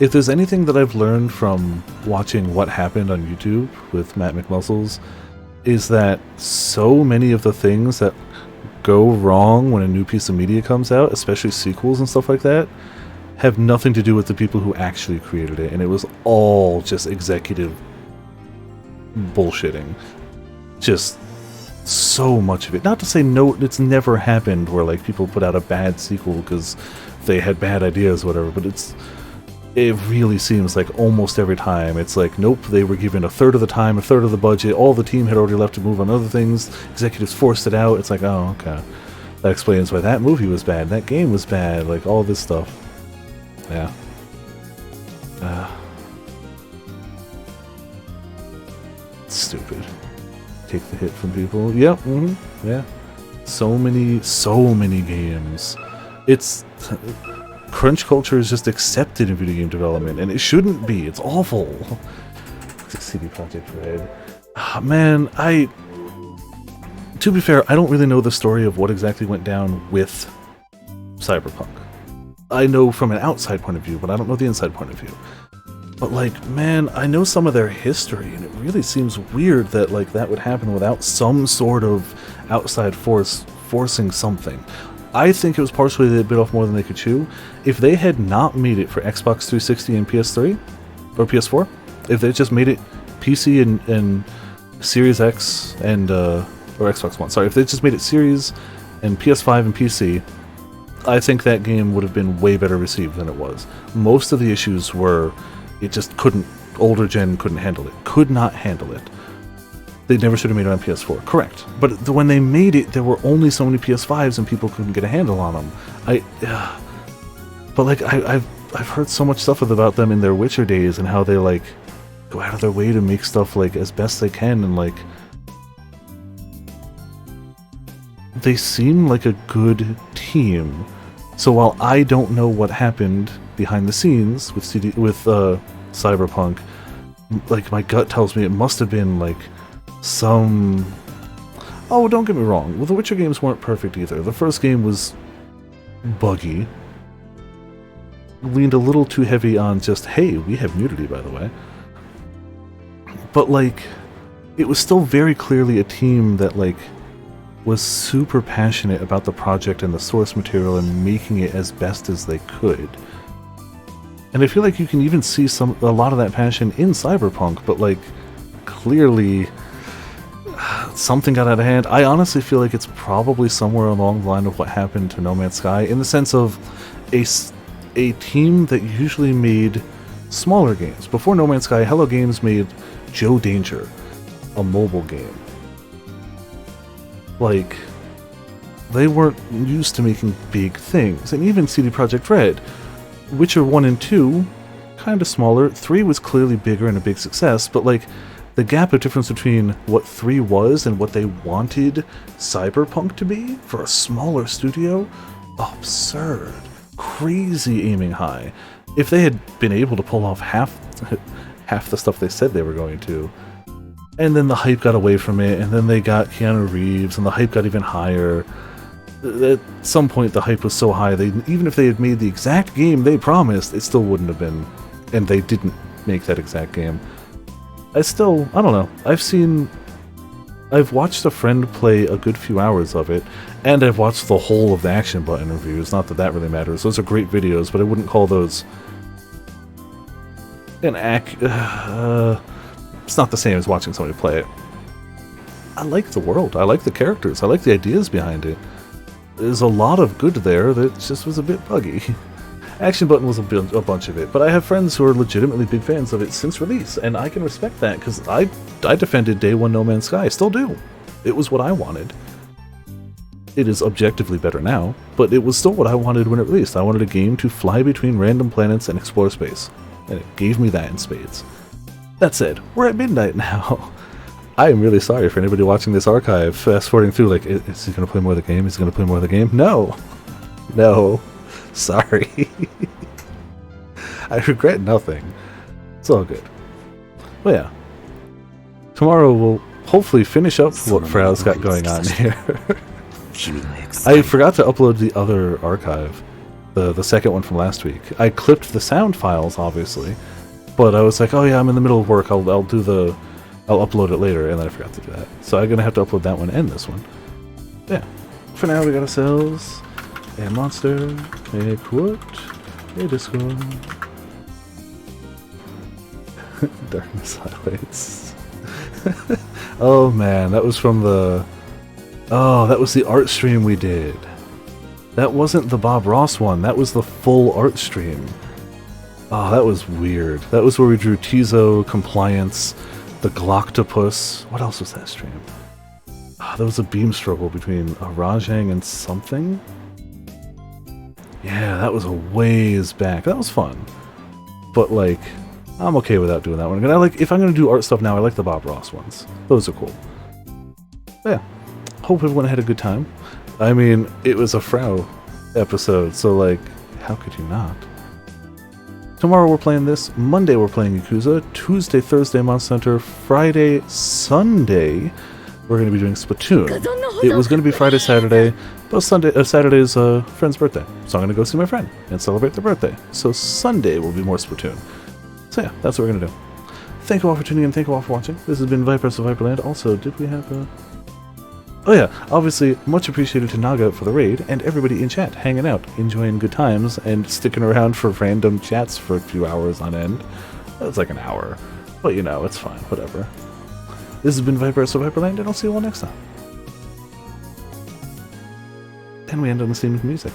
if there's anything that I've learned from watching What Happened on YouTube with Matt McMuscles, is that so many of the things that go wrong when a new piece of media comes out, especially sequels and stuff like that, have nothing to do with the people who actually created it, and it was all just executive bullshitting. Just so much of it. Not to say no, it's never happened where like people put out a bad sequel because they had bad ideas or whatever, but it really seems like almost every time it's like, nope, they were given a third of the time, a third of the budget, all the team had already left to move on other things, executives forced it out. It's like, oh, okay. That explains why that movie was bad, that game was bad, like all this stuff. Yeah. Stupid. Take the hit from people. Yep. Yeah. So many games. It's crunch culture is just accepted in video game development, and it shouldn't be. It's awful. CD Projekt Red. Man, to be fair, I don't really know the story of what exactly went down with Cyberpunk. I know from an outside point of view, but I don't know the inside point of view. But like, man, I know some of their history, and it really seems weird that like that would happen without some sort of outside force forcing something. I think it was partially they bit off more than they could chew. If they had not made it for Xbox 360 and PS3 or PS4, if they just made it PC and Series X and or Xbox One, sorry, if they just made it Series and PS5 and PC, I think that game would have been way better received than it was. Most of the issues were it just couldn't, older gen couldn't handle it. Could not handle it. They never should have made it on PS4. Correct. But when they made it, there were only so many PS5s and people couldn't get a handle on them. But like, I've heard so much stuff about them in their Witcher days and how they like go out of their way to make stuff like as best they can, and like they seem like a good team. So while I don't know what happened behind the scenes with Cyberpunk, like my gut tells me it must have been like some... Oh, don't get me wrong. Well, the Witcher games weren't perfect either. The first game was buggy. Leaned a little too heavy on just, hey, we have nudity, by the way. But like, it was still very clearly a team that like was super passionate about the project and the source material and making it as best as they could. And I feel like you can even see a lot of that passion in Cyberpunk, but like, clearly something got out of hand. I honestly feel like it's probably somewhere along the line of what happened to No Man's Sky, in the sense of a team that usually made smaller games. Before No Man's Sky, Hello Games made Joe Danger, a mobile game. Like, they weren't used to making big things. And even CD Projekt Red, Witcher 1 and 2, kind of smaller. 3 was clearly bigger and a big success, but like the gap of difference between what 3 was and what they wanted Cyberpunk to be for a smaller studio, absurd. Crazy aiming high. If they had been able to pull off half the stuff they said they were going to, and then the hype got away from it, and then they got Keanu Reeves, and the hype got even higher. At some point, the hype was so high, even if they had made the exact game they promised, it still wouldn't have been. And they didn't make that exact game. I don't know. I've watched a friend play a good few hours of it, and I've watched the whole of the Action Button reviews. Not that that really matters. Those are great videos, but I wouldn't call those it's not the same as watching somebody play it. I like the world. I like the characters. I like the ideas behind it. There's a lot of good there that just was a bit buggy. Action Button was a bunch of it, but I have friends who are legitimately big fans of it since release, and I can respect that, because I defended Day One No Man's Sky. I still do. It was what I wanted. It is objectively better now, but it was still what I wanted when it released. I wanted a game to fly between random planets and explore space, and it gave me that in spades. That said, we're at midnight now. I am really sorry for anybody watching this archive, fast-forwarding through, like, is he going to play more of the game? Is he going to play more of the game? No. No. Sorry. I regret nothing. It's all good. Well, yeah. Tomorrow we'll hopefully finish up what Frau's got going on here. I forgot to upload the other archive, the second one from last week. I clipped the sound files, obviously, but I was like, oh yeah, I'm in the middle of work, I'll upload it later, and then I forgot to do that. So I'm gonna have to upload that one and this one. Yeah. For now, we got ourselves a monster, a quote, a Discord. Darkness highlights. Oh man, that was from the... Oh, that was the art stream we did. That wasn't the Bob Ross one, that was the full art stream. Oh, that was weird. That was where we drew Tizo, Compliance, the Gloctopus. What else was that stream? Oh, there was a beam struggle between a Rajang and something. Yeah, that was a ways back. That was fun. But, like, I'm okay without doing that one. And if I'm going to do art stuff now, I like the Bob Ross ones. Those are cool. But yeah. Hope everyone had a good time. I mean, it was a Frau episode, so, like, how could you not? Tomorrow we're playing this. Monday we're playing Yakuza. Tuesday, Thursday, Monster Hunter. Friday, Sunday, we're going to be doing Splatoon. It was going to be Friday, Saturday, but Saturday is a friend's birthday. So I'm going to go see my friend and celebrate their birthday. So Sunday will be more Splatoon. So yeah, that's what we're going to do. Thank you all for tuning in. Thank you all for watching. This has been Vipers of Viperland. Also, did we have a... Oh yeah, obviously, much appreciated to Naga for the raid, and everybody in chat, hanging out, enjoying good times, and sticking around for random chats for a few hours on end. That was like an hour. But you know, it's fine, whatever. This has been Vipers of Viperland, and I'll see you all next time. And we end on the scene with music.